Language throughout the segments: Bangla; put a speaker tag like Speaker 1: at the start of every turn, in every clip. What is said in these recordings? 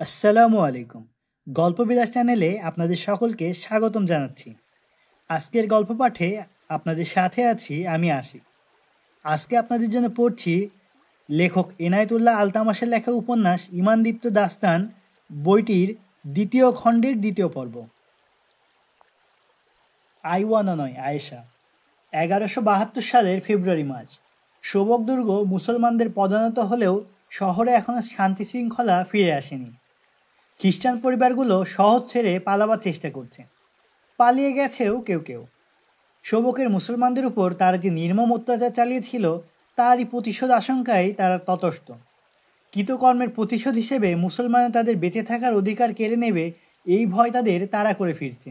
Speaker 1: আসসালামু আলাইকুম। গল্পবিলাস চ্যানেলে আপনাদের সকলকে স্বাগতম জানাচ্ছি। আজকের গল্প পাঠে আপনাদের সাথে আছি আমি আশিক। আজকে আপনাদের জন্য পড়ছি লেখক এনায়েতুল্লাহ আলতামাশের লেখা উপন্যাস ইমানদীপ্ত দাস্তান বইটির দ্বিতীয় খণ্ডের দ্বিতীয় পর্ব। আইওয়ানা নয়, আয়েশা। 1172 সালের ফেব্রুয়ারি মাস। শোবক দুর্গ মুসলমানদের পদানত হলেও শহরে এখনও শান্তি শৃঙ্খলা ফিরে আসেনি। খ্রিস্টান পরিবারগুলো শহর ছেড়ে পালাবার চেষ্টা করছে, পালিয়ে গেছেও কেউ কেউ। শোবকের মুসলমানদের উপর তারা যে নির্মম অত্যাচার চালিয়েছিল তারই প্রতিশোধ আশঙ্কায় তারা ততস্থ। কৃতকর্মের প্রতিশোধ হিসেবে মুসলমানরা তাদের বেঁচে থাকার অধিকার কেড়ে নেবে, এই ভয় তাদের তাড়া করে ফিরছে।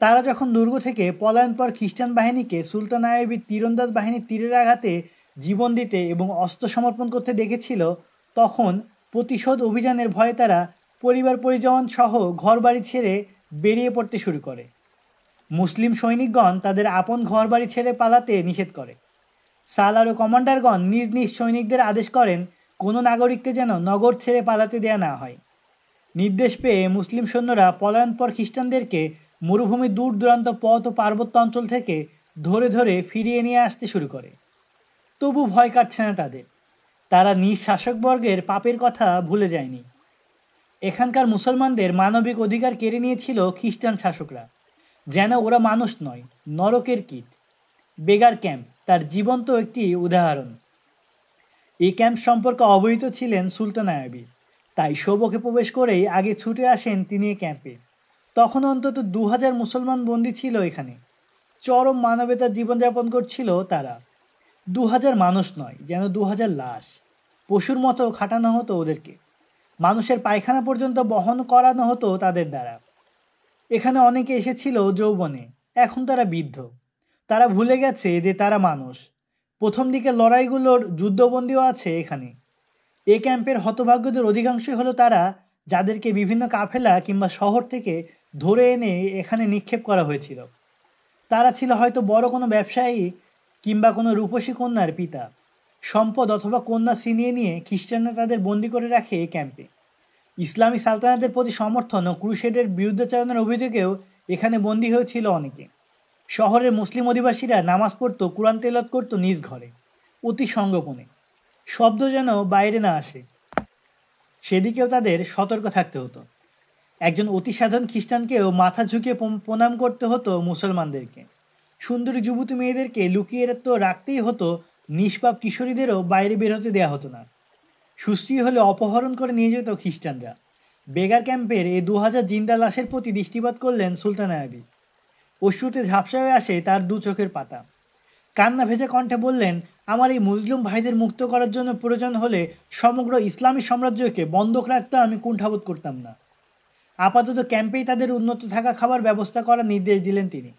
Speaker 1: তারা যখন দুর্গ থেকে পলায়ন পর খ্রিস্টান বাহিনীকে সুলতান আইয়ুবীর তীরন্দাজ বাহিনীর তীরের আঘাতে জীবন দিতে এবং অস্ত্র সমর্পণ করতে দেখেছিল, তখন প্রতিশোধ অভিযানের ভয়ে তারা পরিবার পরিজন সহ ঘরবাড়ি ছেড়ে বেরিয়ে পড়তে শুরু করে। মুসলিম সৈনিকগণ তাদের আপন ঘরবাড়ি ছেড়ে পালাতে নিষেধ করে। সালার ও কমান্ডারগণ নিজ নিজ সৈনিকদের আদেশ করেন কোনো নাগরিককে যেন নগর ছেড়ে পালাতে দেয়া না হয়। নির্দেশ পেয়ে মুসলিম সৈন্যরা পলায়নপর খ্রিস্টানদেরকে মরুভূমির দূর দূরান্ত পথ ও পার্বত্য অঞ্চল থেকে ধরে ধরে ফিরিয়ে নিয়ে আসতে শুরু করে। তবু ভয় কাটছে না তাদের। তারা নিজ শাসকবর্গের পাপের কথা ভুলে যায়নি। এখানকার মুসলমানদের মানবিক অধিকার কেড়ে নিয়েছিল খ্রিস্টান শাসকরা, যেন ওরা মানুষ নয়, নরকের কীট। বেগার ক্যাম্প তার জীবন্ত একটি উদাহরণ। এই ক্যাম্প সম্পর্কে অবহিত ছিলেন সুলতান আইয়ুবী, তাই শোবকে প্রবেশ করেই আগে ছুটে আসেন তিনি এই ক্যাম্পে। তখন অন্তত 2000 মুসলমান বন্দী ছিল এখানে। চরম মানবতার জীবনযাপন করছিল তারা। 2000 মানুষ নয়, যেন 2000 লাশ। পশুর মতো খাটানো হতো ওদেরকে। মানুষের পায়খানা পর্যন্ত বহন করানো হতো তাদের দ্বারা। এখানে অনেকে এসেছিল যৌবনে, এখন তারা বৃদ্ধ। তারা ভুলে গেছে যে তারা মানুষ। প্রথম দিকে লড়াইগুলোর যুদ্ধবন্দীও আছে এখানে। এ ক্যাম্পের হতভাগ্যদের অধিকাংশই হলো তারা, যাদেরকে বিভিন্ন কাফেলা কিংবা শহর থেকে ধরে এনে এখানে নিক্ষেপ করা হয়েছিল। তারা ছিল হয়তো বড় কোনো ব্যবসায়ী কিংবা কোনো রূপসী কন্যার পিতা। সম্পদ অথবা কন্যা ছিনিয়ে নিয়ে খ্রিস্টানরা তাদের বন্দি করে রাখে এই ক্যাম্পে। ইসলামী সালতানাতের প্রতি সমর্থন ও ক্রুশেডের বিরুদ্ধাচরণের অভিযোগেও এখানে বন্দী হয়েছিল অনেকে। শহরের মুসলিম অধিবাসীরা নামাজ পড়ত, কোরআন তেলাওয়াত করত নিজ ঘরে, অতি সংগোপনে। শব্দ যেন বাইরে না আসে, সেদিকেও তাদের সতর্ক থাকতে হতো। একজন অতি সাধারণ খ্রিস্টানকেও মাথা ঝুঁকিয়ে প্রণাম করতে হতো মুসলমানদেরকে। সুন্দরী যুবতী মেয়েদেরকে লুকিয়ে তো রাখতেই হতো, নিষ্পাপ কিশোরীদেরও বাইরে বের হতে দেওয়া হতো না। সুশ্রী হলে অপহরণ করে নিয়ে যেত খ্রিস্টানরা। বেগার ক্যাম্পের এই 2000 জিন্দা লাশের প্রতি দৃষ্টিপাত করলেন সুলতান আইয়ুবী। অশ্রুতে ঝাপসা হয়ে আসে তার দু চোখের পাতা। কান্না ভেজা কণ্ঠে বললেন, আমার এই মুসলিম ভাইদের মুক্ত করার জন্য প্রয়োজন হলে সমগ্র ইসলামী সাম্রাজ্যকে বন্ধক রাখতে আমি কুণ্ঠাবোধ করতাম না। আপাতত ক্যাম্পেই তাদের উন্নত থাকা খাবার ব্যবস্থা করার নির্দেশ দিলেন তিনি।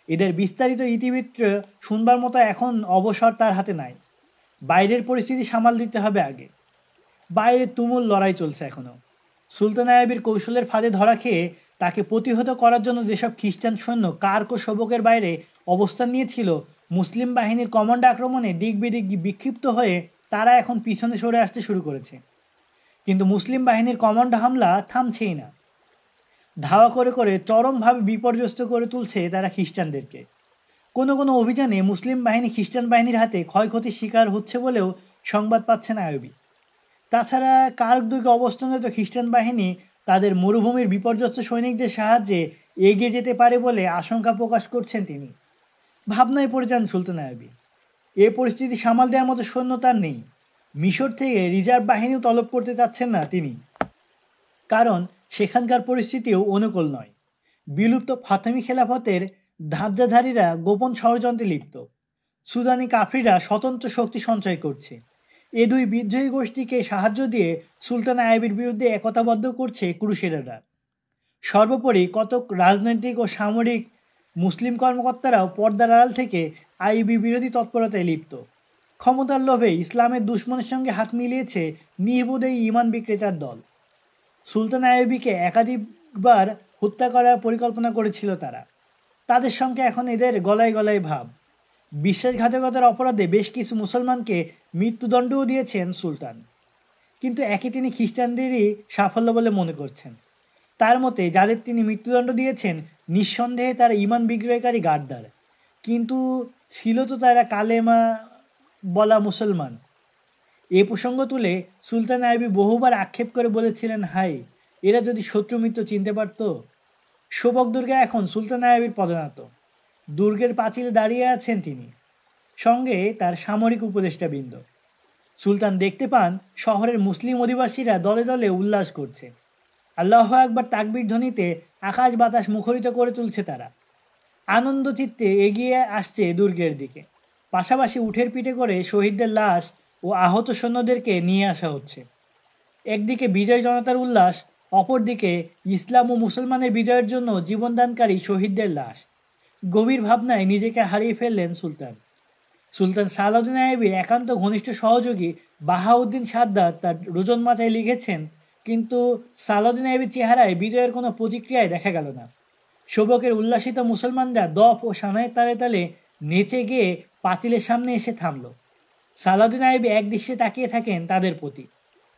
Speaker 1: এদের বিস্তারিত ইতিবৃত্ত শুনবার মতো এখন অবসর তার হাতে নাই। বাইরের পরিস্থিতি সামাল দিতে হবে আগে। বাইরে তুমুল লড়াই চলছে এখনও। সুলতান আইয়ুবীর কৌশলের ফাঁদে ধরা খেয়ে তাকে প্রতিহত করার জন্য যেসব খ্রিস্টান সৈন্য কার্ক ও শোবকের বাইরে অবস্থান নিয়েছিল, মুসলিম বাহিনীর কমান্ডো আক্রমণে দিক বিদিক বিক্ষিপ্ত হয়ে তারা এখন পিছনে সরে আসতে শুরু করেছে। কিন্তু মুসলিম বাহিনীর কমান্ডো হামলা থামছেই না। ধাওয়া করে করে চরমভাবে বিপর্যস্ত করে তুলছে তারা খ্রিস্টানদেরকে। কোনো কোনো অভিযানে মুসলিম বাহিনী খ্রিস্টান বাহিনীর হাতে ক্ষয়ক্ষতির শিকার হচ্ছে বলেও সংবাদ পাচ্ছেন আইয়ুবী। তাছাড়া কার্ক দুর্গে অবস্থানরত খ্রিস্টান বাহিনী তাদের মরুভূমির বিপর্যস্ত সৈনিকদের সাহায্যে এগিয়ে যেতে পারে বলে আশঙ্কা প্রকাশ করছেন তিনি। ভাবনায় পড়ে যান সুলতান আইয়ুবী। এ পরিস্থিতি সামাল দেওয়ার মতো সৈন্য তার নেই। মিশর থেকে রিজার্ভ বাহিনীও তলব করতে চাচ্ছেন না তিনি, কারণ সেখানকার পরিস্থিতিও অনুকূল নয়। বিলুপ্ত ফাতেমি খেলাফতের ধাঁজাধারীরা গোপন ষড়যন্ত্রে লিপ্ত। সুদানি কাফরিরা স্বতন্ত্র শক্তি সঞ্চয় করছে। এ দুই বিদ্রোহী গোষ্ঠীকে সাহায্য দিয়ে সুলতান আইয়ুবীর বিরুদ্ধে একতাবদ্ধ করছে ক্রুসেডাররা। সর্বোপরি কতক রাজনৈতিক ও সামরিক মুসলিম কর্মকর্তারাও পর্দার আড়াল থেকে আইয়ুবী বিরোধী তৎপরতায় লিপ্ত। ক্ষমতার লোভে ইসলামের দুশ্মনের সঙ্গে হাত মিলিয়েছে নির্বোধ এই ইমান বিক্রেতার দল। সুলতান আইয়ুবীকে একাধিকবার হত্যা করার পরিকল্পনা করেছিল তারা। তাদের সঙ্গে এখন এদের গলায় গলায় ভাব। বিশ্বাসঘাতকতার অপরাধে বেশ কিছু মুসলমানকে মৃত্যুদণ্ডও দিয়েছেন সুলতান। কিন্তু একে তিনি খ্রিস্টানদেরই সাফল্য বলে মনে করছেন। তার মতে যাদের তিনি মৃত্যুদণ্ড দিয়েছেন নিঃসন্দেহে তারা ঈমান বিক্রয়কারী গাদ্দার, কিন্তু ছিল তো তারা কালেমা বলা মুসলমান। এ প্রসঙ্গ তুলে সুলতান আইবি বহুবার আক্ষেপ করে বলেছিলেন, হাই, এরা যদি শত্রু মিত্র চিনতে পারত। শোভক দুর্গে এখন সুলতান আইবির পদনাত। দুর্গের পাঁচিলে দাঁড়িয়ে আছেন তিনি, সঙ্গে তার সামরিক উপদেষ্টাবৃন্দ। সুলতান দেখতে পান শহরের মুসলিম অধিবাসীরা দলে দলে উল্লাস করছে। আল্লাহু আকবার তাকবীর ধ্বনিতে আকাশ বাতাস মুখরিত করে তুলছে তারা। আনন্দ চিত্তে এগিয়ে আসছে দুর্গের দিকে। পাশাপাশি উঠের পিঠে করে শহীদদের লাশ ও আহত সৈন্যদেরকে নিয়ে আসা হচ্ছে। একদিকে বিজয় জনতার উল্লাস, অপরদিকে ইসলাম ও মুসলমানের বিজয়ের জন্য জীবনদানকারী শহীদদের লাশ। গভীর ভাবনায় নিজেকে হারিয়ে ফেললেন সুলতান। সুলতান সালাউদ্দিন আইবির একান্ত ঘনিষ্ঠ সহযোগী বাহাউদ্দিন সাদ্দাত তার রোজন মাচায় লিখেছেন, কিন্তু সালাউদ্দিন আইবির চেহারায় বিজয়ের কোনো প্রতিক্রিয়ায় দেখা গেল না। শোভকের উল্লাসিত মুসলমানরা দফ ও সানাইয়ের তালে তালে নেচে গিয়ে পাঁচিলের সামনে এসে থামল। সালাউদ্দিন আইবি একদৃষ্টে তাকিয়ে থাকেন তাদের প্রতি।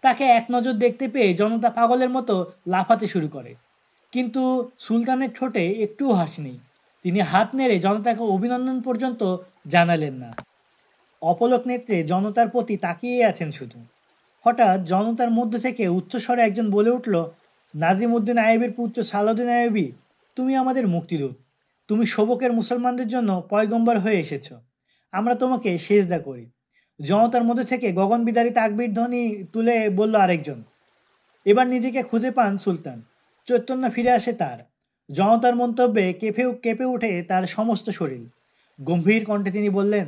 Speaker 1: তাকে এক নজর দেখতে পেয়ে জনতা পাগলের মতো লাফাতে শুরু করে, কিন্তু সুলতানের ঠোঁটে একটুও হাসি নেই। তিনি হাত নেড়ে জনতাকে অভিনন্দন পর্যন্ত জানালেন না। অপলক নেত্রে জনতার প্রতি তাকিয়ে আছেন শুধু। হঠাৎ জনতার মধ্য থেকে উচ্চস্বরে একজন বলে উঠল, নাজিমউদ্দিন আইবির পুত্র সালাউদ্দিন আইবি, তুমি আমাদের মুক্তিদূত। তুমি শোভকের মুসলমানদের জন্য পয়গম্বর হয়ে এসেছ। আমরা তোমাকে সেজদা করি। জনতার মধ্যে থেকে গগন বিদারী তাকবীর ধ্বনি তুলে বলল আরেকজন। এবার নিজেকে খুঁজে পান সুলতান। চৈতন্য ফিরে আসে তার। জনতার মন্তব্যে কেঁপে ওঠে তার সমস্ত শরীর। গম্ভীর কণ্ঠে তিনি বললেন,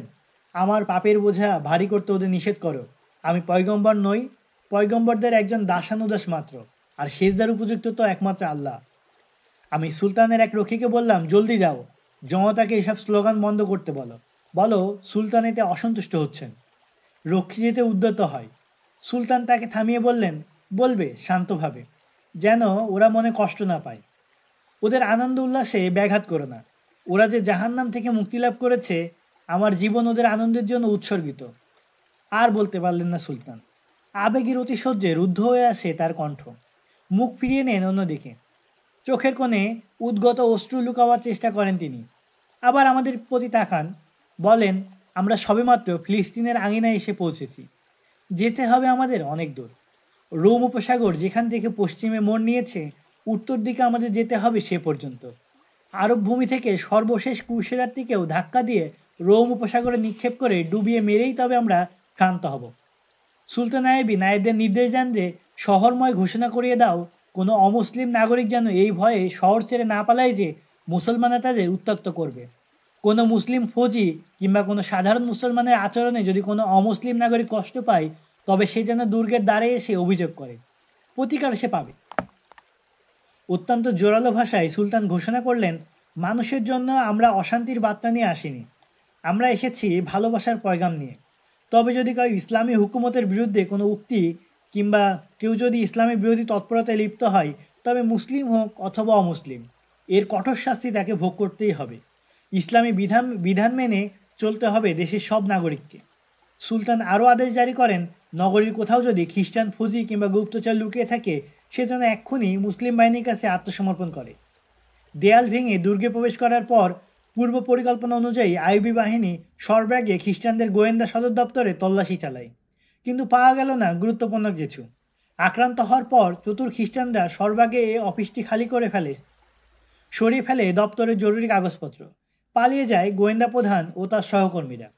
Speaker 1: আমার পাপের বোঝা ভারী করতে ওদের নিষেধ করো। আমি পয়গম্বর নই, পয়গম্বরদের একজন দাসানুদাস মাত্র, আর সেজদার উপযুক্ত তো একমাত্র আল্লাহ। আমি সুলতানের এক রক্ষীকে বললাম, জলদি যাও, জনতাকে এসব স্লোগান বন্ধ করতে বলো। বলো সুলতান এতে অসন্তুষ্ট হচ্ছেন। রক্ষী যেতে উদ্যত হয়। সুলতান তাকে থামিয়ে বললেন, বলবে শান্তভাবে, যেন ওরা মনে কষ্ট না পায়। ওদের আনন্দ উল্লাসে ব্যাঘাত করো না। ওরা যে জাহান্নাম থেকে মুক্তি লাভ করেছে, আমার জীবন ওদের আনন্দের জন্য উৎসর্গিত। আর বলতে পারলেন না সুলতান। আবেগের অতিশয্যে রুদ্ধ হয়ে আসে তার কণ্ঠ। মুখ ফিরিয়ে নেন অন্যদিকে। চোখের কোণে উদ্গত অশ্রু লুকাবার চেষ্টা করেন তিনি। আবার আমাদের প্রতি তাকান, বলেন, আমরা সবেমাত্র ফিলিস্তিনের আঙিনায় এসে পৌঁছেছি। যেতে হবে আমাদের অনেক দূর। রোম উপসাগর যেখান থেকে পশ্চিমে মোড় নিয়েছে, উত্তর দিকে আমাদের যেতে হবে সে পর্যন্ত। আরব ভূমি থেকে সর্বশেষ কুশরাতটিকেও ধাক্কা দিয়ে রোম উপসাগরে নিক্ষেপ করে ডুবিয়ে মেরেই তবে আমরা ক্ষান্ত হব। সুলতান আইবি নায়েবদের নির্দেশ দেন যে শহরময় ঘোষণা করিয়ে দাও, কোনো অমুসলিম নাগরিক যেন এই ভয়ে শহর ছেড়ে না পালায় যে মুসলমানরা তাদের উত্ত্যক্ত করবে। কোনো মুসলিম ফৌজি কিংবা কোনো সাধারণ মুসলমানের আচরণে যদি কোনো অমুসলিম নাগরিক কষ্ট পায়, তবে সে যেন দুর্গের দ্বারে এসে অভিযোগ করে। প্রতিকার সে পাবে। অত্যন্ত জোরালো ভাষায় সুলতান ঘোষণা করলেন, মানুষের জন্য আমরা অশান্তির বার্তা নিয়ে আসিনি, আমরা এসেছি ভালোবাসার পয়গাম নিয়ে। তবে যদি কেউ ইসলামী হুকুমতের বিরুদ্ধে কোনো উক্তি কিংবা কেউ যদি ইসলামী বিরোধী তৎপরতায় লিপ্ত হয়, তবে মুসলিম হোক অথবা অমুসলিম, এর কঠোর শাস্তি তাকে ভোগ করতেই হবে। ইসলামী বিধান মেনে চলতে হবে দেশের সব নাগরিককে। সুলতান আরও আদেশ জারি করেন, নগরীর কোথাও যদি খ্রিস্টান ফৌজি কিংবা গুপ্তচর লুকিয়ে থাকে, সে যেন এক্ষুনি মুসলিম বাহিনীর কাছে আত্মসমর্পণ করে। দেয়াল ভেঙে দুর্গে প্রবেশ করার পর পূর্ব পরিকল্পনা অনুযায়ী আইবি বাহিনী সর্বাগ্রে খ্রিস্টানদের গোয়েন্দা সদর দপ্তরে তল্লাশি চালায়, কিন্তু পাওয়া গেল না গুরুত্বপূর্ণ কিছু। আক্রান্ত হওয়ার পর চতুর খ্রিস্টানরা সর্বাগ্রে এই অফিসটি খালি করে সরিয়ে ফেলে দপ্তরের জরুরি কাগজপত্র। পালিয়ে যায় গোয়েন্দা প্রধান ও তার সহকর্মীরা।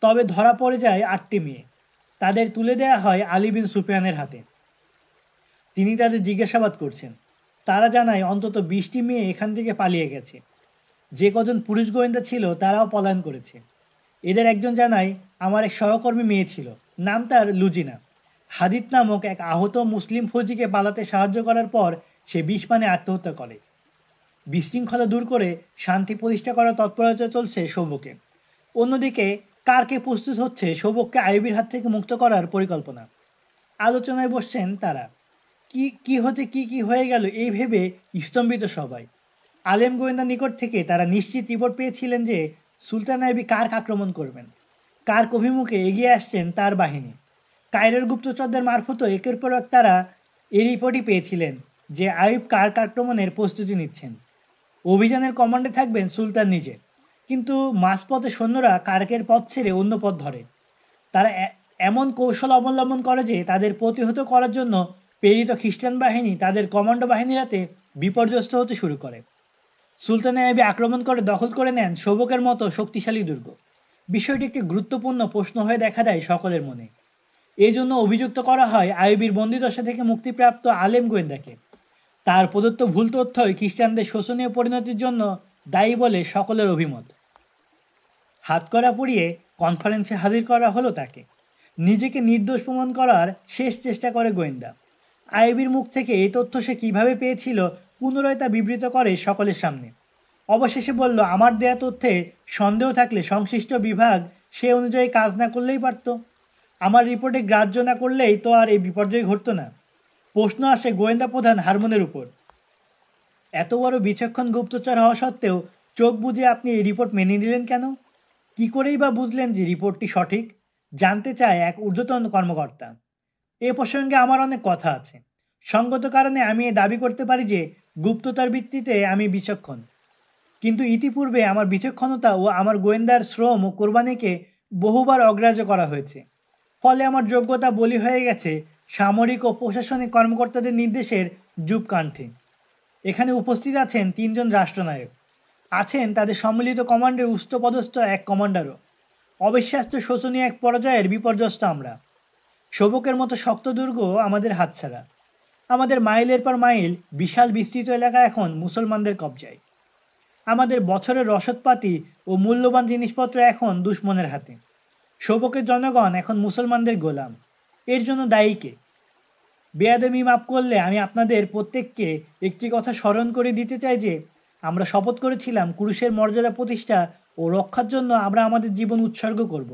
Speaker 1: তবে ধরা পড়ে যায় 8টি মেয়ে। তাদের তুলে দেয়া হয় আলী বিন সুফিয়ানের হাতে। তিনি তাদের জিজ্ঞাসাবাদ করছেন। তারা জানায় অন্তত 20টি মেয়ে এখান থেকে পালিয়ে গেছে। যে কজন পুরুষ গোয়েন্দা ছিল তারাও পলায়ন করেছে। এদের একজন জানায়, আমার এক সহকর্মী মেয়ে ছিল, নাম তার লুজিনা। হাদিত নামক এক আহত মুসলিম ফৌজিকে পালাতে সাহায্য করার পর সে বিষ পানে আত্মহত্যা করে। বিশৃঙ্খলা দূর করে শান্তি প্রতিষ্ঠা করার তৎপরতা চলছে শোভকে। অন্যদিকে কারকে প্রস্তুত হচ্ছে শোভককে আইবির হাত থেকে মুক্ত করার পরিকল্পনা। আলোচনায় বসছেন তারা। কি হতে কি হয়ে গেল এই ভেবে স্তম্ভিত সবাই। আলেম গোয়েন্দা নিকট থেকে তারা নিশ্চিত রিপোর্ট পেয়েছিলেন যে সুলতান আইবি কার্ক আক্রমণ করবেন। কার্ক অভিমুখে এগিয়ে আসছেন তার বাহিনী। কায়রোর গুপ্তচরদের মারফত একের পর এক তারা এই রিপোর্টই পেয়েছিলেন যে আইয়ুব কার্ক আক্রমণের প্রস্তুতি নিচ্ছেন। অভিযানের কমান্ডে থাকবেন সুলতান নিজে। কিন্তু মাঝপথে সৈন্যরা কার্কের পথ ছেড়ে অন্য পথ ধরে। তারা এমন কৌশল অবলম্বন করে যে তাদের প্রতিহত করার জন্য প্রেরিত খ্রিস্টান বাহিনী তাদের কমান্ডো বাহিনীর হাতে বিপর্যস্ত হতে শুরু করে। সুলতান আইয়ুব আক্রমণ করে দখল করে নেন শোবকের মতো শক্তিশালী দুর্গ। বিষয়টি একটি গুরুত্বপূর্ণ প্রশ্ন হয়ে দেখা দেয় সকলের মনে। এই জন্য অভিযুক্ত করা হয় আইয়ুবের বন্দিদশা থেকে মুক্তিপ্রাপ্ত আলেম গোয়েন্দাকে। তার প্রদত্ত ভুল তথ্যই খ্রিস্টানদের শোষণীয় পরিণতির জন্য দায়ী বলে সকলের অভিমত। হাতকড়া পরিয়ে কনফারেন্সে হাজির করা হলো তাকে। নিজেকে নির্দোষ প্রমাণ করার শেষ চেষ্টা করে গোয়েন্দা। আইয়ুবের মুখ থেকে এই তথ্য সে কীভাবে পেয়েছিল পুনরায় তা বিবৃত করে সকলের সামনে। অবশেষে বলল, আমার দেয়া তথ্যে সন্দেহ থাকলে সংশ্লিষ্ট বিভাগ সে অনুযায়ী কাজ না করলেই পারত। আমার রিপোর্টে গ্রাহ্য না করলেই তো আর এই বিপর্যয় ঘটত না। প্রশ্ন আসে গোয়েন্দা প্রধান হারমোনের উপর। এত বড় বিচক্ষণ গুপ্তচর হওয়া সত্ত্বেও চোখ বুজে আপনি এই রিপোর্ট মেনে নিলেন কেন? কি করেই বা বুঝলেন যে রিপোর্টটি সঠিক? জানতে চায় এক ঊর্ধ্বতন কর্মকর্তা। এ প্রসঙ্গে আমার অনেক কথা আছে। সঙ্গত কারণে আমি দাবি করতে পারি যে গুপ্ততার ভিত্তিতে আমি বিচক্ষণ। কিন্তু ইতিপূর্বে আমার বিচক্ষণতা ও আমার গোয়েন্দার শ্রম ও কোরবানিকে বহুবার অগ্রাহ্য করা হয়েছে। ফলে আমার যোগ্যতা বলি হয়ে গেছে সামরিক ও প্রশাসনিক কর্মকর্তাদের নির্দেশের যুগকাণ্ঠে। এখানে উপস্থিত আছেন 3 জন রাষ্ট্রনায়ক, আছেন তাদের সম্মিলিত কমান্ডের উচ্চপদস্থ এক কমান্ডারও। অবিশ্বাস্য শোচনীয় এক পর্যায়ের বিপর্যস্ত আমরা। শোবকের মতো শক্ত দুর্গ আমাদের হাতছাড়া। আমাদের মাইলের পর মাইল বিশাল বিস্তৃত এলাকা এখন মুসলমানদের কবজায়। আমাদের বছরের রসদপাতি ও মূল্যবান জিনিসপত্র এখন দুশমনের হাতে। শোবকের জনগণ এখন মুসলমানদের গোলাম। এর জন্য দায়ী কে? বেয়াদবি মাপ করলে আমি আপনাদের প্রত্যেককে একটি কথা স্মরণ করে দিতে চাই যে আমরা শপথ করেছিলাম কুরুশের মর্যাদা প্রতিষ্ঠা ও রক্ষার জন্য আমরা আমাদের জীবন উৎসর্গ করব।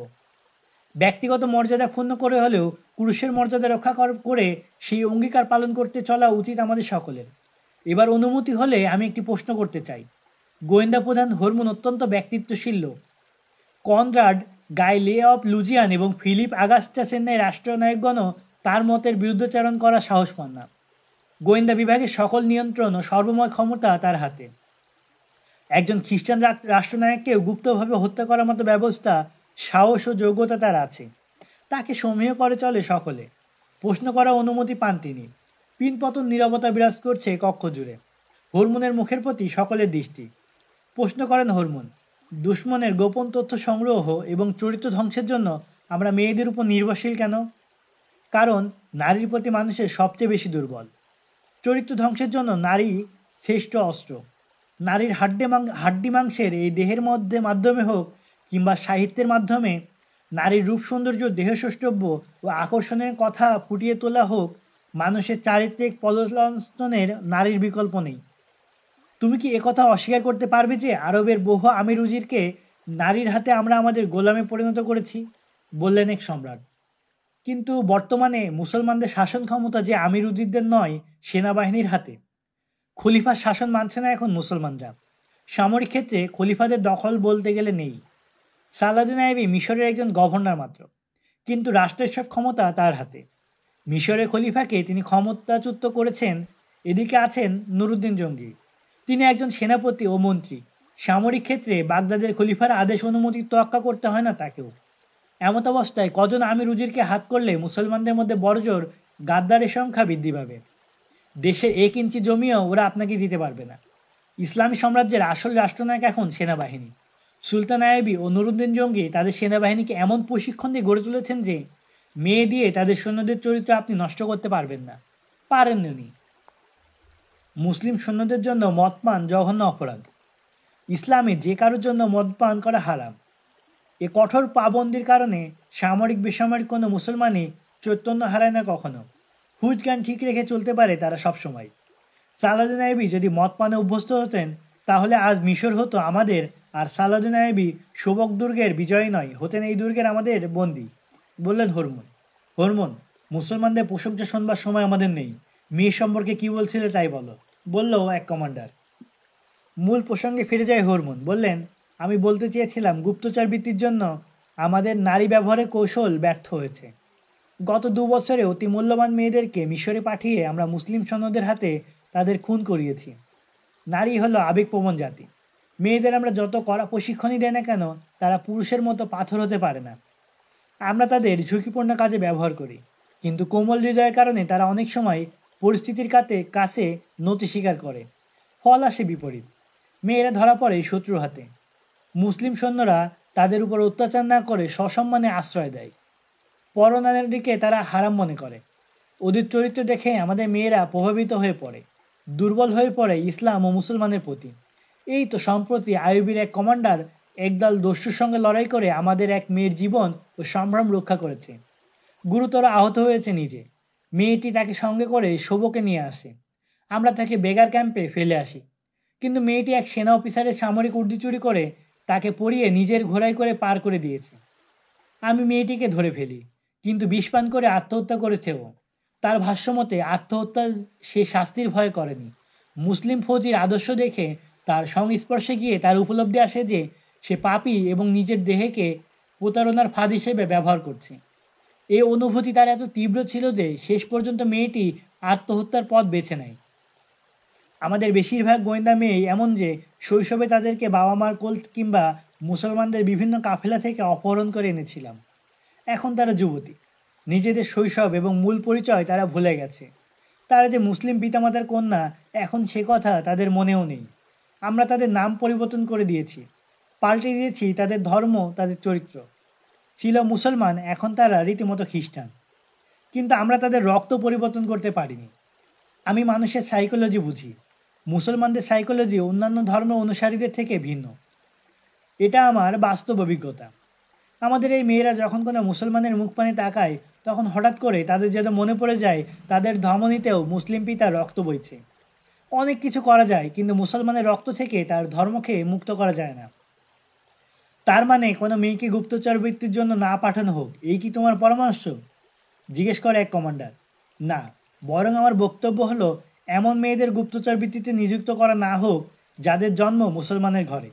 Speaker 1: ব্যক্তিগত মর্যাদা ক্ষুণ্ণ করে হলেও কুরুশের মর্যাদা রক্ষা করে সেই অঙ্গীকার পালন করতে চলা উচিত আমাদের সকলের। এবার অনুমতি হলে আমি একটি প্রশ্ন করতে চাই। গোয়েন্দা প্রধান হরমুন অত্যন্ত ব্যক্তিত্বশীল লোক। কনরাড গাইলে অফ লুজিয়ান এবং ফিলিপ আগাস্টা চেন্নাই রাষ্ট্রনায়কগণও তার মতের বিরুদ্ধাচারণ করার সাহস পান না। গোয়েন্দা বিভাগের সকল নিয়ন্ত্রণ ও সর্বময় ক্ষমতা তার হাতে। একজন খ্রিস্টান রাষ্ট্রনায়ককেও গুপ্তভাবে হত্যা করার মতো ব্যবস্থা, সাহস ও যোগ্যতা তার আছে। তাকে সমীহ করে চলে সকলে। প্রশ্ন করার অনুমতি পান তিনি। পিনপতন নীরবতা বিরাজ করছে কক্ষ জুড়ে। হরমুনের মুখের প্রতি সকলের দৃষ্টি। প্রশ্ন করেন হরমুন, দুশ্মনের গোপন তথ্য সংগ্রহ এবং চরিত্র ধ্বংসের জন্য আমরা মেয়েদের উপর নির্ভরশীল কেন? কারণ নারীর প্রতি মানুষের সবচেয়ে বেশি দুর্বল। চরিত্র ধ্বংসের জন্য নারী শ্রেষ্ঠ অস্ত্র। নারীর হাড্ডি মাংসের এই দেহের মাধ্যমে হোক কিংবা সাহিত্যের মাধ্যমে নারীর রূপ সৌন্দর্য, দেহসৌষ্ঠব্য ও আকর্ষণের কথা ফুটিয়ে তোলা হোক, মানুষের চারিত্রিক পদলস্তনের নারীর বিকল্প নেই। তুমি কি একথা অস্বীকার করতে পারবে যে আরবের বহু আমির উজিরকে নারীর হাতে আমরা আমাদের গোলামে পরিণত করেছি? বললেন এক সম্রাট। কিন্তু বর্তমানে মুসলমানদের শাসন ক্ষমতা যে আমির উজিরদের নয়, সেনাবাহিনীর হাতে। খলিফার শাসন মানছে না এখন মুসলমানরা। সামরিক ক্ষেত্রে খলিফাদের দখল বলতে গেলে নেই। সালাউদ্দিন আইয়ুবী মিশরের একজন গভর্নর মাত্র, কিন্তু রাষ্ট্রের সব ক্ষমতা তার হাতে। মিশরের খলিফাকে তিনি ক্ষমতাচ্যুত করেছেন। এদিকে আছেন নুরুদ্দিন জঙ্গি, তিনি একজন সেনাপতি ও মন্ত্রী। সামরিক ক্ষেত্রে বাগদাদের খলিফার আদেশ অনুমতি তোয়াক্কা করতে হয় না তাকেও। এমত অবস্থায় কজন আমির উজিরকে হাত করলে মুসলমানদের মধ্যে বড়জোর গাদ্দারের সংখ্যা বৃদ্ধি পাবে। দেশের 1 ইঞ্চি জমিও ওরা আপনাকে দিতে পারবে না। ইসলামী সাম্রাজ্যের আসল রাষ্ট্রনায়ক এখন সেনাবাহিনী। সুলতান আইয়ুবী ও নুরুদ্দিন জঙ্গি তাদের সেনাবাহিনীকে এমন প্রশিক্ষণ দিয়ে গড়ে তুলেছেন যে মেয়ে দিয়ে তাদের সৈন্যদের চরিত্র আপনি নষ্ট করতে পারবেন না, পারেননি। মুসলিম সৈন্যদের জন্য মদপান জঘন্য অপরাধ। ইসলামে যে কারোর জন্য মদপান করা হারাম। এ কঠোর পাবন্দির কারণে সামরিক বেসামরিক কোনো মুসলমানই চৈতন্য হারায় না কখনো। হুঁশ জ্ঞান ঠিক রেখে চলতে পারে তারা সবসময়। সালাউদ্দিন আইয়ুবী যদি মদপানে অভ্যস্ত হতেন তাহলে আজ মিশর হতো আমাদের, আর সালাউদ্দিন আইয়ুবী শোবক দুর্গের বিজয়ী নয়, হতেন এই দুর্গের আমাদের বন্দী। বললেন হরমুন। হরমুন, মুসলমানদের প্রশংসা শোনবার সময় আমাদের নেই। মেয়ে সম্পর্কে কি বলছিলে তাই বলো, বলল এক কমান্ডার। মূল প্রসঙ্গে ফিরে যায় হরমুন। বললেন, আমি বলতে চেয়েছিলাম গুপ্তচর বৃত্তির জন্য আমাদের নারী ব্যবহারের কৌশল ব্যর্থ হয়েছে। গত 2 বছরে অতি মূল্যবান মেয়েদেরকে মিশরে পাঠিয়ে আমরা মুসলিম সৈন্যদের হাতে তাদের খুন করিয়েছি। নারী হলো আবেগপ্রবণ জাতি। মেয়েদের আমরা যত কড়া প্রশিক্ষণই দেয় না কেন, তারা পুরুষের মতো পাথর হতে পারে না। আমরা তাদের ঝুঁকিপূর্ণ কাজে ব্যবহার করি, কিন্তু কোমল হৃদয়ের কারণে তারা অনেক সময় পরিস্থিতির কাছে নতি স্বীকার করে। ফল আসে বিপরীত। মেয়েরা ধরা পড়ে শত্রুর হাতে। মুসলিম সৈন্যরা তাদের উপর অত্যাচার না করে সসম্মানে আশ্রয় দেয়। পরনারীকে তারা হারাম মনে করে। ওদের চরিত্র দেখে আমাদের মেয়েরা প্রভাবিত হয়ে পড়ে, দুর্বল হয়ে পড়ে ইসলাম ও মুসলমানের প্রতি। এই তো সম্প্রতি আইয়ুবের এক কমান্ডার একদল দস্যুর সঙ্গে লড়াই করে আমাদের এক মেয়ের জীবন ও সম্ভ্রম রক্ষা করেছে। গুরুতর আহত হয়েছে নিজে। মেয়েটি তাকে সঙ্গে করে শোভকে নিয়ে আসে। আমরা তাকে বেগার ক্যাম্পে ফেলে আসি, কিন্তু মেয়েটি এক সেনা অফিসারের সামরিক উর্দি চুরি করে তাকে পরিয়ে নিজের ঘোড়ায় করে পার করে দিয়েছে। আমি মেয়েটিকে ধরে ফেলি, কিন্তু বিষ পান করে আত্মহত্যা করেছে ও। তার ভাষ্যমতে আত্মহত্যা সে শাস্তির ভয় করেনি। মুসলিম ফৌজির আদর্শ দেখে তার সংস্পর্শে গিয়ে তার উপলব্ধি আসে যে সে পাপী এবং নিজের দেহকে প্রতারণার ফাঁদ হিসেবে ব্যবহার করছে। এই অনুভূতি তার এত তীব্র ছিল যে শেষ পর্যন্ত মেয়েটি আত্মহত্যার পথ বেছে নেয়। আমাদের বেশিরভাগ গোয়েন্দা মেয়েই এমন যে শৈশবে তাদেরকে বাবা মার কোল কিংবা মুসলমানদের বিভিন্ন কাফেলা থেকে অপহরণ করে এনেছিলাম। এখন তারা যুবতী। নিজেদের শৈশব এবং মূল পরিচয় তারা ভুলে গেছে। তারা যে মুসলিম পিতামাতার কন্যা এখন সে কথা তাদের মনেও নেই। আমরা তাদের নাম পরিবর্তন করে দিয়েছি, পাল্টে দিয়েছি তাদের ধর্ম, তাদের চরিত্র। ছিল মুসলমান, এখন তারা রীতিমতো খ্রিস্টান। কিন্তু আমরা তাদের রক্ত পরিবর্তন করতে পারিনি। আমি মানুষের সাইকোলজি বুঝি। মুসলমানদের সাইকোলজি অন্যান্য ধর্ম অনুসারীদের থেকে ভিন্ন। এটা আমার বাস্তব অভিজ্ঞতা। আমাদের এই মেয়েরা যখন কোনো মুসলমানের মুখ পানে তাকায়, তখন হঠাৎ করে তাদের যেন মনে পড়ে যায় তাদের ধমনীতেও মুসলিম পিতার রক্ত বইছে। অনেক কিছু করা যায়, কিন্তু মুসলমানের রক্ত থেকে তার ধর্মকে মুক্ত করা যায় না। তার মানে কোনো মেয়েকে গুপ্তচর বৃত্তির জন্য না পাঠানো হোক, এই কি তোমার পরামর্শ? জিজ্ঞেস করে এক কমান্ডার। না, বরং আমার বক্তব্য হলো এমন মেয়েদের গুপ্তচর বৃত্তিতে নিযুক্ত করা না হোক যাদের জন্ম মুসলমানের ঘরে।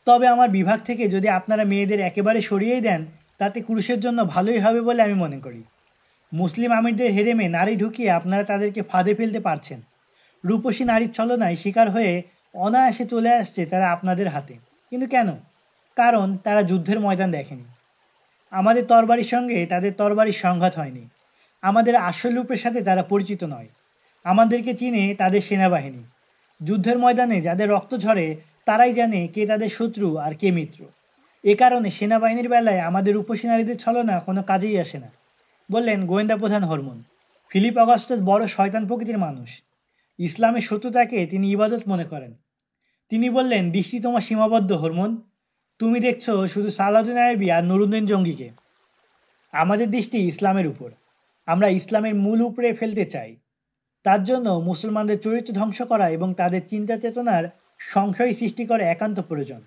Speaker 1: তবে আমার বিভাগ থেকে যদি আপনারা মেয়েদের একেবারে সরিয়েই দেন, তাতে পুরুষের জন্য ভালোই হবে বলে আমি মনে করি। মুসলিম আমিরদের হেরেমে নারী ঢুকিয়ে আপনারা তাদেরকে ফাঁদে ফেলতে পারছেন। রূপসী নারীর ছলনায় শিকার হয়ে অনায়াসে চলে আসছে তারা আপনাদের হাতে। কিন্তু কেন? কারণ তারা যুদ্ধের ময়দান দেখেনি। আমাদের তরবারির সঙ্গে তাদের তরবারির সংঘাত হয়নি। আমাদের আসল রূপের সাথে তারা পরিচিত নয়। আমাদেরকে চিনে তাদের সেনাবাহিনী। যুদ্ধের ময়দানে যাদের রক্ত ঝরে তারাই জানে কে তাদের শত্রু আর কে মিত্র। এ কারণে সেনাবাহিনীর বেলায় আমাদের রূপসী নারীদের ছলনা কোনো কাজেই আসে না, বললেন গোয়েন্দা প্রধান হরমোন। ফিলিপ অগাস্টাস বড় শয়তান প্রকৃতির মানুষ। ইসলামের শত্রুতাকে তিনি ইবাদত মনে করেন। তিনি বললেন, দৃষ্টি তোমার সীমাবদ্ধ হরমোন। তুমি দেখছো শুধু সালাউদ্দিন আইয়ুবী আর নুরুদ্দিন জঙ্গিকে। আমাদের দৃষ্টি ইসলামের উপর। আমরা ইসলামের মূল উপরে ফেলতে চাই। তার জন্য মুসলমানদের চরিত্র ধ্বংস করা এবং তাদের চিন্তা চেতনার সংশয় সৃষ্টি করা একান্ত প্রয়োজন।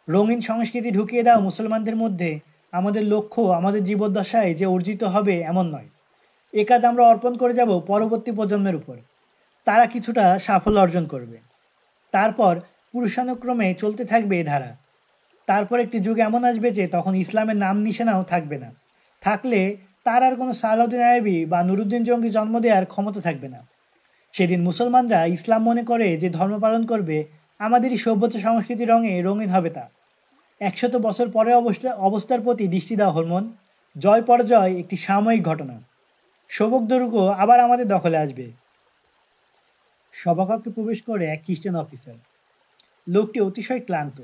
Speaker 1: রঙিন সংস্কৃতি ঢুকিয়ে দেওয়া মুসলমানদের মধ্যে আমাদের লক্ষ্য আমাদের জীবদ্দশায় যে অর্জিত হবে এমন নয়। এ কাজ আমরা অর্পণ করে যাব পরবর্তী প্রজন্মের উপর। তারা কিছুটা সাফল্য অর্জন করবে। তারপর পুরুষানুক্রমে চলতে থাকবে এ ধারা। তারপর একটি যুগ এমন আসবে যে তখন ইসলামের নাম নিশানাও থাকবে না। থাকলে তার আর কোনো সালাউদ্দিন আইয়ুবী বা নুরুদ্দিন জঙ্গি জন্ম দেওয়ার ক্ষমতা থাকবে না। সেদিন মুসলমানরা ইসলাম মনে করে যে ধর্ম পালন করবে, আমাদেরই সভ্যতা সংস্কৃতি রঙে রঙিন হবে তা। 100 বছর পরে অবস্থার প্রতি দৃষ্টি দেওয়া হরমোন। জয় পরাজয় একটি সাময়িক ঘটনা। শোভক দুর্গ আবার আমাদের দখলে আসবে। সভাকক্ষে প্রবেশ করে এক খ্রিস্টান অফিসার। লোকটি অতিশয় ক্লান্ত।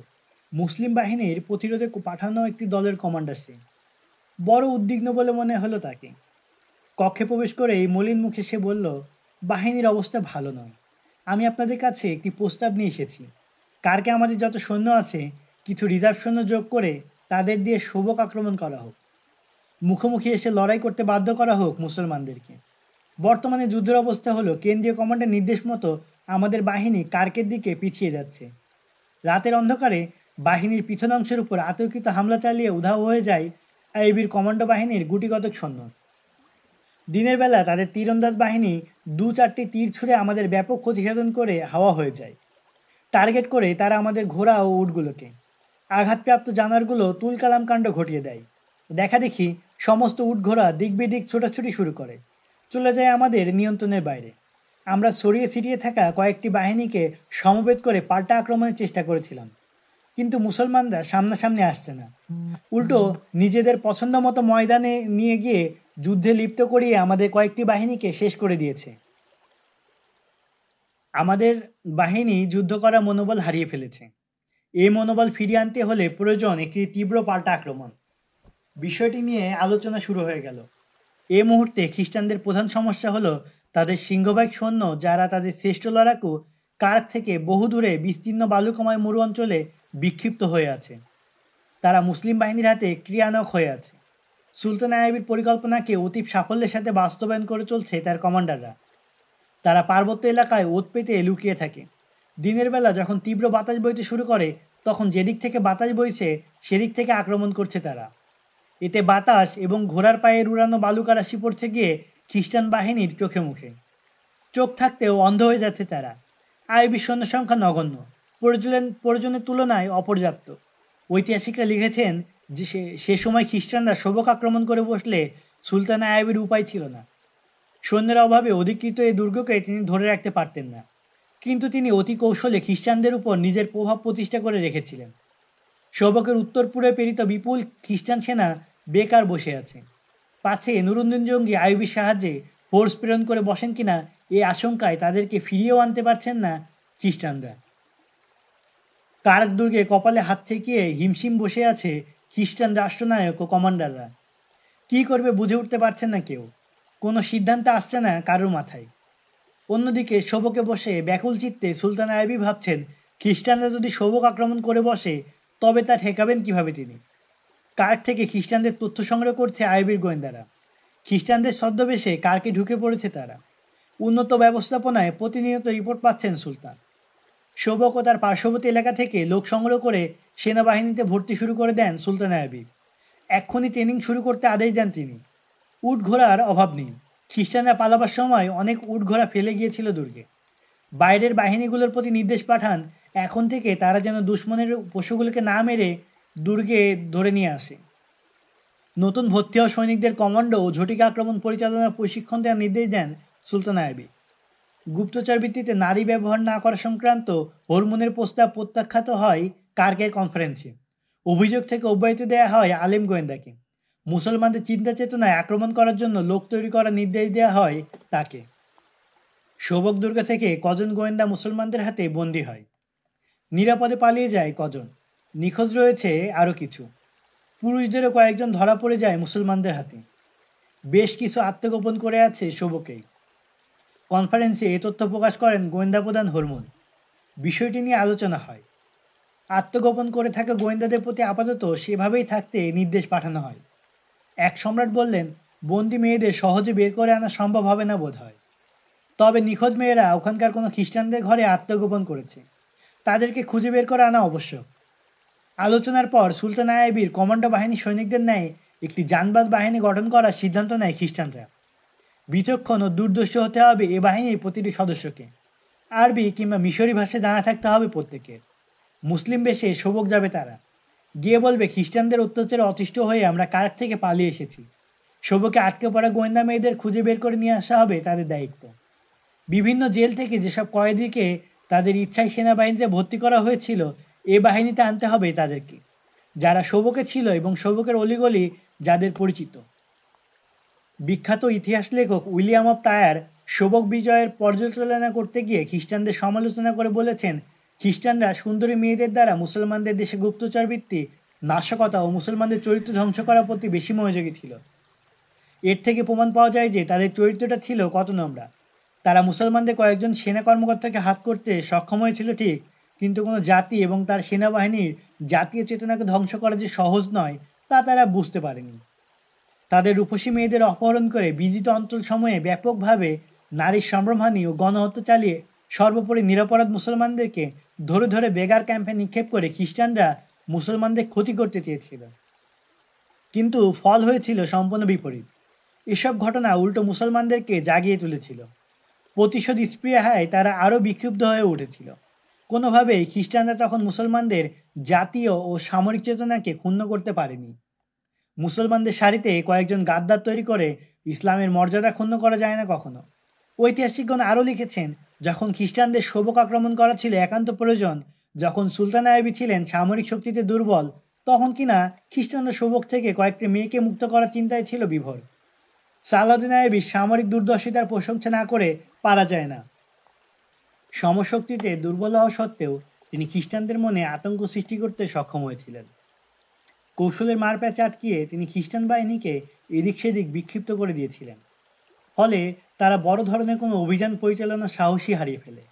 Speaker 1: মুসলিম বাহিনীর প্রতিরোধে পাঠানো একটি দলের কমান্ডার সে। বড় উদ্বিগ্ন বলে মনে হলো তাকে। কক্ষে প্রবেশ করেই মলিন মুখে সে বলল, বাহিনীর অবস্থা ভালো নয়। আমি আপনাদের কাছে একটি প্রস্তাব নিয়ে এসেছি। কারকে আমাদের যত সৈন্য আছে কিছু রিজার্ভ সৈন্য যোগ করে তাদের দিয়ে শোভক আক্রমণ করা হোক। মুখোমুখি এসে লড়াই করতে বাধ্য করা হোক মুসলমানদেরকে। বর্তমানে যুদ্ধের অবস্থা হলো কেন্দ্রীয় কমান্ডের নির্দেশ মতো আমাদের বাহিনী কার্কের দিকে পিছিয়ে যাচ্ছে। রাতের অন্ধকারে বাহিনীর পিছন অংশের উপর আতর্কিত হামলা চালিয়ে উধাও হয়ে যায় আইয়ুবীর কমান্ডো বাহিনীর গুটিকতক সৈন্য। দিনের বেলা তাদের তীরন্দাজ বাহিনী 2-4টি তীর ছুঁড়ে আমাদের ব্যাপক ক্ষতিসাধন করে হাওয়া হয়ে যায়। টার্গেট করে তারা আমাদের ঘোড়া ও উটগুলোকে। আঘাতপ্রাপ্ত জানোয়ারগুলো তুলকালাম কাণ্ড ঘটিয়ে দেয়। দেখা দেখি সমস্ত উটঘোড়া দিক বেদিক ছোটাছুটি শুরু করে, চলে যায় আমাদের নিয়ন্ত্রণের বাইরে। আমরা ছড়িয়ে ছিটিয়ে থাকা কয়েকটি বাহিনীকে সমবেত করে পাল্টা আক্রমণের চেষ্টা করেছিলাম, কিন্তু মুসলমানরা সামনাসামনি আসছে না, উল্টো নিজেদের পছন্দ মতো ময়দানে নিয়ে গিয়ে যুদ্ধে লিপ্ত করিয়ে আমাদের কয়েকটি বাহিনীকে শেষ করে দিয়েছে। আমাদের বাহিনী যুদ্ধ করার মনোবল হারিয়ে ফেলেছে। এই মনোবল ফিরিয়ে আনতে হলে প্রয়োজন একটি তীব্র পাল্টা আক্রমণ। বিষয়টি নিয়ে আলোচনা শুরু হয়ে গেল। এই মুহূর্তে খ্রিস্টানদের প্রধান সমস্যা হলো তাদের সিংহবাহিক সৈন্য, যারা তাদের শ্রেষ্ঠ লড়াকু কার্ক থেকে বহু দূরে বিস্তীর্ণ বালুকাময় মরু অঞ্চলে বিক্ষিপ্ত হয়ে আছে। তারা মুসলিম বাহিনীর হাতে ক্রিয়ানক হয়ে আছে। সুলতান আইয়ুবের পরিকল্পনাকে অতি সাফল্যের সাথে বাস্তবায়ন করে চলছে তার কমান্ডাররা। তারা পার্বত্য এলাকায় ওত পেতে লুকিয়ে থাকে। দিনের বেলা যখন তীব্র বাতাস বইতে শুরু করে, তখন যেদিক থেকে বাতাস বইছে সেদিক থেকে আক্রমণ করছে তারা। এতে বাতাস এবং ঘোড়ার পায়ের উড়ানো বালুকা রাশি পড়ছে গিয়ে খ্রিস্টান বাহিনীর চোখে মুখে। চোখ থাকতেও অন্ধ হয়ে যাচ্ছে তারা। আইয়ুবীর সৈন্য সংখ্যা নগণ্য, প্রয়োজনের তুলনায় অপর্যাপ্ত। ঐতিহাসিকরা লিখেছেন যে সে সময় খ্রিস্টানরা সবক আক্রমণ করে বসলে সুলতান আইয়ুবের উপায় ছিল না। সৈন্যের অভাবে অধিকৃত এই দুর্গকে তিনি ধরে রাখতে পারতেন না, কিন্তু তিনি অতি কৌশলে খ্রিস্টানদের উপর নিজের প্রভাব প্রতিষ্ঠা করে রেখেছিলেন। সবকের উত্তর পূর্বে প্রেরিত বিপুল খ্রিস্টান সেনা বেকার বসে আছে। পাছে নুরুদ্দিন জঙ্গি আইয়ুবীর সাহায্যে ফোর্স প্রেরণ করে বসেন কিনা এই আশঙ্কায় তাদেরকে ফিরিয়েও আনতে পারছেন না খ্রিস্টানরা। কার্ক দুর্গে কপালে হাত ঠেকিয়ে হিমশিম বসে আছে খ্রিস্টান রাষ্ট্রনায়ক ও কমান্ডাররা। কী করবে বুঝে উঠতে পারছেন না কেউ। কোনো সিদ্ধান্ত আসছে না কারোর মাথায়। অন্যদিকে সবকে বসে ব্যাকুল চিত্তে সুলতান আইয়ুবী ভাবছেন, খ্রিস্টানরা যদি সবক আক্রমণ করে বসে তবে তা ঠেকাবেন কিভাবে তিনি। কার্ক থেকে খ্রিস্টানদের তথ্য সংগ্রহ করছে আইয়ুবীর গোয়েন্দারা। খ্রিস্টানদের ছদ্মবেশে কার্কে ঢুকে পড়েছে তারা। উন্নত ব্যবস্থাপনায় প্রতিনিয়ত রিপোর্ট পাচ্ছেন সুলতান। সবক ও তার পার্শ্ববর্তী এলাকা থেকে লোক সংগ্রহ করে সেনাবাহিনীতে ভর্তি শুরু করে দেন সুলতান আইয়ুবী। এক্ষুনি ট্রেনিং শুরু করতে আদেশ দেন তিনি। উট ঘোড়ার অভাব নেই। খ্রিস্টানরা পালাবার সময় অনেক উট ঘোড়া ফেলে গিয়েছিল দুর্গে। বাইরের বাহিনীগুলোর প্রতি নির্দেশ পাঠান, এখন থেকে তারা যেন দুশ্মনের পশুগুলোকে না মেরে দুর্গে ধরে নিয়ে আসে। নতুন ভর্তি হওয়া সৈনিকদের কমান্ডো ও ঝটিকা আক্রমণ পরিচালনার প্রশিক্ষণ দেওয়ার নির্দেশ দেন সুলতান আইয়ুবী। গুপ্তচর ভিত্তিতে নারী ব্যবহার না করা সংক্রান্ত হরমোনের প্রস্তাব প্রত্যাখ্যাত হয় কার্কের কনফারেন্সে। অভিযোগ থেকে অব্যাহতি দেওয়া হয় আলেম গোয়েন্দাকে। মুসলমানদের চিন্তা চেতনায় আক্রমণ করার জন্য লোক তৈরি করার নির্দেশ দেওয়া হয় তাকে। সবক দুর্গ থেকে কজন গোয়েন্দা মুসলমানদের হাতে বন্দী হয়। নিরাপদে পালিয়ে যায় কজন, নিখোঁজ রয়েছে আরও কিছু। পুরুষদেরও কয়েকজন ধরা পড়ে যায় মুসলমানদের হাতে। বেশ কিছু আত্মগোপন করে আছে সবকেই। কনফারেন্সে এ তথ্য প্রকাশ করেন গোয়েন্দা প্রধান হরমুন। বিষয়টি নিয়ে আলোচনা হয়। আত্মগোপন করে থাকা গোয়েন্দাদের প্রতি আপাতত সেভাবেই থাকতে নির্দেশ পাঠানো হয়। এক সম্রাট বললেন, বন্দি মেয়েদের সহজে বের করে আনা সম্ভব হবে না বোধ হয়। তবে নিখোঁজ মেয়েরা ওখানকার কোনো খ্রিস্টানদের ঘরে আত্মগোপন করেছে, তাদেরকে খুঁজে বের করে আনা আবশ্যক। আলোচনার পর সুলতান আইয়ুবীর কমান্ডো বাহিনী সৈনিকদের ন্যায় একটি জানবাজ বাহিনী গঠন করার সিদ্ধান্ত নেয় খ্রিস্টানরা। বিচক্ষণ ও দুর্দর্শী হতে হবে এ বাহিনীর প্রতিটি সদস্যকে। আরবি কিংবা মিশরি ভাষায় জানা থাকতে হবে প্রত্যেকের। মুসলিম বেশে সবক যাবে তারা, গিয়ে বলবে খ্রিস্টানদের অত্যাচারে অতিষ্ঠ হয়ে আমরা কার্ক থেকে পালিয়ে এসেছি। সবকে আটকে পড়া গোয়েন্দা মেয়েদের খুঁজে বের করে নিয়ে আসা হবে তাদের দায়িত্ব। বিভিন্ন জেল থেকে যেসব কয়েদিকে তাদের ইচ্ছায় সেনাবাহিনীতে ভর্তি করা হয়েছিল, এ বাহিনীতে আনতে হবে তাদেরকে, যারা সবকে ছিল এবং সবকের অলিগলি যাদের পরিচিত। বিখ্যাত ইতিহাস লেখক উইলিয়াম অফ টায়ার সবক বিজয়ের পর্যালোচনা করতে গিয়ে খ্রিস্টানদের সমালোচনা করে বলেছেন, খ্রিস্টানরা সুন্দরী মেয়েদের দ্বারা মুসলমানদের দেশে গুপ্তচর বৃত্তি, নাশকতা ও মুসলমানদের চরিত্র ধ্বংস করার প্রতি বেশি মনোযোগী ছিল। এর থেকে প্রমাণ পাওয়া যায় যে তাদের চরিত্রটা ছিল কত নোংরা। তারা মুসলমানদের কয়েকজন সেনা কর্মকর্তাকে হাত করতে সক্ষম হয়েছিল ঠিক, কিন্তু কোনো জাতি এবং তার সেনাবাহিনীর জাতীয় চেতনাকে ধ্বংস করা যে সহজ নয় তা তারা বুঝতে পারেনি। তাদের রূপসী মেয়েদের অপহরণ করে বিজিত অঞ্চল সময়ে ব্যাপকভাবে নারীর সম্ভ্রমহানি ও গণহত্যা চালিয়ে সর্বোপরি নিরপরাধ মুসলমানদেরকে ধরে ধরে বেগার ক্যাম্পে নিক্ষেপ করে খ্রিস্টানরা মুসলমানদের ক্ষতি করতে চেয়েছিল, কিন্তু ফল হয়েছিল সম্পূর্ণ বিপরীত। এসব ঘটনা উল্টো মুসলমানদেরকে জাগিয়ে তুলেছিল। প্রতিশোধ স্পৃহায় তারা আরও বিক্ষুব্ধ হয়ে উঠেছিল। কোনোভাবেই খ্রিস্টানরা তখন মুসলমানদের জাতীয় ও সামরিক চেতনাকে ক্ষুণ্ণ করতে পারেনি। মুসলমানদের সারিতে কয়েকজন গাদ্দার তৈরি করে ইসলামের মর্যাদা ক্ষুণ্ণ করা যায় না কখনো। ঐতিহাসিকগণ আরও লিখেছেন, যখন খ্রিস্টানদের সবক আক্রমণ করা ছিল একান্ত প্রয়োজন, যখন সুলতান আইয়ুবী ছিলেন সামরিক শক্তিতে দুর্বল, তখন কিনা খ্রিস্টানরা সবক থেকে কয়েকটি মেয়েকে মুক্ত করার চিন্তায় ছিল বিভোর। সালাউদ্দিন আইয়ুবীর সামরিক দূরদর্শিতার প্রশংসা না করে পারা যায় না। সমশক্তিতে দুর্বল হওয়া সত্ত্বেও তিনি খ্রিস্টানদের মনে আতঙ্ক সৃষ্টি করতে সক্ষম হয়েছিলেন। কৌশলের মারপ্যাচ আটকিয়ে তিনি খ্রিস্টান বাহিনীকে এদিক সেদিক বিক্ষিপ্ত করে দিয়েছিলেন। ফলে তারা বড় ধরনের কোনো অভিযান পরিচালনার সাহসই হারিয়ে ফেলে।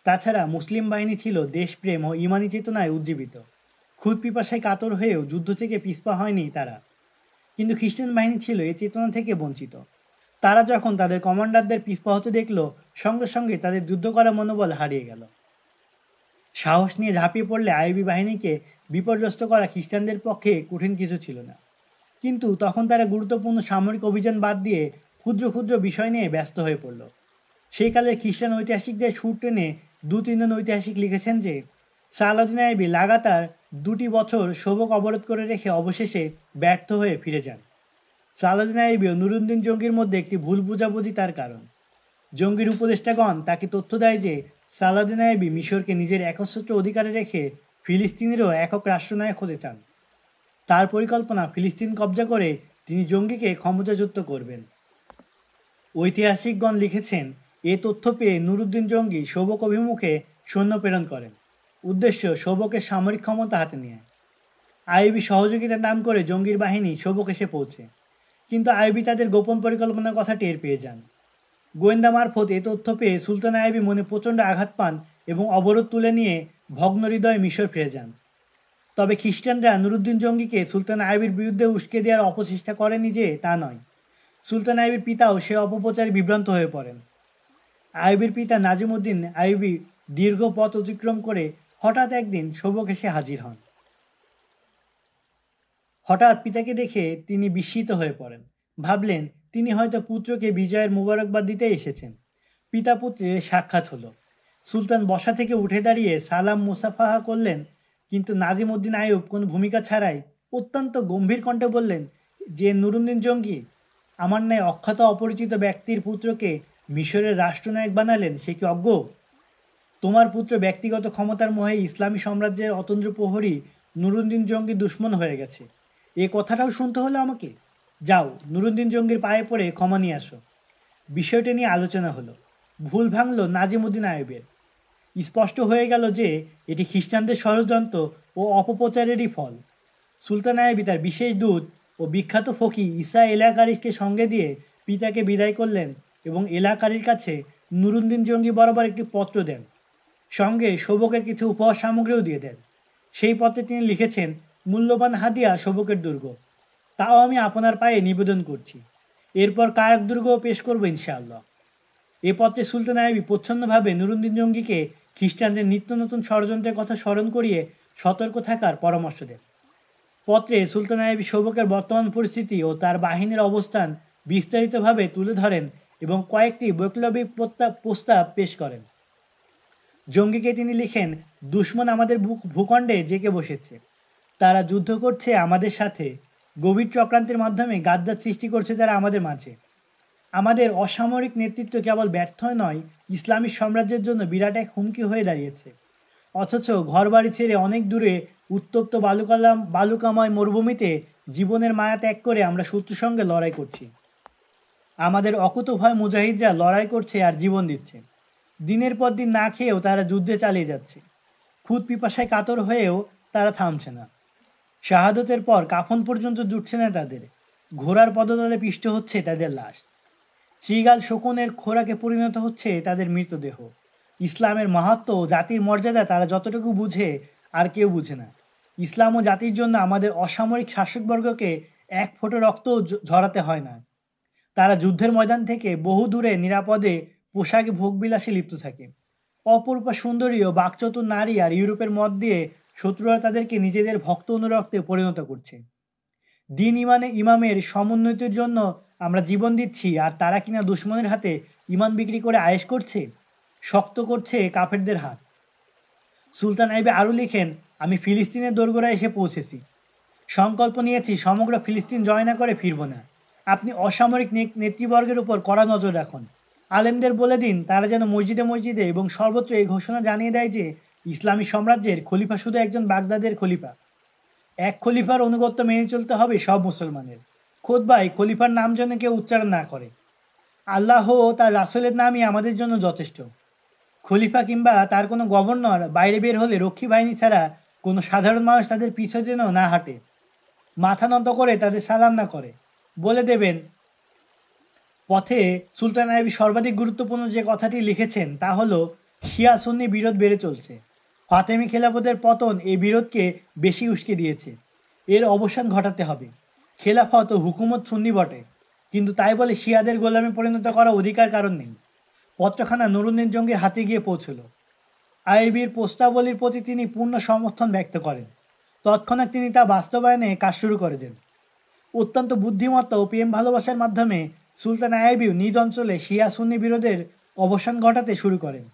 Speaker 1: তাছাড়া মুসলিম বাহিনী ছিল দেশপ্রেম ও ইমানি চেতনায় উজ্জীবিত। খুদ পিপাসায় কাতর হয়েও যুদ্ধ থেকে পিছপা হয়নি তারা। কিন্তু খ্রিস্টান বাহিনী ছিল এই চেতনা থেকে বঞ্চিত। তারা যখন তাদের কমান্ডারদের পিছপা হতে দেখল, সঙ্গে সঙ্গে তাদের যুদ্ধ করার মনোবল হারিয়ে গেল। সাহস নিয়ে ঝাঁপিয়ে পড়লে আইয়ুবী বাহিনীকে বিপর্যস্ত করা খ্রিস্টানদের পক্ষে কঠিন কিছু ছিল না। কিন্তু তখন তারা গুরুত্বপূর্ণ সামরিক অভিযান বাদ দিয়ে ক্ষুদ্র ক্ষুদ্র বিষয় নিয়ে ব্যস্ত হয়ে পড়ল। সেই কালে খ্রিস্টান ঐতিহাসিকদের সুর টেনে 2-3 জন ঐতিহাসিক লিখেছেন যে সালাউদ্দিন আইয়ুবী লাগাতার 2টি বছর সবক অবরোধ করে রেখে অবশেষে ব্যর্থ হয়ে ফিরে যান। সালাউদ্দিন আইয়ুবী ও নুরুদ্দিন জঙ্গির মধ্যে একটি ভুল বোঝাবুঝি তার কারণ। জঙ্গির উপদেষ্টাগণ তাকে তথ্য দেয় যে সালাউদ্দিন আইয়ুবী মিশরকে নিজের একচ্ছত্র অধিকারে রেখে ফিলিস্তিনেরও একক রাষ্ট্রনায়ক হতে চান। তার পরিকল্পনা ফিলিস্তিন কব্জা করে তিনি জঙ্গিকে ক্ষমতাচ্যুত করবেন। ঐতিহাসিকগণ লিখেছেন, এ তথ্য পেয়ে নুরুদ্দিন জঙ্গি সবক অভিমুখে সৈন্য প্রেরণ করেন, উদ্দেশ্য সবকের সামরিক ক্ষমতা হাতে নিয়ে। আইয়ুবী সহযোগিতার নাম করে জঙ্গির বাহিনী সবক এসে পৌঁছে, কিন্তু আইয়ুবী তাদের গোপন পরিকল্পনার কথা টের পেয়ে যান। গোয়েন্দা মারফত এ তথ্য পেয়ে সুলতান আইয়ুবী মনে প্রচণ্ড আঘাত পান এবং অবরোধ তুলে নিয়ে ভগ্ন হৃদয়ে মিশর ফিরে যান। তবে খ্রিস্টানরা নুরুদ্দিন জঙ্গিকে সুলতান আইয়ুবীর বিরুদ্ধে উস্কে দেওয়ার অপচেষ্টা করেনি যে তা নয়, সুলতান আইয়ুবীর পিতাও সে অপপ্রচারে বিভ্রান্ত হয়ে পড়েন। আইয়ুবীর পিতা নাজিমউদ্দিন আইয়ুবী দীর্ঘ পথ অতিক্রম করে হঠাৎ একদিন সবক এসে হাজির হন। হঠাৎ পিতাকে দেখে তিনি বিস্মিত হয়ে পড়েন, ভাবলেন তিনি হয়তো পুত্রকে বিজয়ের মুবারকবাদ দিতে এসেছেন। পিতা পুত্রের সাক্ষাৎ হলো। সুলতান বসা থেকে উঠে দাঁড়িয়ে সালাম মুসাফাহা করলেন, কিন্তু নাজিমউদ্দিন আইয়ুব কোনো ভূমিকা ছাড়াই অত্যন্ত গম্ভীর কণ্ঠে বললেন যে নুরুদ্দিন জঙ্গি আমার ন্যায় অখ্যাত অপরিচিত ব্যক্তির পুত্রকে মিশরের রাষ্ট্রনায়ক বানালেন, সে কি অজ্ঞ? তোমার পুত্র ব্যক্তিগত ক্ষমতার মোহে ইসলামী সাম্রাজ্যের অতন্দ্র প্রহরী নুরুদ্দিন জঙ্গি দুশ্মন হয়ে গেছে, এ কথাটাও শুনতে হলো আমাকে। যাও, নুরুদ্দিন জঙ্গির পায়ে পড়ে ক্ষমা নিয়ে আসো। বিষয়টা নিয়ে আলোচনা হলো। ভুল ভাঙল নাজিমউদ্দিন আইয়ুবের। স্পষ্ট হয়ে গেল যে এটি খ্রিস্টানদের ষড়যন্ত্র ও অপপ্রচারেরই ফল। সুলতান আইয়ুবী তার বিশেষ দূত ও বিখ্যাত ফকি ঈসা এলাকারিকে সঙ্গে দিয়ে পিতাকে বিদায় করলেন এবং এলাকারির কাছে নুরুদ্দিন জঙ্গি বরাবর একটি পত্র দেন, সঙ্গে সবকের কিছু উপহার সামগ্রীও দিয়ে দেন। সেই পত্রে তিনি লিখেছেন, মূল্যবান হাদিয়া সবকের দুর্গ, তাও আমি আপনার পায়ে নিবেদন করছি। এরপর কায়ক দুর্গও পেশ করবো ইনশাআল্লাহ। এ পত্রে সুলতান আইয়ুবী প্রচ্ছন্নভাবে নুরুদ্দিন জঙ্গিকে খ্রিস্টানদের নিত্য নতুন ষড়যন্ত্রের কথা স্মরণ করিয়ে সতর্ক থাকার পরামর্শ দেন। পত্রে সুলতান আইয়ুবী সবকের বর্তমান পরিস্থিতি ও তার বাহিনীর অবস্থান বিস্তারিতভাবে তুলে ধরেন এবং কয়েকটি বৈপ্লবিক প্রস্তাব পেশ করেন। জঙ্গিকে তিনি লিখেন, দুশ্মন আমাদের ভূখণ্ডে জেঁকে বসেছে, তারা যুদ্ধ করছে আমাদের সাথে, গভীর চক্রান্তের মাধ্যমে গাদ্দার সৃষ্টি করছে তারা আমাদের মাঝে। আমাদের অসামরিক নেতৃত্ব কেবল ব্যর্থ নয়, ইসলামী সাম্রাজ্যের জন্য বিরাট এক হুমকি হয়ে দাঁড়িয়েছে। অথচ ঘরবাড়ি ছেড়ে অনেক দূরে উত্তপ্ত বালুকাময় মরুভূমিতে জীবনের মায়া ত্যাগ করে আমরা শত্রুর সঙ্গে লড়াই করছি। আমাদের অকুতোভয় মুজাহিদরা লড়াই করছে আর জীবন দিচ্ছে। দিনের পর দিন না খেয়েও তারা যুদ্ধে চালিয়ে যাচ্ছে। খুদ পিপাসায় কাতর হয়েও তারা থামছে না। শাহাদতের পর কাফন পর্যন্ত জুটছে না তাদের। ঘোড়ার পদতলে পিষ্ট হচ্ছে তাদের লাশ। শ্রীগাল শকুনের খোরাকে পরিণত হচ্ছে তাদের মৃতদেহ। ইসলামের মাহাত্ম্য ও জাতির মর্যাদা তারা যতটুকু বুঝে আর কেউ বুঝে না। ইসলাম ও জাতির জন্য আমাদের অসামরিক শাসকবর্গকে এক ফোঁটা রক্ত ঝরাতে হয় না। তারা যুদ্ধের ময়দান থেকে বহু দূরে নিরাপদে পোশাকে ভোগবিলাসে লিপ্ত থাকে। অপরূপা সুন্দরী ও বাকচতুর নারী আর ইউরোপের মদ দিয়ে শত্রুরা তাদেরকে নিজেদের ভক্ত অনুরক্তে পরিণত করছে। দিন ইমামের সমুন্নতির জন্য আমরা জীবন দিচ্ছি, আর তারা কিনা দুশ্মনের হাতে ইমান বিক্রি করে আয়েশ করছে, শক্ত করছে কাফেরদের হাত। সুলতান আইয়ুব আরও লিখেন, আমি ফিলিস্তিনের দোরগোড়ায় এসে পৌঁছেছি। সংকল্প নিয়েছি সমগ্র ফিলিস্তিন জয় না করে ফিরব না। আপনি অসামরিক নেতৃবর্গের উপর কড়া নজর রাখুন। আলেমদের বলে দিন তারা যেন মসজিদে মসজিদে এবং সর্বত্র এই ঘোষণা জানিয়ে দেয় যে ইসলামী সাম্রাজ্যের খলিফা শুধু একজন বাগদাদের খলিফা। এক খলিফার অনুগত্য মেনে চলতে হবে সব মুসলমানের। খুতবায় খলিফার নাম যেন কেউ উচ্চারণ না করে। আল্লাহ ও তার রাসূলের নামই আমাদের জন্য যথেষ্ট। খলিফা কিংবা তার কোনো গভর্নর বাইরে বের হলে রক্ষী বাহিনী ছাড়া কোনো সাধারণ মানুষ তাদের পিছু যেন না হাঁটে, মাথা নত করে তাদের সালাম না করে। বলে দেবেন, পথে সুলতান আইবি সর্বাধিক গুরুত্বপূর্ণ যে কথাটি লিখেছেন তা হলো শিয়া সুন্নি বিরোধ বেড়ে চলছে। ফাতেমি খেলাফতের পতন এই বিরোধকে বেশি উস্কে দিয়েছে। এর অবসান ঘটাতে হবে। খেলাফত ও হুকুমত সুন্নি বটে, কিন্তু তাই বলে শিয়াদের গোলামে পরিণত করা অধিকার কারণ নেই। পত্রখানা নুরুদ্দিন জঙ্গির হাতে গিয়ে পৌঁছল। আইবির প্রস্তাবলীর প্রতি তিনি পূর্ণ সমর্থন ব্যক্ত করেন। তৎক্ষণাৎ তিনি তা বাস্তবায়নে কাজ শুরু করে দেন। অত্যন্ত বুদ্ধিমত্তা ও প্রেম ভালোবাসার মাধ্যমে সুলতান আইবিও নিজ অঞ্চলে শিয়া সুন্নি বিরোধের অবসান ঘটাতে শুরু করেন।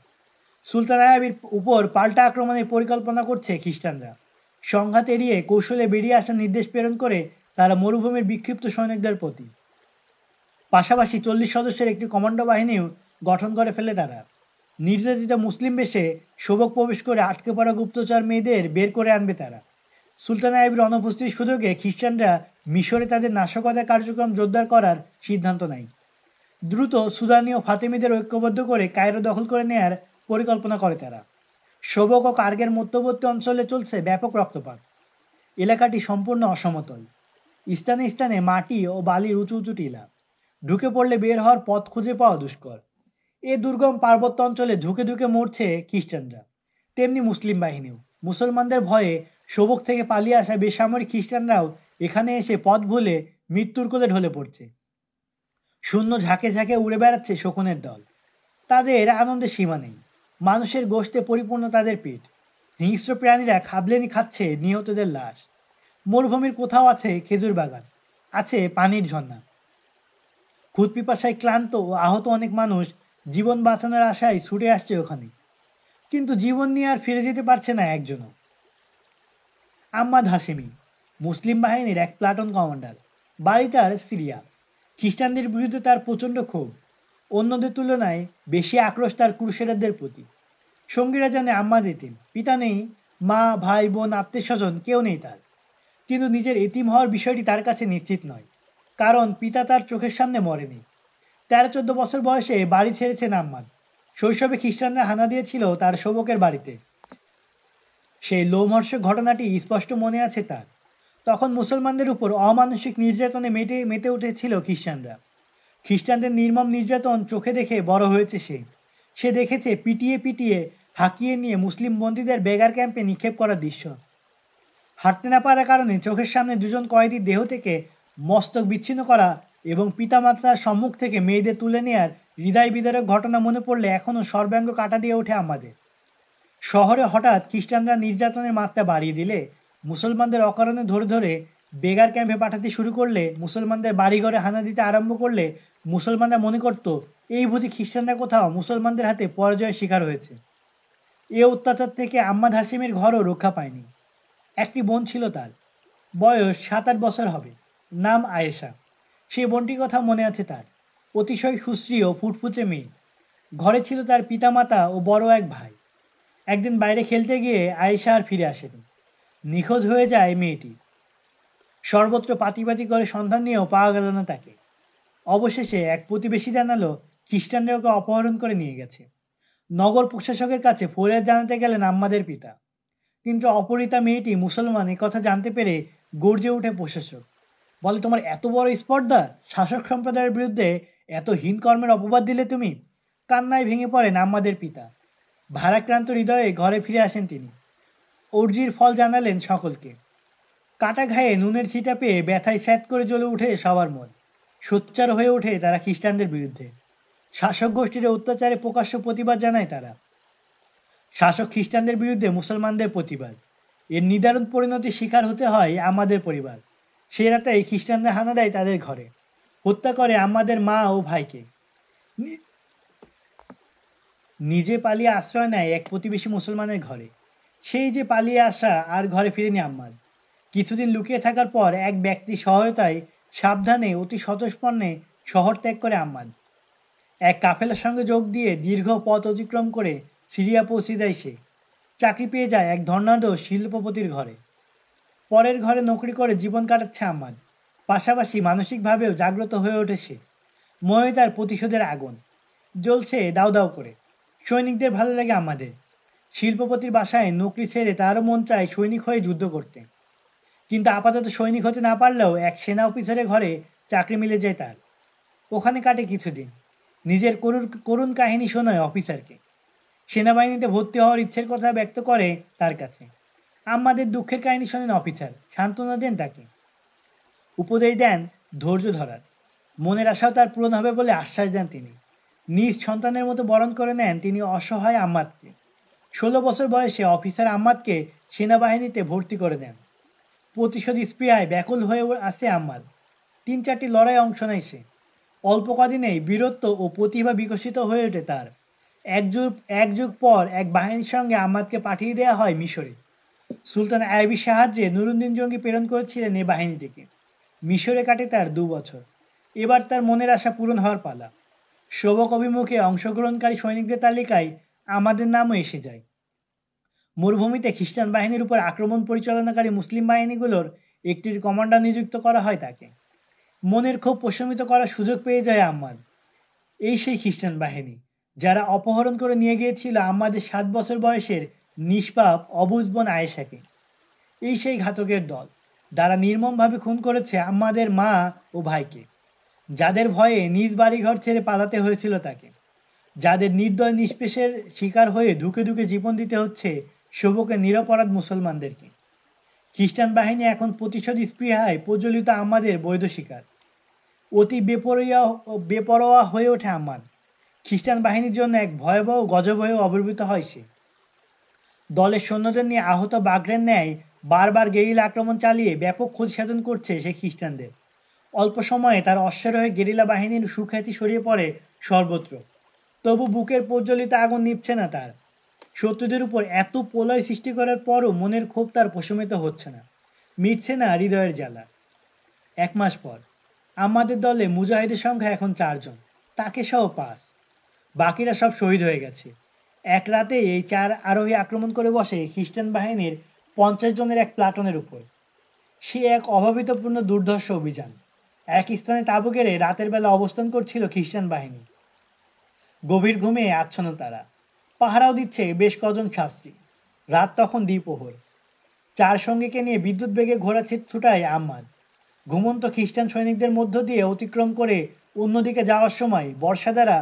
Speaker 1: সুলতান আইবির উপর পাল্টা আক্রমণের পরিকল্পনা করছে খ্রিস্টানরা। সংঘাত এড়িয়ে কৌশলে বেরিয়ে আসার নির্দেশ প্রেরণ করে তারা মরুভূমির বিক্ষিপ্ত সৈনিকদের প্রতি। পাশাপাশি 40 সদস্যের একটি কমান্ডো বাহিনীও গঠন করে ফেলে তারা। নির্যাতিত মুসলিম বেশে শোভক প্রবেশ করে আটকে পড়া গুপ্তচর মেয়েদের বের করে আনবে তারা। সুলতান আইবির অনুপস্থিতির সুযোগে খ্রিস্টানরা মিশরে তাদের নাশকতার কার্যক্রম জোরদার করার সিদ্ধান্ত নেয়। দ্রুত সুদানি ও ফাতেমিদের ঐক্যবদ্ধ করে কায়রো দখল করে নেয়ার পরিকল্পনা করে তারা। শোভক ও কার্গের মধ্যবর্তী অঞ্চলে চলছে ব্যাপক রক্তপাত। এলাকাটি সম্পূর্ণ অসমতল। স্থানে স্থানে মাটি ও বালির উঁচু উঁচু টিলা। ঢুকে পড়লে বের হওয়ার পথ খুঁজে পাওয়া দুষ্কর। এ দুর্গম পার্বত্য অঞ্চলে ধুকে ধুকে মরছে খ্রিস্টানরা, তেমনি মুসলিম বাহিনীও। মুসলমানদের ভয়ে শোভক থেকে পালিয়ে আসা বেসামরিক খ্রিস্টানরাও এখানে এসে পথ ভুলে মৃত্যুর কোলে ঢলে পড়ছে। শূন্য ঝাঁকে ঝাঁকে উড়ে বেড়াচ্ছে শকুনের দল। তাদের আনন্দের সীমা নেই। মানুষের গোশতে পরিপূর্ণ তাদের পেট। হিংস্র প্রাণীরা খাবলেনি খাচ্ছে নিহতদের লাশ। মরুভূমির কোথাও আছে খেজুর বাগান, আছে পানির ঝর্ণা। ক্ষুদ পিপাসায় ক্লান্ত ও আহত অনেক মানুষ জীবন বাঁচানোর আশায় ছুটে আসছে ওখানে, কিন্তু জীবন নিয়ে আর ফিরে যেতে পারছে না একজনও। আম্মাদ হাশেমি মুসলিম বাহিনীর এক প্লাটুন কমান্ডার। বাড়ি তার সিরিয়া। খ্রিস্টানদের বিরুদ্ধে তার প্রচণ্ড ক্ষোভ। অন্যদের তুলনায় বেশি আক্রোশ তার ক্রুসেডারদের প্রতি। সঙ্গীরা জানে আম্মা দিতেন, পিতা নেই, মা ভাই বোন আত্মীয় স্বজন কেউ নেই তার। কিন্তু নিজের এতিম হওয়ার বিষয়টি তার কাছে নিশ্চিত নয়, কারণ পিতা তার চোখের সামনে মরেনি। 13-14 বছর বয়সে বাড়ি ছেড়েছেন আম্মাদ। শৈশবে খ্রিস্টানরা হানা দিয়েছিল তার শোভকের বাড়িতে। সেই লোমহর্ষক ঘটনাটি স্পষ্ট মনে আছে তার। তখন মুসলমানদের উপর অমানসিক নির্যাতনে মেতে উঠেছিল খ্রিস্টানরা। খ্রিস্টানদের নির্মম নির্যাতন চোখে দেখে বড় হয়েছে সে দেখেছে পিটিয়ে পিটিয়ে হাঁকিয়ে নিয়ে মুসলিম বন্দীদের বেগার ক্যাম্পে নিক্ষেপ করার দৃশ্য। হাঁটতে না পারার কারণে চোখের সামনে দুজন কয়েদির দেহ থেকে মস্তক বিচ্ছিন্ন করা এবং পিতামাতার সম্মুখ থেকে মেয়েদের তুলে নেয়ার হৃদয় বিদারক ঘটনা মনে পড়লে এখনও সর্বাঙ্গ কাটা দিয়ে ওঠে আমাদের। শহরে হঠাৎ খ্রিস্টানরা নির্যাতনের মাত্রা বাড়িয়ে দিলে, মুসলমানদের অকারণে ধরে ধরে বেগার ক্যাম্পে পাঠাতে শুরু করলে, মুসলমানদের বাড়িঘরে হানা দিতে আরম্ভ করলে, মুসলমানরা মনে করত এই বুঝি খ্রিস্টানরা কোথাও মুসলমানদের হাতে পরাজয়ের শিকার হয়েছে। এ অত্যাচার থেকে আম্মাদ হাশেমের ঘরও রক্ষা পায়নি। একটি বোন ছিল তার, বয়স 7-8 বছর হবে, নাম আয়েশা। সেই বোনটির কথা মনে আছে তার। অতিশয় সুশ্রী ও ফুটফুটে মেয়ে। ঘরে ছিল তার পিতামাতা ও বড় এক ভাই। একদিন বাইরে খেলতে গিয়ে আয়েশা আর ফিরে আসেনি। নিখোঁজ হয়ে যায় মেয়েটি। সর্বত্র পাতি করে সন্ধান নিয়েও পাওয়া গেল না তাকে। অবশেষে এক প্রতিবেশী জানালো খ্রিস্টানরা ওকে অপহরণ করে নিয়ে গেছে। নগর প্রশাসকের কাছে ফরিয়াদ জানাতে গেলেন আম্মাদের পিতা, কিন্তু অপহৃতা মেয়েটি মুসলমান কথা জানতে পেরে গর্জে ওঠে প্রশাসক। বলে, তোমার এত বড় স্পর্ধা, শাসক সম্প্রদায়ের বিরুদ্ধে এত হীন কর্মের অপবাদ দিলে তুমি? কান্নায় ভেঙে পড়েন আম্মাদের পিতা। ভারাক্রান্ত হৃদয়ে ঘরে ফিরে আসেন তিনি। অর্জির ফল জানালেন সকলকে। কাটা ঘায়ে নুনের ছিটা পেয়ে ব্যথায় স্যাঁত করে জ্বলে উঠে সবার মন। সোচ্চার হয়ে ওঠে তারা খ্রিস্টানদের বিরুদ্ধে। শাসক গোষ্ঠীর অত্যাচারে প্রকাশ্য প্রতিবাদ জানায় তারা। শাসক খ্রিস্টানদের বিরুদ্ধে মুসলমানদের প্রতিবাদ। এর নিদারুণ পরিণতির শিকার হতে হয় আমাদের পরিবার। সে রাতেই খ্রিস্টানরা হানা দেয় তাদের ঘরে, হত্যা করে আমাদের মা ও ভাইকে। নিজে পালিয়ে আশ্রয় নেয় এক প্রতিবেশী মুসলমানের ঘরে। সেই যে পালিয়ে আসা আর ঘরে ফিরেনি আম্মাদ। কিছুদিন লুকিয়ে থাকার পর এক ব্যক্তির সহায়তায় সাবধানে অতি স্বতঃস্পর্ণে শহর ত্যাগ করে আম্মাদ। এক কাফেলার সঙ্গে যোগ দিয়ে দীর্ঘ পথ অতিক্রম করে সিরিয়া পৌঁছে দেয় সে। চাকরি পেয়ে যায় এক ধর্নাঢ্য শিল্পপতির ঘরে। পরের ঘরে নকরি করে জীবন কাটাচ্ছে আম্মাদ। পাশাপাশি মানসিকভাবেও জাগ্রত হয়ে ওঠে সে। মনে তার প্রতিশোধের আগুন জ্বলছে দাউ দাউ করে। সৈনিকদের ভালো লাগে আমাদের। শিল্পপতির বাসায় নকরি ছেড়ে তারও মন চায় সৈনিক হয়ে যুদ্ধ করতে। কিন্তু আপাতত সৈনিক হতে না পারলেও এক সেনা অফিসারের ঘরে চাকরি মিলে যায় তার। ওখানে কাটে কিছুদিন। নিজের করুণ কাহিনী শোনায় অফিসারকে। সেনাবাহিনীতে ভর্তি হওয়ার ইচ্ছের কথা ব্যক্ত করে তার কাছে। আমাদের দুঃখের কাহিনী শোনেন অফিসার, সান্ত্বনা দেন তাকে, উপদেশ দেন ধৈর্য ধরার। মনের আশাও তার পূরণ হবে বলে আশ্বাস দেন তিনি। নিজ সন্তানের মতো বরণ করে নেন তিনি অসহায় আম্মাদকে। 16 বছর বয়সে অফিসার আম্মাদকে সেনাবাহিনীতে ভর্তি করে দেন। প্রতিশোধ স্পৃহায় ব্যাকুল হয়ে আসে আম্মাদ। 3-4টি লড়াই অংশ নেয় সে। অল্প কদিনেই বীরত্ব ও প্রতিভা বিকশিত হয়ে ওঠে তার। এক যুগ পর এক বাহিনীর সঙ্গে আম্মাদকে পাঠিয়ে দেওয়া হয় মিশরে। সুলতান আইবির সাহায্যে নুরুদ্দিন জঙ্গি প্রেরণ করেছিলেন এই বাহিনীটিকে। মিশরে কাটে তার 2 বছর। এবার তার মনের আশা পূরণ হওয়ার পালা। সবক অভিমুখে অংশগ্রহণকারী সৈনিকদের তালিকায় আমাদের নামও এসে যায়। মরুভূমিতে খ্রিস্টান বাহিনীর উপর আক্রমণ পরিচালনাকারী মুসলিম বাহিনীগুলোর একটির কমান্ডার নিযুক্ত করা হয় তাকে। মনের ক্ষোভ প্রশমিত করার সুযোগ পেয়ে যায় আম্মাদ। এই সেই খ্রিস্টান বাহিনী যারা অপহরণ করে নিয়ে গিয়েছিল আম্মাদের 7 বছর বয়সের নিষ্পাপ অবুঝ বোন আয়েশাকে। এই সেই ঘাতকের দল যারা নির্মমভাবে খুন করেছে আম্মাদের মা ও ভাইকে, যাদের ভয়ে নিজ বাড়িঘর ছেড়ে পালাতে হয়েছিল তাকে, যাদের নির্দয় নিষ্পেষের শিকার হয়ে ধুকে ধুকে জীবন দিতে হচ্ছে শোভকের নিরপরাধ মুসলমানদেরকে। খ্রিস্টান বাহিনী এখন প্রতিশোধ স্পৃহায় প্রজ্বলিত আমাদের বৈধ শিকার। অতি বেপরোয়া হয়ে ওঠে আম্মাদ। খ্রিস্টান বাহিনীর জন্য এক ভয়াবহ গজব হয়ে আবির্ভূত হয় সে। দলের সৈন্যদের নিয়ে আহত বাঘের ন্যায় বারবার গেরিলা আক্রমণ চালিয়ে ব্যাপক ক্ষতি সাধন করছে সে খ্রিস্টানদের। অল্প সময়ে তার অশ্বারোহী গেরিলা বাহিনীর সুখ্যাতি ছড়িয়ে পড়ে সর্বত্র। তবু বুকের প্রজ্বলিত আগুন নিভছে না তার। শত্রুদের উপর এত প্রলয় সৃষ্টি করার পরও মনের ক্ষোভ তার প্রশমিত হচ্ছে না, মিটছে না হৃদয়ের জ্বালা। 1 মাস পর আমাদের দলে মুজাহিদের সংখ্যা এখন 4 জন, তাকে সহ 5। বাকিরা সব শহীদ হয়ে গেছে। এক রাতে এই 4 আরোহী আক্রমণ করে বসে খ্রিস্টান বাহিনীর 50 জনের এক প্লাটনের উপর। সে এক অভাবিতপূর্ণ দুর্ধর্ষ অভিযান। এক স্থানে তাঁবু গেড়ে রাতের বেলা অবস্থান করছিল খ্রিস্টান বাহিনী। গভীর ঘুমে আচ্ছন্ন তারা। পাহারাও দিচ্ছে বেশ কজন শাস্ত্রী। রাত তখন দ্বিপ্রহর। 4 সঙ্গীকে নিয়ে বিদ্যুৎ বেগে ঘোড়া ছুটায় আম্মাদ। ঘুমন্ত খ্রিস্টান সৈনিকদের মধ্য দিয়ে অতিক্রম করে অন্যদিকে যাওয়ার সময় বর্ষা দ্বারা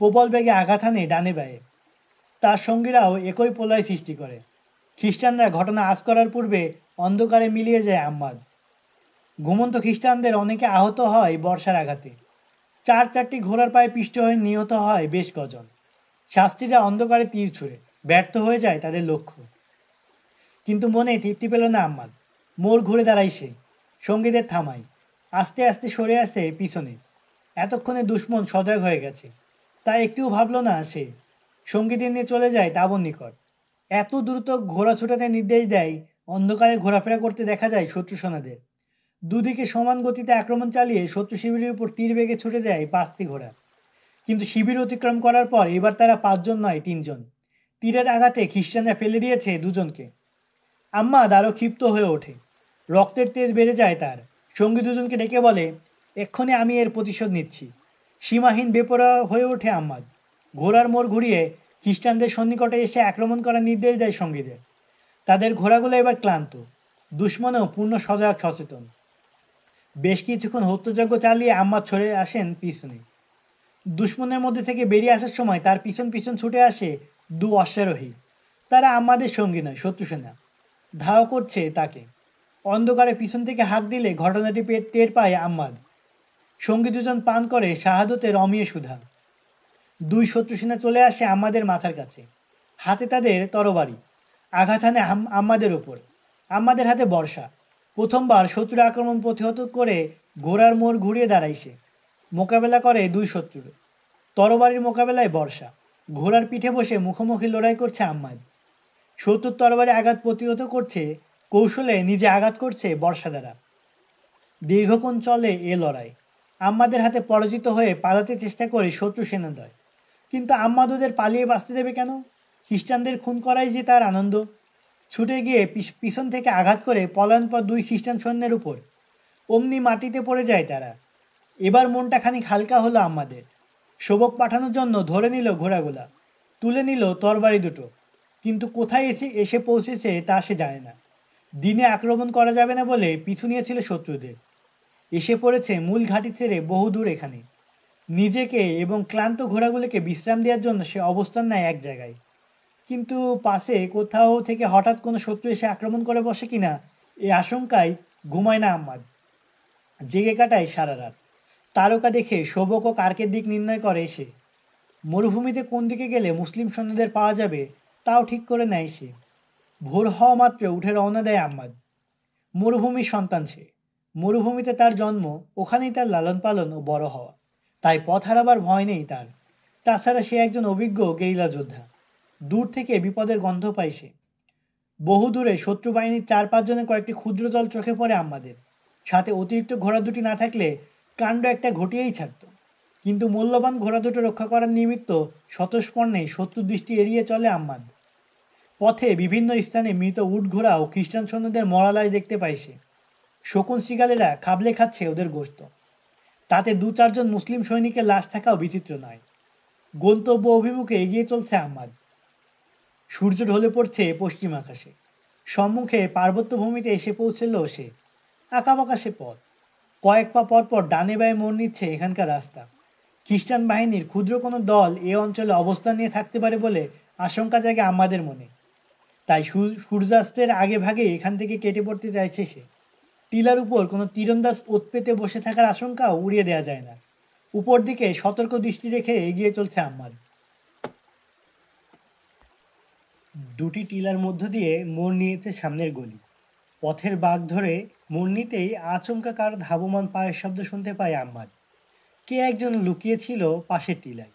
Speaker 1: প্রবল বেগে আঘাত হানে ডানে বায়ে। তার সঙ্গীরাও একই প্রলয় সৃষ্টি করে। খ্রিস্টানরা ঘটনা আঁচ করার পূর্বে অন্ধকারে মিলিয়ে যায় আম্মাদ। ঘুমন্ত খ্রিস্টানদের অনেকে আহত হয় বর্ষার আঘাতে। 4-4টি ঘোড়ার পায়ে পিষ্ট হয়ে নিহত হয় বেশ কজন। শাস্ত্রীরা অন্ধকারে তীর ছুঁড়ে ব্যর্থ হয়ে যায় তাদের লক্ষ্য। কিন্তু মনে তৃপ্তি পেল না আম্মাদ। মোড় ঘুরে দাঁড়ায় সে, সঙ্গীদের থামায়, আস্তে আস্তে সরে আসে পিছনে। এতক্ষণে দুশ্মন সজাগ হয়ে গেছে, তাই একটুও ভাবল না সে। সঙ্গীদের নিয়ে চলে যায় তাঁবুর নিকট। এত দ্রুত ঘোড়া ছুটাতে নির্দেশ দেয়, অন্ধকারে ঘোরাফেরা করতে দেখা যায় শত্রু সেনাদের। দুদিকে সমান গতিতে আক্রমণ চালিয়ে শত্রু শিবিরের উপর তীর বেগে ছুটে দেয় 5টি ঘোড়া। কিন্তু শিবির অতিক্রম করার পর এবার তারা 5 জন নয় 3 জন। তীরের আঘাতে খ্রিস্টানরা ফেলে দিয়েছে 2 জনকে। আম্মাদ আরও ক্ষিপ্ত হয়ে ওঠে। রক্তের তেজ বেড়ে যায় তার। সঙ্গী 2 জনকে ডেকে বলে, এক্ষণে আমি এর প্রতিশোধ নিচ্ছি। সীমাহীন বেপরোয়া হয়ে ওঠে আম্মাদ। ঘোড়ার মোড় ঘুরিয়ে খ্রিস্টানদের সন্নিকটে এসে আক্রমণ করার নির্দেশ দেয় সঙ্গীদের। তাদের ঘোড়াগুলো এবার ক্লান্ত, দুশ্মনেও পূর্ণ সজাগ সচেতন। বেশ কিছুক্ষণ হত্যযজ্ঞ চালিয়ে আম্মাদ ছড়ে আসেন পিছনে। দুশ্মনের মধ্যে থেকে বেরিয়ে আসার সময় তার পিছন পিছন ছুটে আসে 2 অশ্বারোহী। তারা আমাদের সঙ্গী নয়, শত্রু সেনা। ধাও করছে তাকে। অন্ধকারে পিছন থেকে হাঁক দিলে ঘটনাটি টের পায় আম্মাদ। সঙ্গী 2 জন পান করে শাহাদতের অমিয় সুধা। 2 শত্রু সেনা চলে আসে আমাদের মাথার কাছে। হাতে তাদের তরবারি। আঘাত হানে আম্মাদের উপর। আমাদের হাতে বর্ষা। প্রথমবার শত্রুর আক্রমণ প্রতিহত করে ঘোড়ার মোড় ঘুরিয়ে দাঁড়ায় সে। মোকাবেলা করে 2 শত্রুর। তরবারির মোকাবেলায় বর্ষা। ঘোড়ার পিঠে বসে মুখোমুখি লড়াই করছে আম্মাদ। শত্রুর তরবারি আঘাত প্রতিহত কৌশলে নিজে আঘাত করছে বর্ষা দ্বারা। দীর্ঘক্ষণ চলে এ লড়াই। আম্মাদের হাতে পরাজিত হয়ে পালাতে চেষ্টা করে শত্রু সেনাদ্বয়। কিন্তু আম্মাদ ওদের পালিয়ে বাঁচতে দেবে কেন? খ্রিস্টানদের খুন করাই যে তার আনন্দ। ছুটে গিয়ে পিছন থেকে আঘাত করে পলায়নপর 2 খ্রিস্টান সৈন্যের উপর অমনি মাটিতে পড়ে যায় তারা। এবার মনটা খানিক হালকা হলো আম্মাদের। শোবক পাঠানোর জন্য ধরে নিল ঘোড়াগুলা, তুলে নিল তরবারি দুটো। কিন্তু কোথায় এসে পৌঁছেছে তা সে জানে না। দিনে আক্রমণ করা যাবে না বলে পিছু নিয়েছিল শত্রুদের। এসে পড়েছে মূল ঘাঁটি ছেড়ে বহুদূর এখানে। নিজেকে এবং ক্লান্ত ঘোড়াগুলোকে বিশ্রাম দেওয়ার জন্য সে অবস্থান নেয় এক জায়গায়। কিন্তু পাশে কোথাও থেকে হঠাৎ কোনো শত্রু এসে আক্রমণ করে বসে কিনা এই আশঙ্কায় ঘুমায় না আম্মাদ। জেগে কাটায় সারা রাত। তারকা দেখে শোবক ও কার্কের দিক নির্ণয় করে সে। মরুভূমিতে কোন দিকে গেলে মুসলিম সৈন্যদের পাওয়া যাবে তাও ঠিক করে নেয় সে। ভোর হওয়া মাত্র উঠে রওনা দেয় আম্মাদ। মরুভূমির সন্তান সে। মরুভূমিতে তার জন্ম, ওখানেই তার লালন পালন ও বড় হওয়া। তাই পথ হারাবার ভয় নেই তার। তাছাড়া সে একজন অভিজ্ঞ গেরিলা যোদ্ধা। দূর থেকে বিপদের গন্ধ পায় সে। বহু দূরে শত্রু বাহিনীর 4-5 জনের কয়েকটি ক্ষুদ্র দল চোখে পড়ে আম্মাদের। সাথে অতিরিক্ত ঘোড়া দুটি না থাকলে কাণ্ড একটা ঘটিয়েই ছাড়ত। কিন্তু মূল্যবান ঘোড়া দুটো রক্ষা করার নিমিত্ত স্বতঃস্পর্ণে শত্রু দৃষ্টি এড়িয়ে চলে আম্মাদ। পথে বিভিন্ন স্থানে মৃত উট ঘোড়া ও খ্রিস্টান সৈন্যদের মরালয় দেখতে পায় সে। শকুন শৃগালেরা খাবলে খাচ্ছে ওদের গোশত। তাতে 2-4 জন মুসলিম সৈনিকের লাশ থাকাও বিচিত্র নয়। গন্তব্য অভিমুখে এগিয়ে চলছে আম্মাদ। সূর্য ঢলে পড়ছে পশ্চিম আকাশে। সম্মুখে পার্বত্য ভূমিতে এসে পৌঁছল সে। আঁকাবাঁকা সে পথ। কয়েক পা পরপর ডানে বাঁয়ে মোড় নিচ্ছে এখানকার রাস্তা। খ্রিস্টান বাহিনীর ক্ষুদ্র কোনো দল এ অঞ্চলে অবস্থান নিয়ে থাকতে পারে বলে আশঙ্কা জাগে আমাদের মনে। তাই সূর্যাস্তের আগে ভাগে এখান থেকে কেটে পড়তে চাইছে সে। টিলার উপর কোনো তীরন্দাজ ওত পেতে বসে থাকার আশঙ্কাও উড়িয়ে দেওয়া যায় না। উপর দিকে সতর্ক দৃষ্টি রেখে এগিয়ে চলছে আম্মাদ। দুটি টিলার মধ্য দিয়ে মোড় নিয়েছে সামনের গলি। পথের বাঁক ধরে মোড় নিতেই আচমকা কারো ধাবমান পায়ের শব্দ শুনতে পায় আম্মাদ। কে একজন লুকিয়েছিল পাশের টিলায়।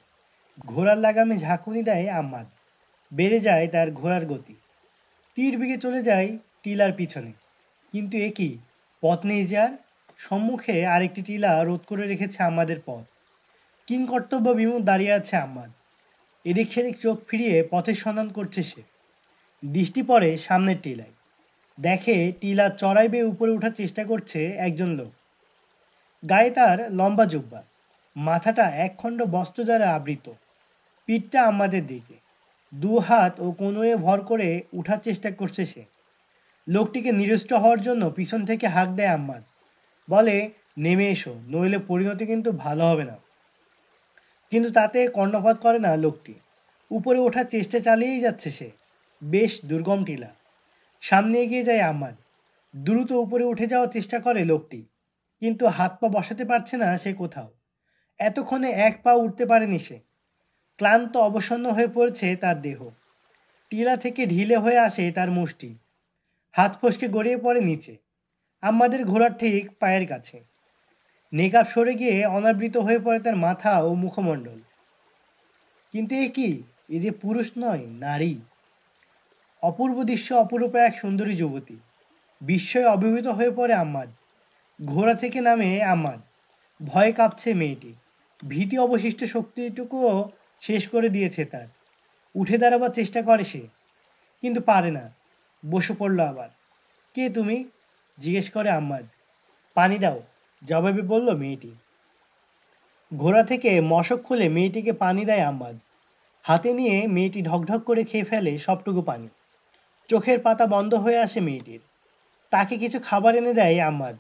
Speaker 1: ঘোড়ার লাগামে ঝাঁকুনি দেয় আম্মাদ। বেড়ে যায় তার ঘোড়ার গতি। তীর বেগে চলে যায় টিলার পিছনে। কিন্তু এ কি, পথ নেই যে আর। সম্মুখে আরেকটি টিলা রোধ করে রেখেছে আমাদের পথ। কিংকর্তব্য বিমুখ দাঁড়িয়ে আছে আম্মাদ। এদিক সেদিক চোখ ফিরিয়ে পথের সন্ধান করছে সে। দৃষ্টি পড়ে সামনের টিলায়। দেখে টিলা চড়াই বেয়ে উপরে ওঠার চেষ্টা করছে একজন লোক। গায়ে তার লম্বা জুব্বা, মাথাটা একখণ্ড বস্ত্র দ্বারা আবৃত। পিঠটা আমাদের দিকে, 2 হাত ও কনুয়ে ভর করে উঠার চেষ্টা করছে সে। লোকটিকে নিরুষ্ট হওয়ার জন্য পিছন থেকে হাঁক দেয় আম্মাদ। বলে, নেমে এসো, নইলে পরিণতি কিন্তু ভালো হবে না। কিন্তু তাতে কর্ণপাত করে না লোকটি। উপরে ওঠার চেষ্টা চালিয়েই যাচ্ছে সে। বেশ দুর্গম টিলা। সামনে এগিয়ে যায় আম্মাদ। দ্রুত উপরে উঠে যাওয়ার চেষ্টা করে লোকটি, কিন্তু হাত পা বসাতে পারছে না সে কোথাও। এতক্ষণে 1 পা উঠতে পারেনি সে। ক্লান্ত অবসন্ন হয়ে পড়ছে তার দেহ। টিলা থেকে ঢিলে হয়ে আসে তার মুষ্টি। হাত ফসকে গড়িয়ে পড়ে নিচে, আম্মাদের ঘোড়ার ঠিক পায়ের কাছে। নেকাব সরে গিয়ে অনাবৃত হয়ে পড়ে তার মাথা ও মুখমণ্ডল। কিন্তু এ কি, এ যে পুরুষ নয়, নারী। অপূর্ব দৃশ্য, অপরূপা এক সুন্দরী যুবতী। বিস্ময়ে অভিভূত হয়ে পড়ে আম্মাদ। ঘোড়া থেকে নামে আম্মাদ। ভয়ে কাঁপছে মেয়েটি। ভীতি অবশিষ্ট শক্তিটুকুও শেষ করে দিয়েছে তার। উঠে দাঁড়াবার চেষ্টা করে সে, কিন্তু পারে না। বসে পড়ল আবার। কে তুমি? জিজ্ঞেস করে আম্মাদ। পানি দাও, জবাবে বলল মেয়েটি। ঘোড়া থেকে মশক খুলে মেয়েটিকে পানি দেয় আম্মাদ। হাতে নিয়ে মেয়েটি ঢকঢক করে খেয়ে ফেলে সবটুকু পানি। চোখের পাতা বন্ধ হয়ে আসে মেয়েটির। তাকে কিছু খাবার এনে দেয় আম্মাদ।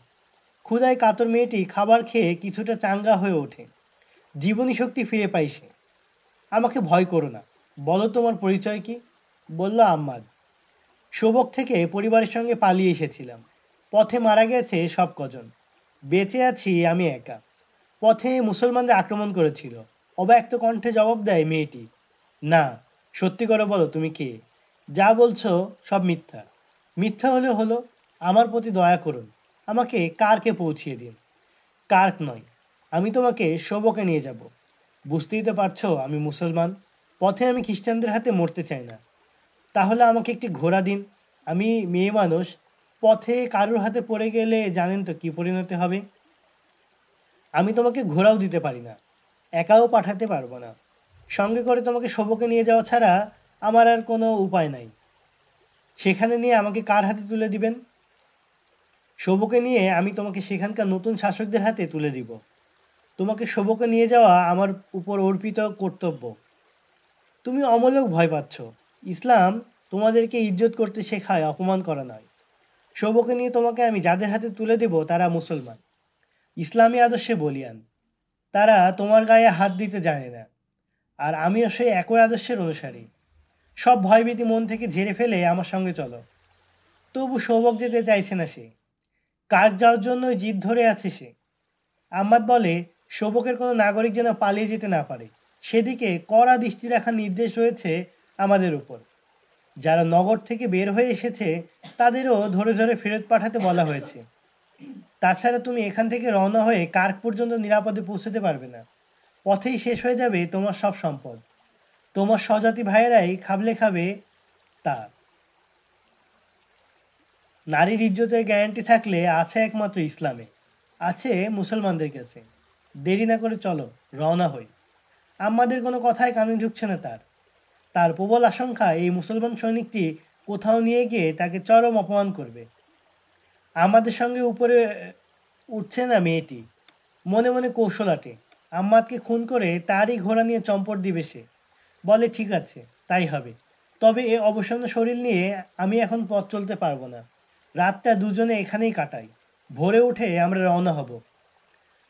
Speaker 1: ক্ষুধায় কাতর মেয়েটি খাবার খেয়ে কিছুটা চাঙ্গা হয়ে ওঠে। জীবনী শক্তি ফিরে পায় সে। আমাকে ভয় করো না, বলো তোমার পরিচয় কি? বলল আম্মাদ। শোবক থেকে পরিবারের সঙ্গে পালিয়ে এসেছিলাম। পথে মারা গেছে সব কজন। বেঁচে আছি আমি একা। পথে মুসলমানরা আক্রমণ করেছিল। অব্যক্ত কণ্ঠে জবাব দেয় মেয়েটি। না, সত্যি করে বলো তুমি কে? যা বলছো সব মিথ্যা। মিথ্যা হলে হলো, আমার প্রতি দয়া করুন, আমাকে কার্কে পৌঁছিয়ে দিন। কার্ক নয়, আমি তোমাকে শোবকে নিয়ে যাব। বুঝতেই তো পারছো আমি মুসলমান। পথে আমি খ্রিস্টানদের হাতে মরতে চাই না। তাহলে আমাকে একটি ঘোড়া দিন, আমি মেয়ে মানুষ। পথে কারোর হাতে পড়ে গেলে জানেন তো কি পরিণতি হবে। আমি তোমাকে ঘোরাও দিতে পারি না, একাও পাঠাতে পারবো না। সঙ্গে করে তোমাকে শোভকে নিয়ে যাওয়া ছাড়া আমার আর কোনো উপায় নাই। সেখানে নিয়ে আমাকে কার হাতে তুলে দিবেন? শোভকে নিয়ে আমি তোমাকে সেখানকার নতুন শাসকদের হাতে তুলে দিব। তোমাকে শোভকে নিয়ে যাওয়া আমার উপর অর্পিত কর্তব্য। তুমি অমূলক ভয় পাচ্ছ। ইসলাম তোমাদেরকে ইজ্জত করতে শেখায়, অপমান করা নয়। শোভকে নিয়ে তোমাকে আমি যাদের হাতে তুলে দেব তারা মুসলমান, ইসলামী আদর্শে বলিয়ান। তারা তোমার গায়ে হাত দিতে জানে না, আর আমিও সেই একই আদর্শের অনুসারী। সব ভয়ভীতি মন থেকে ঝেড়ে ফেলে আমার সঙ্গে চলো। তবু সৌবক যেতে চাইছে না সে। কার্ড যাওয়ার জন্য জিদ ধরে আছে সে। আম্মাদ বলে শোভকের কোনো নাগরিক যেন পালিয়ে যেতে না পারে, সেদিকে কড়া দৃষ্টি রাখার নির্দেশ রয়েছে আমাদের উপর। যারা নগর থেকে বের হয়ে এসেছে তাদেরও ধরে ধরে ফেরত পাঠাতে বলা হয়েছে। তাছাড়া তুমি এখান থেকে রওনা হয়ে কার্ক পর্যন্ত নিরাপদে পৌঁছতে পারবে না। পথেই শেষ হয়ে যাবে তোমার সব সম্পদ। তোমার স্বজাতি ভাইয়েরাই খাবলে খাবে তা। নারীর ইজ্জতের গ্যারান্টি থাকলে আছে একমাত্র ইসলামে, আছে মুসলমানদের কাছে। দেরি না করে চলো, রওনা হই। আমাদের কোনো কথায় কানে ঢুকছে না তার। তার প্রবল আশঙ্কা এই মুসলমান সৈনিকটি কোথাও নিয়ে গিয়ে তাকে চরম অপমান করবে। আমাদের সঙ্গে উপরে উঠছে না মেয়েটি, মনে মনে কৌশল আটে। আম্মাদকে খুন করে তারই ঘোড়া নিয়ে চম্পট দিবে সে। বলে ঠিক আছে, তাই হবে। তবে এ অবসন্ন শরীর নিয়ে আমি এখন পথ চলতে পারবো না। রাতটা দুজনে এখানেই কাটাই, ভোরে উঠে আমরা রওনা হব।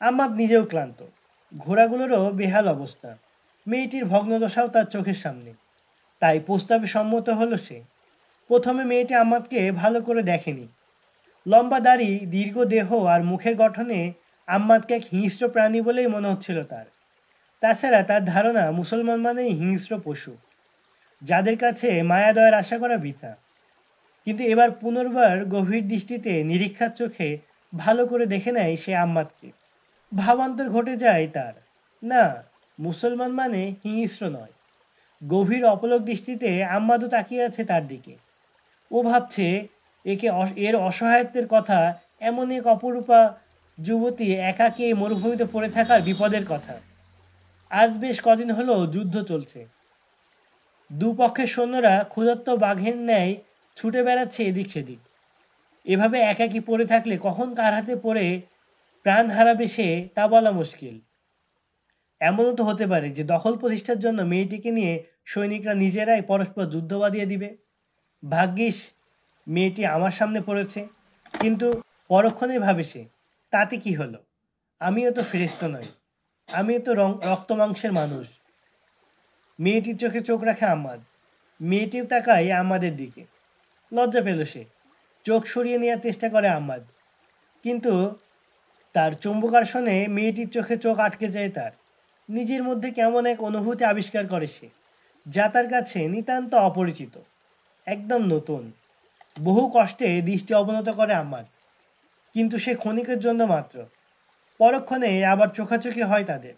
Speaker 1: আম্মাদ নিজেও ক্লান্ত, ঘোড়াগুলোরও বেহাল অবস্থা, মেয়েটির ভগ্নদশাও তার চোখের সামনে। তাই প্রস্তাবে সম্মত হলো সে। প্রথমে মেয়েটি আম্মাদকে ভালো করে দেখেনি। লম্বা দাড়ি, দীর্ঘ দেহ আর মুখের গঠনে আম্মাদকে এক হিংস্র প্রাণী বলেই মনে হচ্ছিল তার। তাছাড়া তার ধারণা মুসলমান মানেই হিংস্র পশু, যাদের কাছে মায়া দয়ার আশা করা বৃথা। কিন্তু এবার পুনর্বার গভীর দৃষ্টিতে নিরীক্ষার চোখে ভালো করে দেখে নেয় সে আম্মাদকে। ভাবান্তর ঘটে যায় তার। না, মুসলমান মানে হিংস্র নয়। গভীর অপলক দৃষ্টিতে আম্মাদও তাকিয়ে আছে তার দিকে। ও ভাবছে এর অসহায়ত্বের কথা, এমন এক অপরূপা যুবতী একাকী এই মরুভূমিতে পড়ে থাকার বিপদের কথা। আজ বেশ কদিন হলো যুদ্ধ চলছে। দুপক্ষের সৈন্যরা ক্ষুধার্ত বাঘের ন্যায় ছুটে বেড়াচ্ছে এদিক সেদিক। এভাবে একাকী পড়ে থাকলে কখন কার হাতে পড়ে প্রাণ হারাবে সে তা বলা মুশকিল। এমনও তো হতে পারে যে দখল প্রতিষ্ঠার জন্য মেয়েটিকে নিয়ে সৈনিকরা নিজেরাই পরস্পর যুদ্ধ বাঁধিয়ে দিবে। ভাগ্যিস মেয়েটি আমার সামনে পড়েছে। কিন্তু পরক্ষণে ভাবে সে, তাতে কি হলো? আমিও তো ফেরেশতা নই, আমিও তো রক্ত মাংসের মানুষ। মেয়েটির চোখে চোখ রাখে আম্মাদ। মেয়েটিও তাকায় আমাদের দিকে। লজ্জা পেল সে, চোখ সরিয়ে নেওয়ার চেষ্টা করে আম্মাদ। কিন্তু তার চুম্বকার্ষণে মেয়েটির চোখে চোখ আটকে যায় তার। নিজের মধ্যে কেমন এক অনুভূতি আবিষ্কার করে সে, যা তার কাছে নিতান্ত অপরিচিত, একদম নতুন। বহু কষ্টে দৃষ্টি অবনত করে আম্মাদ, কিন্তু সে ক্ষণিকের জন্য মাত্র। পরক্ষণে আবার চোখাচোখি হয় তাদের।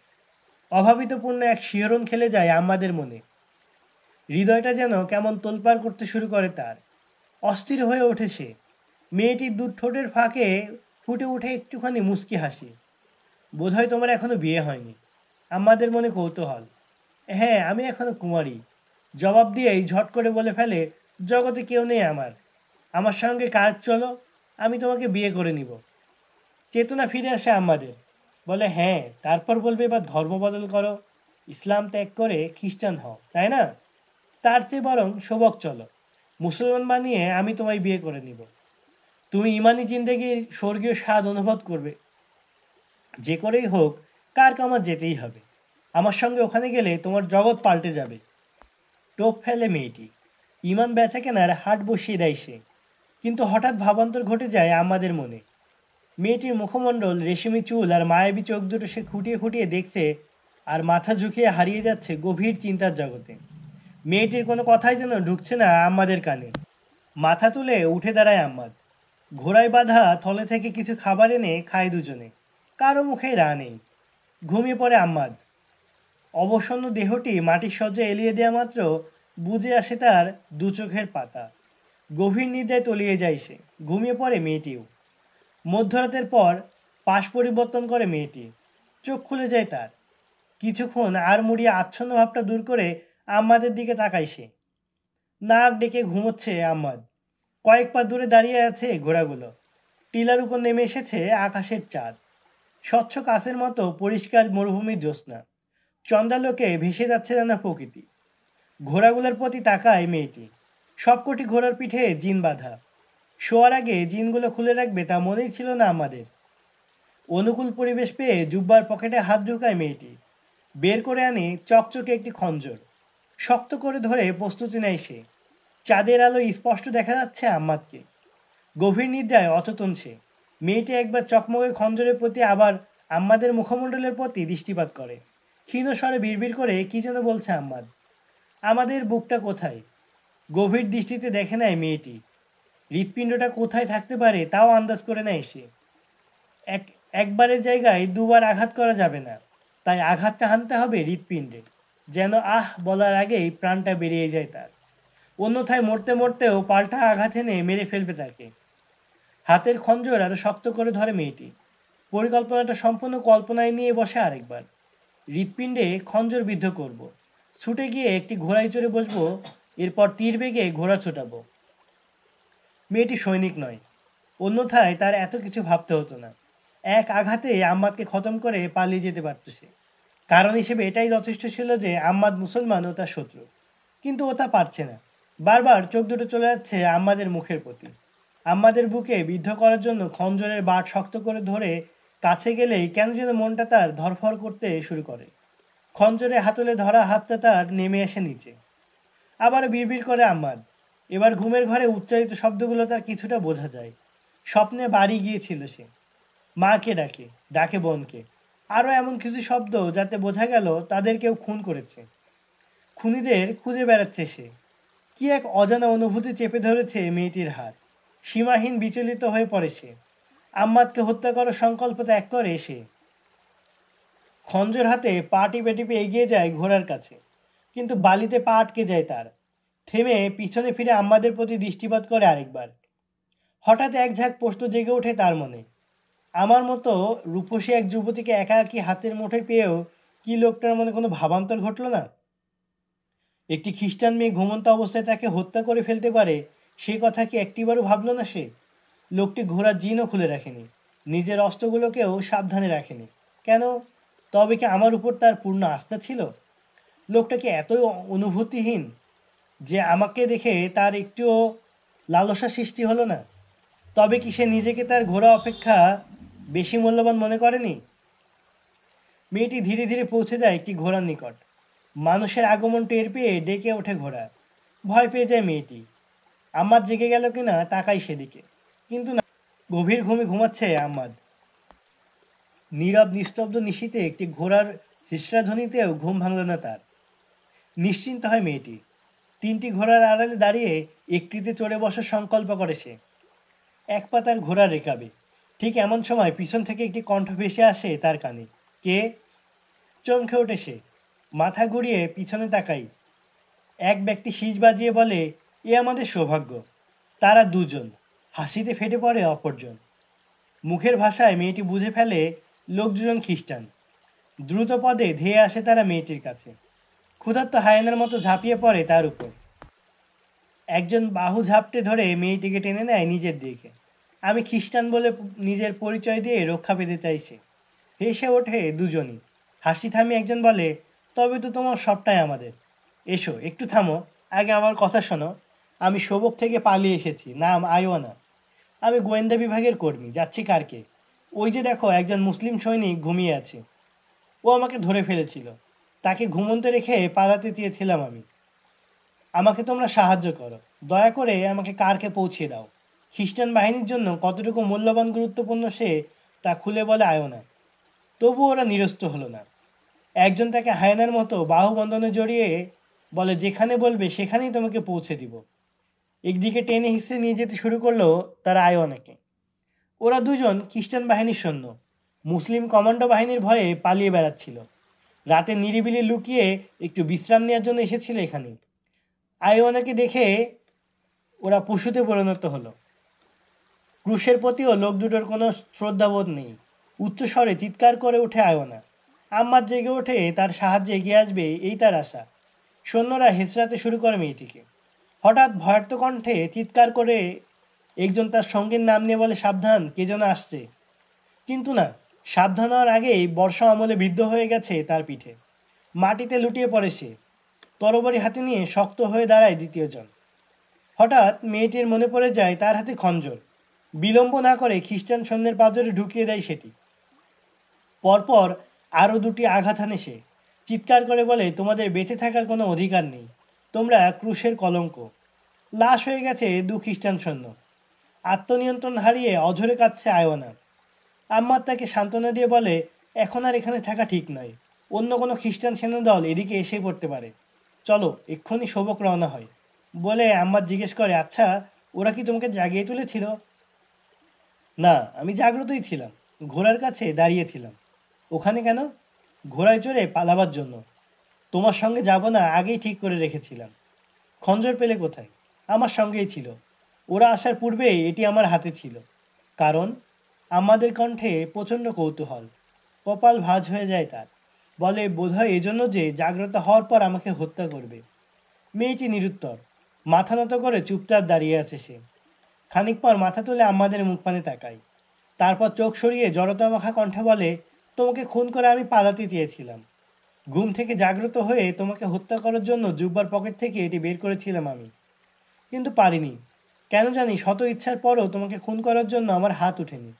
Speaker 1: অভাবিতপূর্ণ এক শিহরণ খেলে যায় আম্মাদের মনে। হৃদয়টা যেন কেমন তোলপাড় করতে শুরু করে তার। অস্থির হয়ে ওঠে সে। মেয়েটির দু ঠোঁটের ফাঁকে ফুটে উঠে একটুখানি মুচকি হাসি। বোধহয় তোমার এখনো বিয়ে হয়নি। আমাদের মনে কৌতূহল। হ্যাঁ, আমি এখনো কুমারী। জবাব দিয়েই ঝট করে বলে ফেলে, জগতে কেউ নেই আমার। আমার সঙ্গে কাজ চলো, আমি তোমাকে বিয়ে করে নিব। চেতনা ফিরে আসে আমাদের। বলে হ্যাঁ, তারপর বলবে এবার ধর্ম বদল করো, ইসলাম ত্যাগ করে খ্রিস্টান হও, তাই না? তার চেয়ে বরং শোভক চলো, মুসলমান বানিয়ে আমি তোমায় বিয়ে করে নিব। তুমি ইমানি জিন্দেগির স্বর্গীয় স্বাদ অনুভব করবে। যে করেই হোক কার কামার যেতেই হবে। আমার সঙ্গে ওখানে গেলে তোমার জগৎ পাল্টে যাবে। টোপ ফেলে মেয়েটি। ইমান বেচা কেনার হাট বসিয়ে দেয় সে। কিন্তু হঠাৎ ভাবান্তর ঘটে যায় আমাদের মনে। মেয়েটির মুখমণ্ডল, রেশমি চুল আর মায়াবী চোখ দুটো সে খুঁটিয়ে খুঁটিয়ে দেখছে, আর মাথা ঝুঁকিয়ে হারিয়ে যাচ্ছে গভীর চিন্তার জগতে। মেয়েটির কোনো কথাই যেন ঢুকছে না আমাদের কানে। মাথা তুলে উঠে দাঁড়ায় আম্মাদ। ঘোড়ায় বাঁধা থলে থেকে কিছু খাবার এনে খায় দুজনে। কারো মুখে রা নেই। ঘুমিয়ে পড়ে আম্মাদ। অবসন্ন দেহটি মাটির শয্যায় এলিয়ে দেওয়া মাত্র বুজে আসে তার দু চোখের পাতা। গভীর নিদ্রায় তলিয়ে যায় সে। ঘুমিয়ে পড়ে মেয়েটিও। মধ্যরাতের পর পাশ পরিবর্তন করে মেয়েটি। চোখ খুলে যায় তার। কিছুক্ষণ আর মুড়িয়ে আচ্ছন্ন ভাবটা দূর করে আম্মাদের দিকে তাকায় সে। নাক ডেকে ঘুমোচ্ছে আম্মাদ। কয়েক পা দূরে দাঁড়িয়ে আছে ঘোড়াগুলো। টিলার উপর নেমে এসেছে আকাশের চাঁদ। স্বচ্ছ কাচের মতো পরিষ্কার মরুভূমির জ্যোৎস্না। চন্দ্রালোকে ভেসে যাচ্ছে যেন প্রকৃতি। ঘোড়াগুলোর প্রতি তাকায় মেয়েটি। সবকটি ঘোড়ার পিঠে জিন বাঁধা। শোয়ার আগে জিনগুলো খুলে রাখবে তা মনেই ছিল না আমাদের। অনুকূল পরিবেশ পেয়ে জুব্বার পকেটে হাত ঢুকায় মেয়েটি। বের করে আনে চকচকে একটি খঞ্জর। শক্ত করে ধরে প্রস্তুতি নেয় সে। চাঁদের আলো স্পষ্ট দেখা যাচ্ছে আম্মাদকে। গভীর নিদ্রায় অচেতন সে। মেয়েটি একবার চকমকে খঞ্জরের প্রতি, আবার আম্মাদের মুখমণ্ডলের প্রতি দৃষ্টিপাত করে। ক্ষীণ স্বরে বিড়বিড় করে কি যেন বলছে আম্মাদ। আমাদের বুকটা কোথায়? গভীর দৃষ্টিতে দেখে নেয় মেয়েটি। হৃৎপিণ্ডটা কোথায় থাকতে পারে তাও আন্দাজ করে নেয় সে। একবারের জায়গায় দুবার আঘাত করা যাবে না, তাই আঘাতটা হানতে হবে হৃৎপিণ্ডে, যেন আহ বলার আগেই প্রাণটা বেরিয়ে যায় তার। অন্যথায় মরতে মরতেও পাল্টা আঘাত এনে মেরে ফেলবে তাকে। হাতের খঞ্জর আরো শক্ত করে ধরে মেয়েটি। পরিকল্পনাটা সম্পূর্ণ কল্পনায় নিয়ে বসে আরেকবার। হৃৎপিণ্ডে খঞ্জর বিদ্ধ করব। ছুটে গিয়ে একটি ঘোড়ায় চড়ে বসবো, এরপর তীর বেগে ঘোড়া ছোটাবো। মেয়েটি সৈনিক নয়, অন্যথায় তার এত কিছু ভাবতে হতো না। এক আঘাতে আম্মাদকে খতম করে পালিয়ে যেতে পারত সে। কারণ হিসেবে এটাই যথেষ্ট ছিল যে আম্মাদ মুসলমান ও তার শত্রু। কিন্তু ও তা পারছে না। বারবার চোখ দুটো চলে যাচ্ছে আম্মাদের মুখের প্রতি। আম্মাদের বুকে বিদ্ধ করার জন্য খঞ্জরের বাট শক্ত করে ধরে কাছে গেলেই কেন যেন মনটা তার ধরফর করতে শুরু করে। খঞ্জরে হাতলে ধরা হাতটা তার নেমে আসে নিচে। আবার বিড়বিড় করে আম্মাদ। এবার ঘুমের ঘরে উচ্চারিত শব্দগুলো তার কিছুটা বোঝা যায়। স্বপ্নে বাড়ি গিয়েছিল সে। মাকে ডাকে, ডাকে বোনকে। আরও এমন কিছু শব্দ যাতে বোঝা গেল তাদের কেউ খুন করেছে। খুনিদের খুঁজে বেড়াচ্ছে সে। কি এক অজানা অনুভূতি চেপে ধরেছে মেয়েটির হাত। সীমাহীন বিচলিত হয়ে পড়ে সে। আম্মাদকে হত্যা করার সংকল্প ত্যাগ করে সে। খঞ্জর হাতে পা টিপে টিপে এগিয়ে যায় ঘোড়ার কাছে, কিন্তু বালিতে পা আটকে যায় তার। থেমে পিছনে ফিরে আম্মাদের প্রতি দৃষ্টিপাত করে আরেকবার। হঠাৎ এক ঝাঁক প্রশ্ন জেগে ওঠে তার মনে। আমার মতো রূপসী এক যুবতীকে একাকী হাতের মুঠোয় পেয়েও কি লোকটার মনে কোনো ভাবান্তর ঘটল না? একটি খ্রিস্টান মেয়ে ঘুমন্ত অবস্থায় তাকে হত্যা করে ফেলতে পারে, সে কথা কি একটিবারও ভাবল না সে? লোকটি ঘোড়ার জিনও খুলে রাখেনি, নিজের অস্ত্রগুলোকেও সাবধানে রাখেনি। কেন? তবে কি আমার উপর তার পূর্ণ আস্থা ছিল? লোকটা কি এতই অনুভূতিহীন যে আমাকে দেখে তার একটুও লালসা সৃষ্টি হলো না? তবে কি সে নিজেকে তার ঘোড়া অপেক্ষা বেশি মূল্যবান মনে করেনি? মেয়েটি ধীরে ধীরে পৌঁছে যায় একটি ঘোড়ার নিকট। মানুষের আগমন টের পেয়ে ডেকে ওঠে ঘোড়া। ভয় পেয়ে যায় মেয়েটি। আম্মাদ জেগে গেল কিনা তাকাই সেদিকে, কিন্তু না, গভীর ঘুমে ঘুমাচ্ছে আম্মাদ। নীরব নিস্তব্ধ নিশীতে একটি ঘোড়ার হিস্রাধ্বনিতেও ঘুম ভাঙল না তার। নিশ্চিন্ত হয় মেয়েটি। তিনটি ঘোড়ার আড়ালে দাঁড়িয়ে একটিতে চড়ে বসার সংকল্প করে সে। এক পাতার ঘোড়া রেকাবে। ঠিক এমন সময় পিছন থেকে একটি কণ্ঠ ভেসে আসে তার কানে। কে? চমকে ওঠে সে। মাথা ঘুরিয়ে পিছনে তাকাই। এক ব্যক্তি শীষ বাজিয়ে বলে, এ আমাদের সৌভাগ্য। তারা দুজন। হাসিতে ফেটে পড়ে অপরজন। মুখের ভাষায় মেয়েটি বুঝে ফেলে লোক দুজন খ্রিস্টান। দ্রুত পদে ধেয়ে আসে তারা মেয়েটির কাছে। ক্ষুধার্ত হায়েনার মতো ঝাঁপিয়ে পড়ে তার উপর। একজন বাহু ঝাপটে ধরে মেয়েটিকে টেনে নেয় নিজের দিকে। আমি খ্রিস্টান বলে নিজের পরিচয় দিয়ে রক্ষা পেতে চাইছে। হেসে ওঠে দুজনই। হাসি থামিয়ে একজন বলে, তবে তো তোমার সবটাই আমাদের। এসো একটু থামো, আগে আমার কথা শোনো। আমি শোবক থেকে পালিয়ে এসেছি, নাম আইওয়ানা। আমি গোয়েন্দা বিভাগের কর্মী, যাচ্ছি কারকে। ওই যে দেখো একজন মুসলিম সৈনিক ঘুমিয়ে আছে। ও আমাকে ধরে ফেলেছিল। তাকে ঘুমন্ত রেখে পালাতে চেয়েছিলাম আমি। আমাকে তোমরা সাহায্য করো। দয়া করে আমাকে কারকে পৌঁছে দাও। খ্রিস্টান বাহিনীর জন্য কতটুকু মূল্যবান গুরুত্বপূর্ণ সে তা খুলে বলে আয়োনা। তবু ওরা নিরস্ত হলো না। একজন তাকে হায়নার মতো বাহুবন্ধনে জড়িয়ে বলে, যেখানে বলবে সেখানেই তোমাকে পৌঁছে দিব। একদিকে টেনে হিসেবে নিয়ে যেতে শুরু করলো তারা আয়োনাকে। ওরা দুজন খ্রিস্টান বাহিনীর সৈন্য, মুসলিম কমান্ডো বাহিনীর ভয়ে পালিয়ে বেড়াচ্ছিল। রাতে নিরিবিলি লুকিয়ে একটু বিশ্রাম নেওয়ার জন্য এসেছিল এখানে। আয়োনাকে দেখে ওরা পশুতে পরিণত হলো। ক্রুশের প্রতিও লোক দুটোর কোনো শ্রদ্ধাবোধ নেই। উচ্চস্বরে চিৎকার করে ওঠে আয়না। আম্মাদ জেগে ওঠে, তার সাহায্যে এগিয়ে আসবে এই তার আশা। সৈন্যরা হেঁচড়াতে শুরু করে মেয়েটিকে। হঠাৎ ভয়ার্ত কণ্ঠে চিৎকার করে একজন তার সঙ্গীর নাম নিয়ে বলে, সাবধান, কে যেন আসছে। কিন্তু না, সাবধান হওয়ার আগেই বর্ষা আমলে বিদ্ধ হয়ে গেছে তার পিঠে। মাটিতে লুটিয়ে পড়ে সে। তরবারি হাতে নিয়ে শক্ত হয়ে দাঁড়ায় দ্বিতীয়জন। হঠাৎ মেয়েটির মনে পড়ে যায় তার হাতে খঞ্জর। বিলম্ব না করে খ্রিস্টান সৈন্যের পাঁজরে ঢুকিয়ে দেয় সেটি। পরপর আরও দুটি আঘাত হানে সে। চিৎকার করে বলে, তোমাদের বেঁচে থাকার কোনো অধিকার নেই, তোমরা ক্রুশের কলঙ্ক। লাশ হয়ে গেছে দু খ্রিস্টান সৈন্য। আত্মনিয়ন্ত্রণ হারিয়ে অঝরে কাঁদছে আয়না। আম্মার তাকে সান্ত্বনা দিয়ে বলে, এখন আর এখানে থাকা ঠিক নয়। অন্য কোনো খ্রিস্টান সেনাদল এদিকে এসে পড়তে পারে। চলো, এক্ষুনি শোভক রওনা হয়। বলে আম্মার জিজ্ঞেস করে, আচ্ছা, ওরা কি তোমাকে জাগিয়ে তুলেছিল? না, আমি জাগ্রতই ছিলাম, ঘোড়ার কাছে দাঁড়িয়েছিলাম। ওখানে কেন? ঘোড়ায় চড়ে পালাবার জন্য। তোমার সঙ্গে যাব না আগেই ঠিক করে রেখেছিলাম। খঞ্জর পেলে কোথায়? আমার সঙ্গেই ছিল। ওরা আসার পূর্বেই এটি আমার হাতে ছিল। কারণ? আমাদের কণ্ঠে প্রচণ্ড কৌতূহল। কপাল ভাঁজ হয়ে যায় তার। বলে, বোধহয় এজন্য যে জাগ্রত হওয়ার পর আমাকে হত্যা করবে। মেয়েটি নিরুত্তর, মাথা নত করে চুপচাপ দাঁড়িয়ে আছে সে। খানিক পর মাথা তুলে আমাদের মুখপানে তাকায়। তারপর চোখ সরিয়ে জড়তা মাখা কণ্ঠে বলে, তোমাকে খুন করে আমি পালাতে চেয়েছিলাম। ঘুম থেকে জাগ্রত হয়ে তোমাকে হত্যা করার জন্য জুব্বার পকেট থেকে এটি বের করেছিলাম আমি, কিন্তু পারিনি। কেন জানি শত ইচ্ছার পরও তোমাকে খুন করার জন্য আমার হাত ওঠেনি।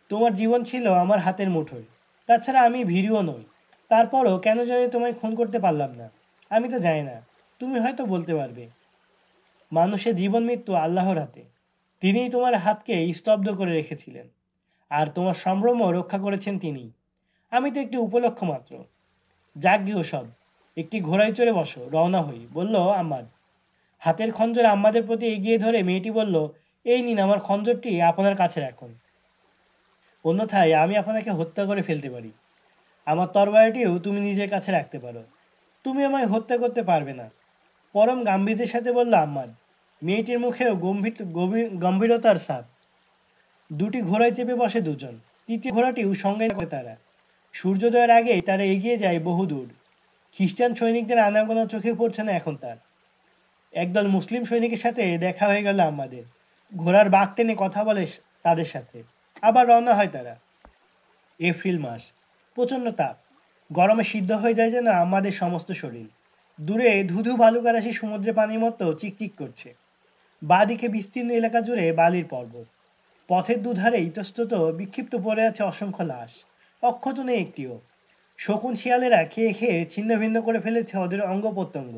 Speaker 1: তোমার জীবন ছিল আমার হাতের মুঠোয়। তাছাড়া আমি ভীরুও নই। তারপরও কেন জানি তোমায় খুন করতে পারলাম না। আমি তো জানি না, তুমি হয়তো বলতে পারবে। মানুষের জীবন মৃত্যু আল্লাহর হাতে। তিনিই তোমার হাতকে স্তব্ধ করে রেখেছিলেন, আর তোমার সম্ভ্রমও রক্ষা করেছেন তিনি। আমি তো একটি উপলক্ষ মাত্র। যাক গিয়ে সব, একটি ঘোড়ায় চড়ে বসো, রওনা হই, বলল আম্মাদ। হাতের খঞ্জর আম্মাদের প্রতি এগিয়ে ধরে মেয়েটি বলল, এই নিন আমার খঞ্জরটি, আপনার কাছে রাখুন। অন্যথায় আমি আপনাকে হত্যা করে ফেলতে পারি। আমার তরবারিটিও তুমি নিজের কাছে রাখতে পারো। তুমি আমায় হত্যা করতে পারবে না, পরম গাম্ভীর্যের সাথে বলল আম্মাদ। মেয়েটির মুখেও গম্ভীরতার ছাপ। দুটি ঘোড়ায় চেপে বসে দুজন। তৃতীয় ঘোড়াটিও সঙ্গে করে তারা। সূর্যোদয়ের আগেই তারা এগিয়ে যায় বহুদূর। খ্রিস্টান সৈনিকদের আনাগোনা চোখে পড়ছে না এখন তার। একদল মুসলিম সৈনিকের সাথে দেখা হয়ে গেল আমাদের। ঘোড়ার বাঁক টেনে কথা বলে তাদের সাথে। আবার রওনা হয় তারা। এপ্রিল মাস, প্রচণ্ড তাপ। গরমে সিদ্ধ হয়ে যায় যেন আমাদের সমস্ত শরীর। দূরে ধুধু বালুকারাশি সমুদ্রে পানির মতো চিকচিক করছে। বাঁদিকে বিস্তীর্ণ এলাকা জুড়ে বালির পর্বত। পথের দুধারে ইতস্তত বিক্ষিপ্ত পড়ে আছে অসংখ্য লাশ। অক্ষত নেই একটিও। শকুন শিয়ালেরা খেয়ে খেয়ে ছিন্ন ভিন্ন করে ফেলেছে ওদের অঙ্গ প্রত্যঙ্গ।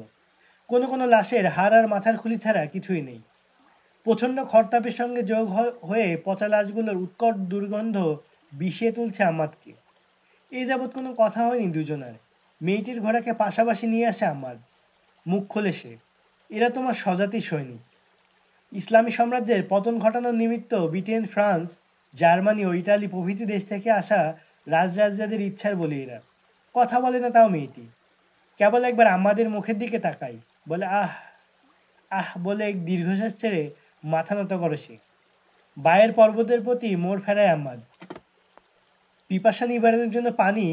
Speaker 1: কোনো কোনো লাশের হাড় আর মাথার খুলি ছাড়া কিছুই নেই। প্রচণ্ড খরতাপের সঙ্গে যোগ হয়ে পচা লাশগুলোর উৎকট দুর্গন্ধ বিষিয়ে তুলছে আমাদকে। এই যাবৎ কোনো কথা হয়নি দুজনের। মেয়েটির ঘোড়াকে পাশাপাশি নিয়ে আসে আমার। মুখ খোলে সে, এরা তোমার স্বজাতি সৈনিক। ইসলামী সাম্রাজ্যের পতন ঘটানোর নিমিত্ত ব্রিটেন, ফ্রান্স, জার্মানি ও ইটালি প্রভৃতি দেশ থেকে আসা রাজরাজাদের ইচ্ছার বলি এরা। কথা বলে না তাও মেয়েটি। কেবল একবার আমাদের মুখের দিকে তাকাই, বলে আহ আহ বলে এক দীর্ঘশ্বাস ছেড়ে মাথা নত করে সে। বায়ের পর্বতের প্রতি মোড় ফেরায় আম্মাদ। পিপাসা নিবারণের জন্য পানি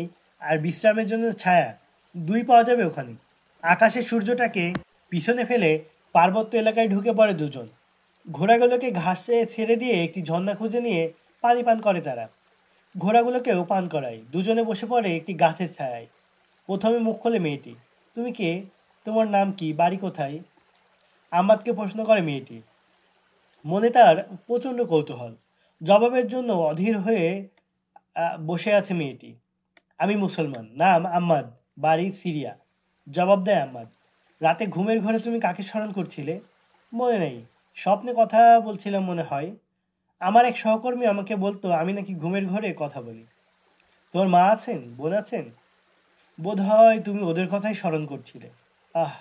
Speaker 1: আর বিশ্রামের জন্য ছায়া, দুই পাওয়া যাবে ওখানে। আকাশের সূর্যটাকে পিছনে ফেলে পার্বত্য এলাকায় ঢুকে পড়ে দুজন। ঘোড়াগুলোকে ঘাসে ছেড়ে দিয়ে একটি ঝর্ণা খুঁজে নিয়ে পানি পান করে তারা। ঘোড়াগুলোকেও পান করায়। দুজনে বসে পড়ে একটি গাছের ছায়ায়। প্রথমে মুখ খোলে মেয়েটি। তুমি কে? তোমার নাম কি? বাড়ি কোথায়? আম্মাদকে প্রশ্ন করে মেয়েটি। মনে তার প্রচণ্ড কৌতূহল। জবাবের জন্য অধীর হয়ে বসে আছে মেয়েটি। আমি মুসলমান, নাম আম্মাদ, বাড়ি সিরিয়া। জবাব দেয় আম্মাদ। রাতে ঘুমের ঘরে তুমি কাকে স্মরণ করছিলে? মনে নেই, স্বপ্নে কথা বলছিলাম মনে হয়। আমার এক সহকর্মী আমাকে বলতো আমি নাকি ঘুমের ঘরে কথা বলি। তোমার মা আছেন, বোন আছেন? বোধ হয় তুমি ওদের কথাই স্মরণ করছিলে। আহ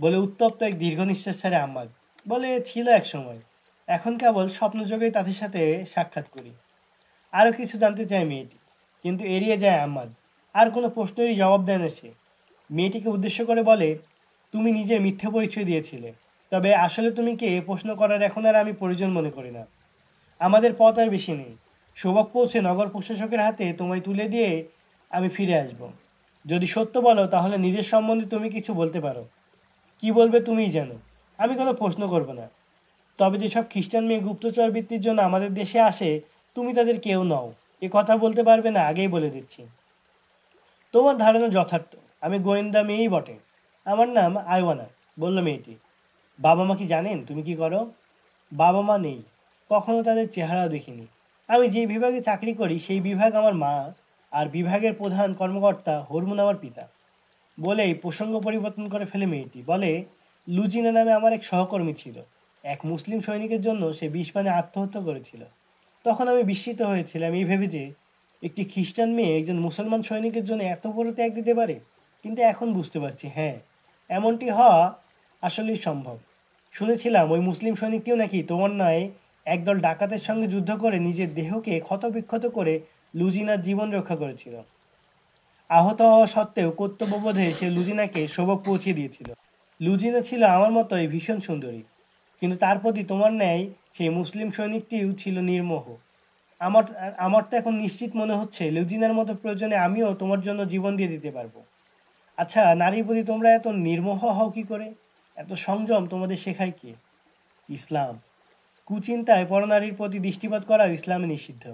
Speaker 1: বলে উত্তপ্ত এক দীর্ঘ নিঃশ্বাস ছাড়ে আম্মাদ। বলে, ছিল এক সময়, এখন কেবল স্বপ্নযোগেই তাদের সাথে সাক্ষাৎ করি। আরও কিছু জানতে চায় মেয়েটি, কিন্তু এড়িয়ে যায় আম্মাদ। আর কোনো প্রশ্নেরই জবাব দেয় না সে। মেয়েটিকে উদ্দেশ্য করে বলে, তুমি নিজের মিথ্যে পরিচয় দিয়েছিলে।
Speaker 2: তবে আসলে তুমি কে প্রশ্ন করার এখন আর আমি প্রয়োজন মনে করি না। আমাদের পথ আর বেশি নেই। সৌভাগ্য পৌঁছে নগর প্রশাসকের হাতে তোমায় তুলে দিয়ে আমি ফিরে আসব। যদি সত্য বলো তাহলে নিজের সম্বন্ধে তুমি কিছু বলতে পারো। কি বলবে তুমিই জানো। আমি কোনো প্রশ্ন করব না। তবে যেসব খ্রিস্টান মেয়ে গুপ্তচর বৃত্তির জন্য আমাদের দেশে আসে, তুমি তাদের কেউ নও। এ কথা বলতে পারবে না, আগেই বলে দিচ্ছি। তোমার ধারণা যথার্থ। আমি গোয়েন্দা মেয়েই বটে। আমার নাম আইওয়ানা, বলল মেয়েটি। বাবা মা কি জানেন তুমি কি করো? বাবা মা নেই, কখনো তাদের চেহারাও দেখিনি। আমি যে বিভাগে চাকরি করি সেই বিভাগ আমার মা, আর বিভাগের প্রধান কর্মকর্তা হরমুন আমার পিতা। বলেই প্রসঙ্গ পরিবর্তন করে ফেলে মেয়েটি, বলে, লুজিনা নামে আমার এক সহকর্মী ছিল। এক মুসলিম সৈনিকের জন্য সে বিষপানে আত্মহত্যা করেছিল। তখন আমি বিস্মিত হয়েছিলাম এই ভেবে যে একটি খ্রিস্টান মেয়ে একজন মুসলমান সৈনিকের জন্য এত বড় ত্যাগ দিতে পারে। কিন্তু এখন বুঝতে পারছি, হ্যাঁ, এমনটি হওয়া আসলেই সম্ভব। শুনেছিলাম ওই মুসলিম সৈনিকটিও নাকি তোমার নয় একদল ডাকাতের সঙ্গে যুদ্ধ করে নিজের দেহকে ক্ষতবিক্ষত করে লুজিনার জীবন রক্ষা করেছিল। আহত হওয়া সত্ত্বেও কর্তব্যবোধে সে লুজিনাকে সবক পৌঁছে দিয়েছিল। লুজিনা ছিল আমার মতোই ভীষণ সুন্দরী, কিন্তু তার প্রতি তোমার ন্যায় সেই মুসলিম সৈনিকটিও ছিল নির্মোহ। আমার আমার তো এখন নিশ্চিত মনে হচ্ছে লুজিনার মতো প্রয়োজনে আমিও তোমার জন্য জীবন দিয়ে দিতে পারবো। আচ্ছা, নারীর প্রতি তোমরা এত নির্মোহ হও কি করে? এত সংযম তোমাদের শেখায় কে? ইসলাম। কুচিন্তায় পরনারীর প্রতি দৃষ্টিপাত করাও ইসলামে নিষিদ্ধ।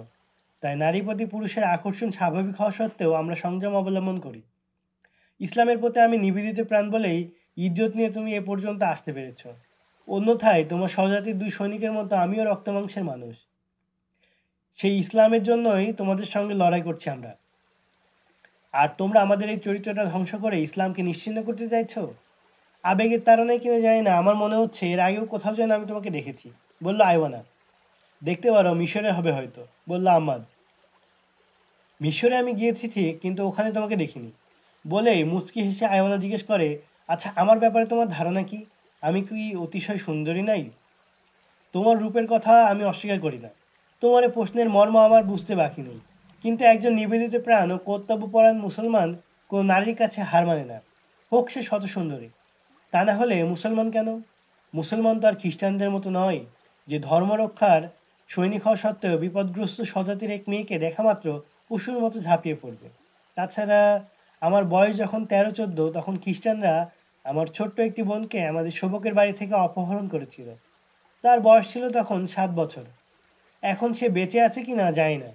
Speaker 2: তাই নারীর প্রতি পুরুষের আকর্ষণ স্বাভাবিক হওয়া সত্ত্বেও আমরা সংযম অবলম্বন করি। ইসলামের প্রতি আমি নিবেদিত প্রাণ বলেই ইজ্জত নিয়ে তুমি এ পর্যন্ত আসতে পেরেছ। অন্যথায় তোমার স্বজাতির দুই সৈনিকের মতো আমিও রক্তমাংসের মানুষ। সেই ইসলামের জন্যই তোমাদের সঙ্গে লড়াই করছি আমরা। আর তোমরা আমাদের এই চরিত্রটা ধ্বংস করে ইসলামকে নিশ্চিহ্ন করতে চাইছো। আবেগের তাড়নায় কিনা জানি না, আমার মনে হচ্ছে এর আগেও কোথাও যেন আমি তোমাকে দেখেছি, বলল আইওয়ানা। দেখতে পারো, মিশরে হবে হয়তো, বলল আহমাদ। মিশরে আমি গিয়েছি ঠিক, কিন্তু ওখানে তোমাকে দেখিনি। বলেই মুচকি হেসে আইওয়ানা জিজ্ঞেস করে, আচ্ছা, আমার ব্যাপারে তোমার ধারণা কি? আমি কি অতিশয় সুন্দরী নাই? তোমার রূপের কথা আমি অস্বীকার করি না। তোমার এ প্রশ্নের মর্ম আমার বুঝতে বাকি নেই। কিন্তু একজন নিবেদিত প্রাণ ও কর্তব্যপরায়ণ মুসলমান কোনো নারীর কাছে হার মানে না, হোক সে শত সুন্দরী। তা না হলে মুসলমান কেন? মুসলমান তো আর খ্রিস্টানদের মতো নয়, যে ধর্মরক্ষার সৈনিক হওয়া সত্ত্বেও বিপদগ্রস্ত স্বজাতির এক মেয়েকে দেখা মাত্র পশুর মতো ঝাঁপিয়ে পড়বে। তাছাড়া আমার বয়স যখন 13-14, তখন খ্রিস্টানরা আমার ছোট্ট একটি বোনকে আমাদের শোভকের বাড়ি থেকে অপহরণ করেছিল। তার বয়স ছিল তখন 7 বছর। এখন সে বেঁচে আছে কি না জানি না।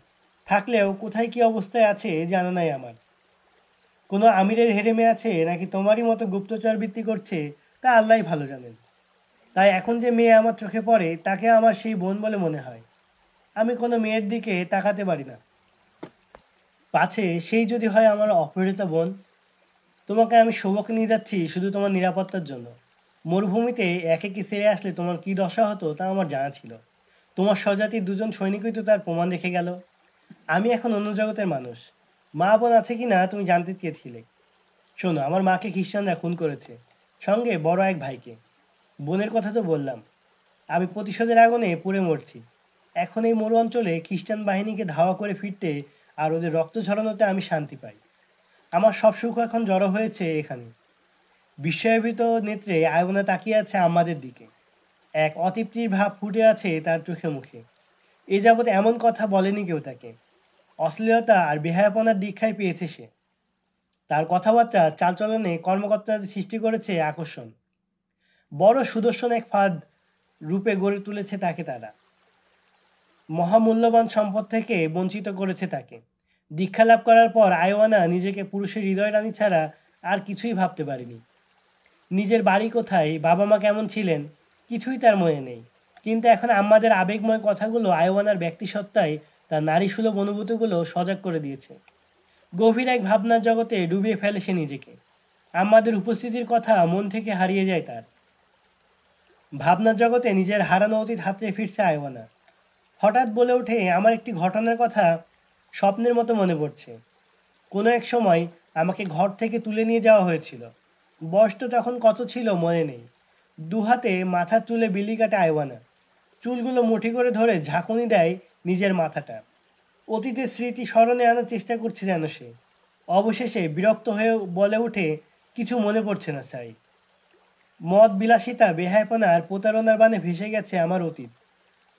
Speaker 2: থাকলেও কোথায় কি অবস্থায় আছে জানা নাই আমার। কোনো আমিরের হেরেমে আছে নাকি তোমারই মতো গুপ্তচর বৃত্তি করছে, তা আল্লাহই ভালো জানেন। তাই এখন যে মেয়ে আমার চোখে পড়ে তাকে আমার সেই বোন বলে মনে হয়। আমি কোনো মেয়ের দিকে তাকাতে পারি না, পাছে সেই যদি হয় আমার অপহৃতা বোন। তোমাকে আমি শোভকে নিয়ে যাচ্ছি শুধু তোমার নিরাপত্তার জন্য। মরুভূমিতে একে কি ছেড়ে আসলে তোমার কি দশা হতো তা আমার জানা ছিল। তোমার স্বজাতির দুজন সৈনিকই তো তার প্রমাণ রেখে গেল। আমি এখন অন্য জগতের মানুষ। মা বোন আছে কি না তুমি জানতে চেয়েছিলে। শোনো, আমার মাকে খ্রিস্টানরা খুন করেছে, সঙ্গে বড় এক ভাইকে। বোনের কথা তো বললাম। আমি প্রতিশোধের আগুনে পুড়ে মরছি। এখন এই মরু অঞ্চলে খ্রিস্টান বাহিনীকে ধাওয়া করে ফিরতে আর ওদের রক্ত ঝরানোতে আমি শান্তি পাই। আমার সব সুখ এখন জড়ো হয়েছে এখানে। বিস্ময়ভীত নেত্রে আয়বনা তাকিয়ে আছে আমাদের দিকে। এক অতৃপ্তির ভাব ফুটে আছে তার চোখে মুখে। এ যাবৎ এমন কথা বলেনি কেউ তাকে। অশ্লীলতা আর বেহায়াপনার দীক্ষায় পেয়েছে সে। তার কথাবার্তা চালচলনে কর্মকর্তাদের সৃষ্টি করেছে আকর্ষণ। বড় সুদর্শন এক ফাঁদ রূপে গড়ে তুলেছে তাকে তারা। মহামূল্যবান সম্পদ থেকে বঞ্চিত করেছে তাকে। দীক্ষা লাভ করার পর আইওয়ানা নিজেকে পুরুষের হৃদয় রানী ছাড়া আর কিছুই ভাবতে পারেনি। নিজের বাড়ি কোথায়, বাবা মা কেমন ছিলেন, কিছুই তার মনে নেই। কিন্তু এখন আমাদের আবেগময় কথাগুলো আইওয়ানার ব্যক্তিসত্তায় তার নারীসুলভ অনুভূতিগুলো সজাগ করে দিয়েছে। গভীর এক ভাবনার জগতে ডুবিয়ে ফেলে সে নিজেকে। আমাদের উপস্থিতির কথা মন থেকে হারিয়ে যায় তার। ভাবনার জগতে নিজের হারানো অতীত হাতড়ে ফিরছে আইওয়ানা। হঠাৎ বলে ওঠে, আমার একটি ঘটনার কথা স্বপ্নের মতো মনে পড়ছে। কোনো এক সময় আমাকে ঘর থেকে তুলে নিয়ে যাওয়া হয়েছিল। বয়সটা তখন কত ছিল মনে নেই। দুহাতে মাথার চুলে বিলি কাটে আইওয়ানা। চুলগুলো মুঠি করে ধরে ঝাঁকুনি দেয় নিজের মাথাটা। অতীতের স্মৃতি স্মরণে আনার চেষ্টা করছে যেন সে। অবশেষে বিরক্ত হয়ে বলে ওঠে, কিছু মনে পড়ছে না স্যার। মদ বিলাসিতা, বেহায়াপনা আর প্রতারণার বানে ভেসে গেছে আমার অতীত।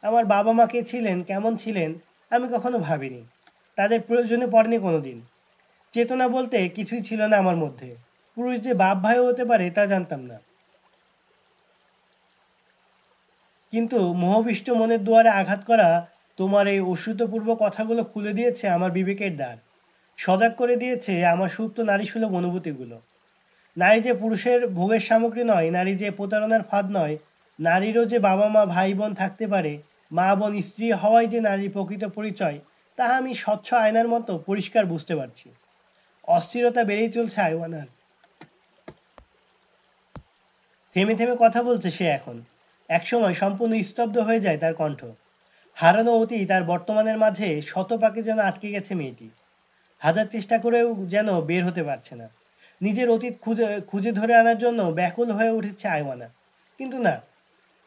Speaker 2: আমার বাবা মা কে ছিলেন, কেমন ছিলেন, আমি কখনো ভাবিনি। তাদের প্রয়োজনে পড়েনি কোনো দিন। চেতনা বলতে কিছুই ছিল না আমার মধ্যে। পুরুষ যে বাপ ভাইও হতে পারে তা জানতাম না। কিন্তু মোহবিষ্ট মনের দুয়ারে আঘাত করা তোমার এই অশ্রুতপূর্ব কথাগুলো খুলে দিয়েছে আমার বিবেকের দ্বার, সজাগ করে দিয়েছে আমার সুপ্ত নারীসুলভ অনুভূতিগুলো। নারী যে পুরুষের ভোগের সামগ্রী নয়, নারী যে প্রতারণার ফাঁদ নয়, নারীরও যে বাবা মা ভাই বোন থাকতে পারে, মা বোন স্ত্রী হওয়াই যে নারীর প্রকৃত পরিচয়, তা আমি স্বচ্ছ আয়নার মতো পরিষ্কার বুঝতে পারছি। অস্থিরতা বেড়েই চলছে আইওয়ানার। থেমে থেমে কথা বলছে সে এখন। একসময় সম্পূর্ণ স্তব্ধ হয়ে যায় তার কণ্ঠ। হারানো অতীত আর বর্তমানের মাঝে শত পাকে যেন আটকে গেছে মেয়েটি। হাজার চেষ্টা করেও যেন বের হতে পারছে না। নিজের অতীত খুঁজে খুঁজে ধরে আনার জন্য ব্যাকুল হয়ে উঠেছে আইওয়ানা। কিন্তু না,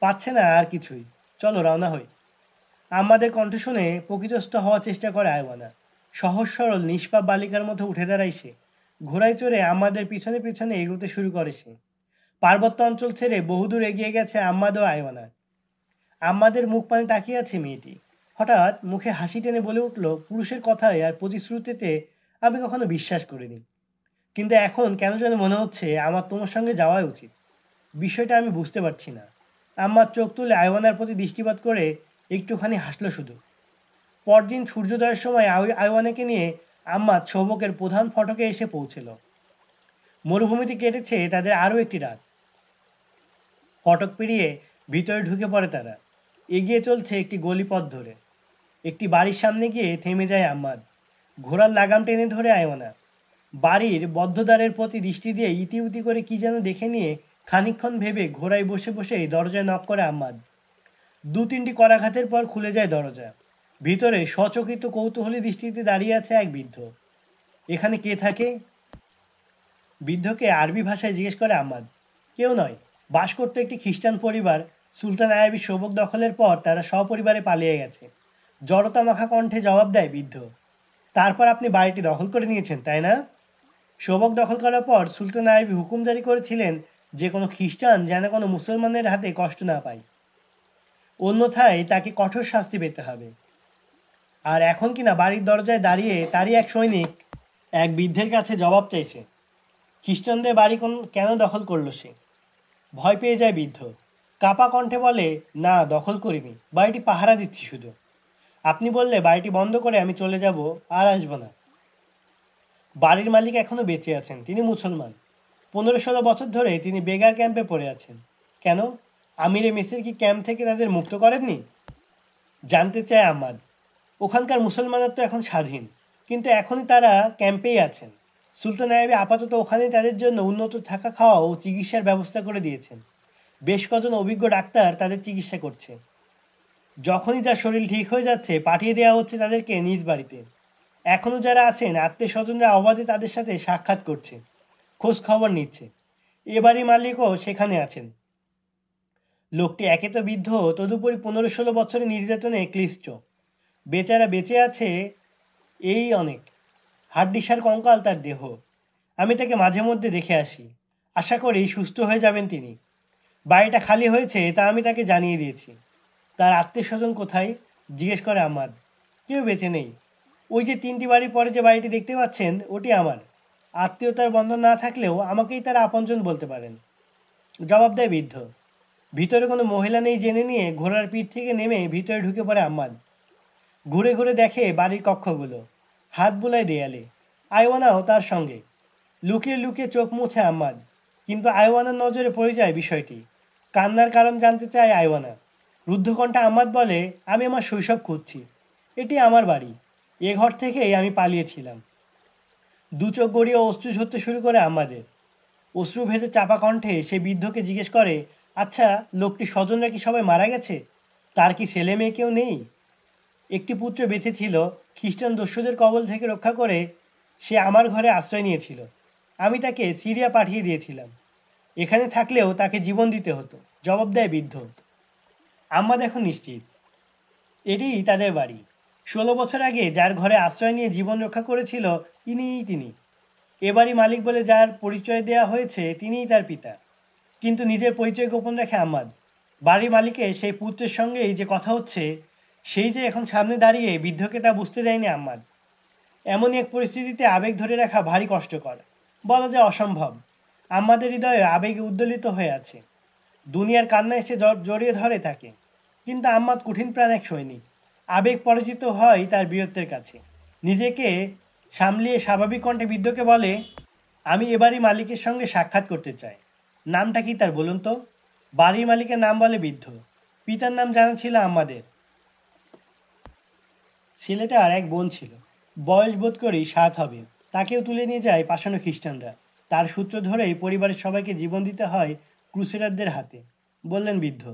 Speaker 2: পাচ্ছে না আর কিছুই। চলো রওনা হই। আমাদের কণ্ঠ শুনে প্রকৃতস্থ হওয়ার চেষ্টা করে আইওয়ানা। সহজ সরল নিষ্পাপ বালিকার মধ্যে উঠে দাঁড়ায় সে। ঘোড়ায় চড়ে আমাদের পিছনে পিছনে এগোতে শুরু করে সে। পার্বত্য অঞ্চল ছেড়ে বহুদূর এগিয়ে গেছে আম্মাদ ও আইওয়ানা। আম্মাদের মুখ পানে তাকিয়ে আছে মেয়েটি। হঠাৎ মুখে হাসি টেনে বলে উঠল, পুরুষের কথায় আর প্রতিশ্রুতিতে আমি কখনো বিশ্বাস করিনি, কিন্তু এখন কেন যেন মনে হচ্ছে আমার তোমার সঙ্গে যাওয়াই উচিত। বিষয়টা আমি বুঝতে পারছি না। আম্মার চোখ তুলে আইওয়ানার প্রতি দৃষ্টিপাত করে একটুখানি হাসলো শুধু। পরদিন সূর্যোদয়ের সময় আইওয়ানাকে নিয়ে আম্মা ছবকের প্রধান ফটকে এসে পৌঁছল। মরুভূমিতে কেটেছে তাদের আরও একটি রাত। ফটক পেরিয়ে ভিতরে ঢুকে পড়ে তারা। এগিয়ে চলছে একটি গলিপথ ধরে। একটি বাড়ির সামনে গিয়ে থেমে যায় আম্মাদ। ঘোড়ার লাগাম টেনে ধরে আইওয়ানা। বাড়ির বদ্ধদ্বারের প্রতি দৃষ্টি দিয়ে ইতিউতি করে কি যেন দেখে নিয়ে খানিকক্ষণ ভেবে ঘোড়ায় বসে বসেই দরজায় নক করে আম্মাদ। দু তিনটি করাঘাতের পর খুলে যায় দরজা। ভিতরে সচকিত কৌতূহলী দৃষ্টিতে দাঁড়িয়ে আছে এক বৃদ্ধ। এখানে কে থাকে? বৃদ্ধকে আরবি ভাষায় জিজ্ঞেস করে আম্মাদ। কেউ নয়, বাস করতো একটি খ্রিস্টান পরিবার। সুলতান আয়াবি সবক দখলের পর তারা সপরিবারে পালিয়ে গেছে। জড়তা মাখা কণ্ঠে জবাব দেয় বৃদ্ধ। তারপর আপনি বাড়িটি দখল করে নিয়েছেন, তাই না? সবক দখল করার পর সুলতান আইবি হুকুম জারি করেছিলেন যে কোনো খ্রিস্টান যেন কোনো মুসলমানের হাতে কষ্ট না পায়, অন্যথায় তাকে কঠোর শাস্তি পেতে হবে। আর এখন কিনা বাড়ির দরজায় দাঁড়িয়ে তারই এক সৈনিক এক বৃদ্ধের কাছে জবাব চাইছে। খ্রিস্টানদের বাড়ি কেন দখল করলো সে? ভয় পেয়ে যায় বৃদ্ধ। কাপা কণ্ঠে বলে, না, দখল করিনি, বাড়িটি পাহারা দিচ্ছি শুধু। আপনি বললে বাড়িটি বন্ধ করে আমি চলে যাব, আর আসবো না। বাড়ির মালিক এখনো বেঁচে আছেন, তিনি মুসলমান। 15-16 বছর ধরে তিনি বেগার ক্যাম্পে পড়ে আছেন। কেন? আমিরে মেসির কি ক্যাম্প থেকে তাদের মুক্ত করেননি? জানতে চায় আম্মাদ। ওখানকার মুসলমানরা তো এখন স্বাধীন, কিন্তু এখনই তারা ক্যাম্পেই আছেন। সুলতান আইবি আপাতত ওখানেই তাদের জন্য উন্নত থাকা, খাওয়া ও চিকিৎসার ব্যবস্থা করে দিয়েছেন। বেশ কজন অভিজ্ঞ ডাক্তার তাদের চিকিৎসা করছে। যখনই যার শরীর ঠিক হয়ে যাচ্ছে পাঠিয়ে দেওয়া হচ্ছে তাদেরকে নিজ বাড়িতে। এখনও যারা আছেন আত্মীয় স্বজনরা অবাধে তাদের সাথে সাক্ষাৎ করছে, খোঁজ খবর নিচ্ছে। এবারই মালিকও সেখানে আছেন। লোকটি একে তো বৃদ্ধ, তদুপরি 15-16 বছরের নির্যাতনে ক্লিষ্ট। বেচারা বেঁচে আছে এই অনেক। হাড্ডিসার কঙ্কাল তার দেহ। আমি তাকে মাঝে মধ্যে দেখে আসি। আশা করি সুস্থ হয়ে যাবেন তিনি। বাড়িটা খালি হয়েছে তা আমি তাকে জানিয়ে দিয়েছি। তার আত্মীয় স্বজন কোথায়? জিজ্ঞেস করে আম্মাদ। কেউ বেঁচে নেই। ওই যে 3টি বাড়ি পরে যে বাড়িটি দেখতে পাচ্ছেন ওটি আমার। আত্মীয়তার বন্ধন না থাকলেও আমাকেই তারা আপনজন বলতে পারেন, জবাব দেয় বৃদ্ধ। ভিতরে কোনো মহিলা নেই জেনে নিয়ে ঘোড়ার পিঠ থেকে নেমে ভিতরে ঢুকে পড়ে আম্মাদ। ঘুরে ঘুরে দেখে বাড়ির কক্ষগুলো। হাত বুলায় দেয়ালে। আইওয়ানাও তার সঙ্গে। লুকিয়ে লুকিয়ে চোখ মুছে আম্মাদ। কিন্তু আইওয়ানার নজরে পড়ে যায় বিষয়টি। কান্নার কারণ জানতে চায় আইওয়ানা। রুদ্ধকণ্ঠে আম্মাদ বলে, আমি আমার শৈশব খুঁজছি। এটি আমার বাড়ি। এ ঘর থেকেই আমি পালিয়েছিলাম। দু চোখ গড়িয়ে অশ্রু ঝরতে শুরু করে আম্মাদের। অশ্রু ভেজে চাপা কণ্ঠে সে বৃদ্ধকে জিজ্ঞেস করে, আচ্ছা, লোকটি স্বজনরা কি সবাই মারা গেছে? তার কি ছেলে মেয়ে কেউ নেই? একটি পুত্র বেঁচে ছিল, খ্রিস্টান দস্যুদের কবল থেকে রক্ষা করে সে আমার ঘরে আশ্রয় নিয়েছিল। আমি তাকে সিরিয়া পাঠিয়ে দিয়েছিলাম। এখানে থাকলেও তাকে জীবন দিতে হতো, জবাব দেয় বৃদ্ধ। আম্মাদ এখন নিশ্চিত এটিই তাদের বাড়ি। 16 বছর আগে যার ঘরে আশ্রয় নিয়ে জীবন রক্ষা করেছিল তিনি। এবারই মালিক বলে যার পরিচয় দেয়া হয়েছে তিনিই তার পিতা। কিন্তু নিজের পরিচয় গোপন রাখে আম্মাদ। বাড়ির মালিকের সেই পুত্রের সঙ্গেই যে কথা হচ্ছে, সেই যে এখন সামনে দাঁড়িয়ে বৃদ্ধকে তা বুঝতে দেয়নি আম্মাদ। এমনই এক পরিস্থিতিতে আবেগ ধরে রাখা ভারী কষ্টকর, বলা যায় অসম্ভব। আম্মাদের হৃদয়ে আবেগে উদ্দোলিত হয়ে আছে। দুনিয়ার কান্না এসে জড়িয়ে ধরে তাকে, কিন্তু আম্মাদ কঠিন প্রাণ এক সৈনিক। আবেগ পরাজিত হয় তার বীরত্বের কাছে। নিজেকে সামলিয়ে স্বাভাবিক কণ্ঠে বৃদ্ধকে বলে, আমি এবারই মালিকের সঙ্গে সাক্ষাৎ করতে চাই। নামটা কি তার বলুন তো? বাড়ির মালিকের নাম বলে বৃদ্ধ। পিতার নাম জানা ছিল আমাদের। ছেলেটার এক বোন ছিল, বয়স বোধ করি 7 হবে। তাকেও তুলে নিয়ে যায় পাষাণ খ্রিস্টানরা। তার সূত্র ধরেই পরিবারের সবাইকে জীবন দিতে হয় ক্রুসেডারদের হাতে, বললেন বৃদ্ধ।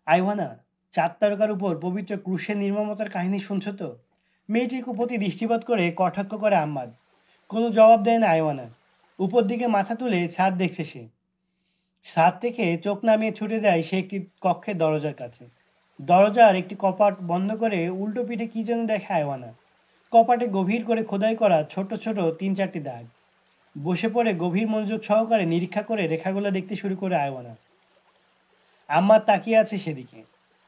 Speaker 2: আইভানা, 4 তারকার উপর পবিত্র ক্রুশের নির্মমতার কাহিনী শুনছো তো? মেয়েটির প্রতি দৃষ্টিপাত করে কটাক্ষ করে আম্মাদ। কোনো জবাব দেয় না আইওয়ানা। উপর দিকে মাথা তুলে ছাদ দেখছে সে। ছাদ থেকে চোখ নামিয়ে ছুটে যায় সে একটি কক্ষের দরজার কাছে। দরজার একটি কপাট বন্ধ করে উল্টো পিঠে কি যেন দেখে আইওয়ানা। কপাটে গভীর করে খোদাই করা ছোট ছোট 3-4টি দাগ। বসে পড়ে গভীর মনোযোগ সহকারে নিরীক্ষা করে রেখাগুলো দেখতে শুরু করে আইওয়ানা। আম্মা তাকিয়ে আছে সেদিকে।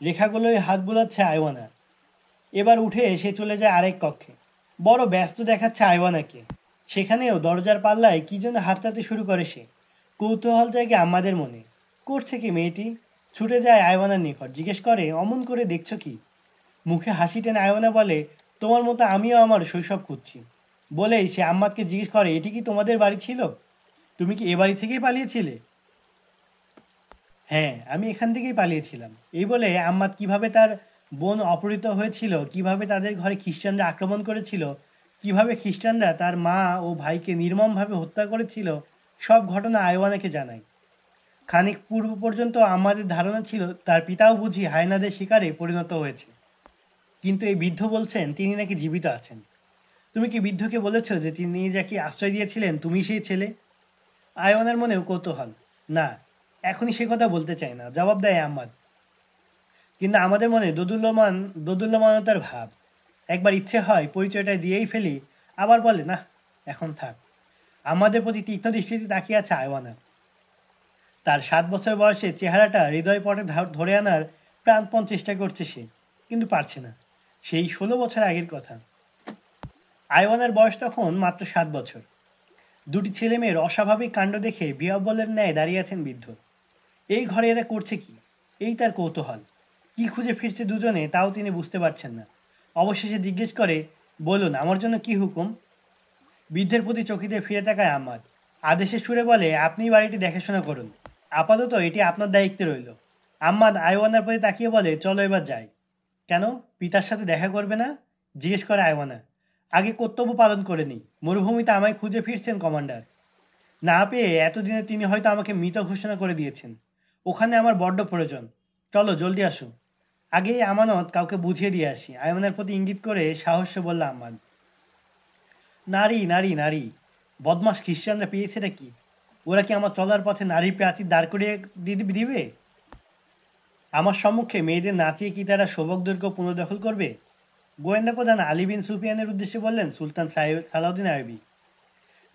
Speaker 2: রেখাগুলোই হাত বোলাচ্ছে আইওয়ানা। এবার উঠে সে চলে যায় আরেক কক্ষে। বড় ব্যস্ত দেখাচ্ছে আইওয়ানাকে। সেখানেও দরজার পাল্লায় কি যেন হাতড়াতে শুরু করে সে। কৌতূহল জাগে আমাদের মনে। করছে কি মেয়েটি? ছুটে যায় আইওয়ানার নিকট, জিজ্ঞেস করে, অমন করে দেখছো কি? মুখে হাসি টেনে আইওয়ানা বলে, তোমার মতো আমিও আমার শৈশব খুঁজছি। বলেই সে আম্মাদকে জিজ্ঞেস করে, এটি কি তোমাদের বাড়ি ছিল? তুমি কি এ বাড়ি থেকেই পালিয়েছিলে? হ্যাঁ, আমি এখান থেকেই পালিয়েছিলাম। এই বলে আম্মাদ কিভাবে তার বোন অপহৃত হয়েছিল, কিভাবে তাদের ঘরে খ্রিস্টানরা আক্রমণ করেছিল, কিভাবে খ্রিস্টানরা তার মা ও ভাইকে নির্মমভাবে হত্যা করেছিল, সব ঘটনা আইওয়ানাকে জানায়। খানিক পূর্ব পর্যন্ত আমাদের ধারণা ছিল তার পিতাও বুঝি হায়নাদের শিকারে পরিণত হয়েছে। কিন্তু এই বৃদ্ধ বলছেন তিনি নাকি জীবিত আছেন। তুমি কি বৃদ্ধকে বলেছ যে তিনি যাকে আশ্রয় দিয়েছিলেন তুমি সেই ছেলে? আয়নের মনেও কৌতূহল। না, এখনই সে কথা বলতে চায় না, জবাব দেয় আহমাদ। কিন্তু আমাদের মনে দোদুল্যমানতার ভাব। একবার ইচ্ছে হয় পরিচয়টা দিয়েই ফেলি, আবার বলে না, এখন থাক। আমাদের প্রতি তীক্ষ্ণ দৃষ্টিতে তাকিয়ে আছে আয়ওয়ানা। তার 7 বছর বয়সে চেহারাটা হৃদয় পটে ধরে আনার প্রাণপণ চেষ্টা করছে সে, কিন্তু পারছে না। সেই 16 বছর আগের কথা। আয়ওয়ানার বয়স তখন মাত্র 7 বছর। দুটি ছেলে মেয়ের অস্বাভাবিক কাণ্ড দেখে বিহ্বলের ন্যায় দাঁড়িয়ে আছেন বৃদ্ধ। এই ঘরে এরা করছে কি? এই তার কৌতূহল। কি খুঁজে ফিরছে দুজনে তাও তিনি বুঝতে পারছেন না। অবশেষে জিজ্ঞেস করে, বলুন আমার জন্য কি হুকুম? বৃদ্ধের প্রতি চকিতে ফিরে তাকায় আম্মাদ। আদেশের সুরে বলে, আপনি বাড়িটি দেখাশোনা করুন। আপাতত এটি আপনার দায়িত্বে রইল। আম্মাদ আইওয়ানার প্রতি তাকিয়ে বলে, চলো এবার যাই। কেন, পিতার সাথে দেখা করবে না? জিজ্ঞেস করে আইওয়ানা। আগে কর্তব্য পালন করে নিই। মরুভূমিতে আমায় খুঁজে ফিরছেন কমান্ডার। না পেয়ে এতদিনে তিনি হয়তো আমাকে মৃত ঘোষণা করে দিয়েছেন। ওখানে আমার বড্ড প্রয়োজন। চলো জলদি আসো। আগে এই আমানত কাউকে বুঝিয়ে দিয়ে আসি, আইওয়ানার প্রতি ইঙ্গিত করে সাহস্য বলল আম্মাদ। নারী নারী নারী, বদমাস খ্রিস্টানরা পেয়েছেটা কি? ওরা কি আমার চলার পথে নারীর প্রাচীর দাঁড় করিয়ে দিবে? আমার সম্মুখে মেয়েদের নাচিয়ে কি তারা শোভক দুর্গ পুনর্দখল করবে? গোয়েন্দা প্রধান আলী বিন সুফিয়ানের উদ্দেশ্যে বললেন সুলতান সালাউদ্দিন আইয়ুবী।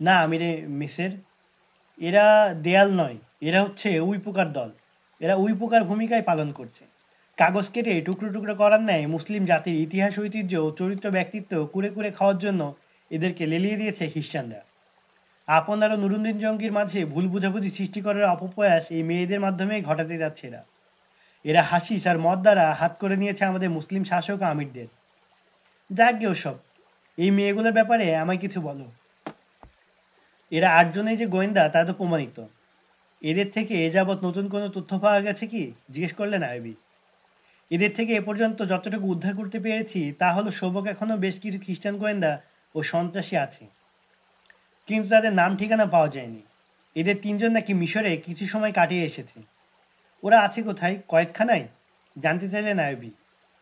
Speaker 2: না আমিরে মেসের, এরা দেয়াল নয়, এরা হচ্ছে উইপোকার দল। এরা উইপোকার ভূমিকায় পালন করছে। কাগজ কেটে টুকরো টুকরো করার ন্যায় মুসলিম জাতির ইতিহাস, ঐতিহ্য ও চরিত্র ব্যক্তিত্ব কুড়ে কুড়ে খাওয়ার জন্য এদেরকে লেলিয়ে দিয়েছে খ্রিস্টানরা। আপনার ও নুরুদ্দিন জঙ্গির মাঝে ভুল বুঝাবুঝি সৃষ্টি করার অপপ্রয়াস এই মেয়েদের মাধ্যমেই ঘটাতে যাচ্ছে এরা। এরা হাসিস আর মদ দ্বারা হাত করে নিয়েছে আমাদের মুসলিম শাসক ও আমিরদের। যাক গে ওসব, এই মেয়েগুলোর ব্যাপারে আমায় কিছু বলো। এরা 8 জনেই যে গোয়েন্দা তা তো প্রমাণিত। এদের থেকে এ যাবৎ নতুন কোনো তথ্য পাওয়া গেছে কি? জিজ্ঞেস করলেন আইয়ুবী। এদের থেকে এ পর্যন্ত যতটুকু উদ্ধার করতে পেরেছি তা হলো শোভক এখনও বেশ কিছু খ্রিস্টান গোয়েন্দা ও সন্ত্রাসী আছে, কিন্তু তাদের নাম ঠিকানা পাওয়া যায়নি। এদের 3 জন নাকি মিশরে কিছু সময় কাটিয়ে এসেছে। ওরা আছে কোথায়? কয়েদখানায়? জানতে চাইলেন আইয়ুবী।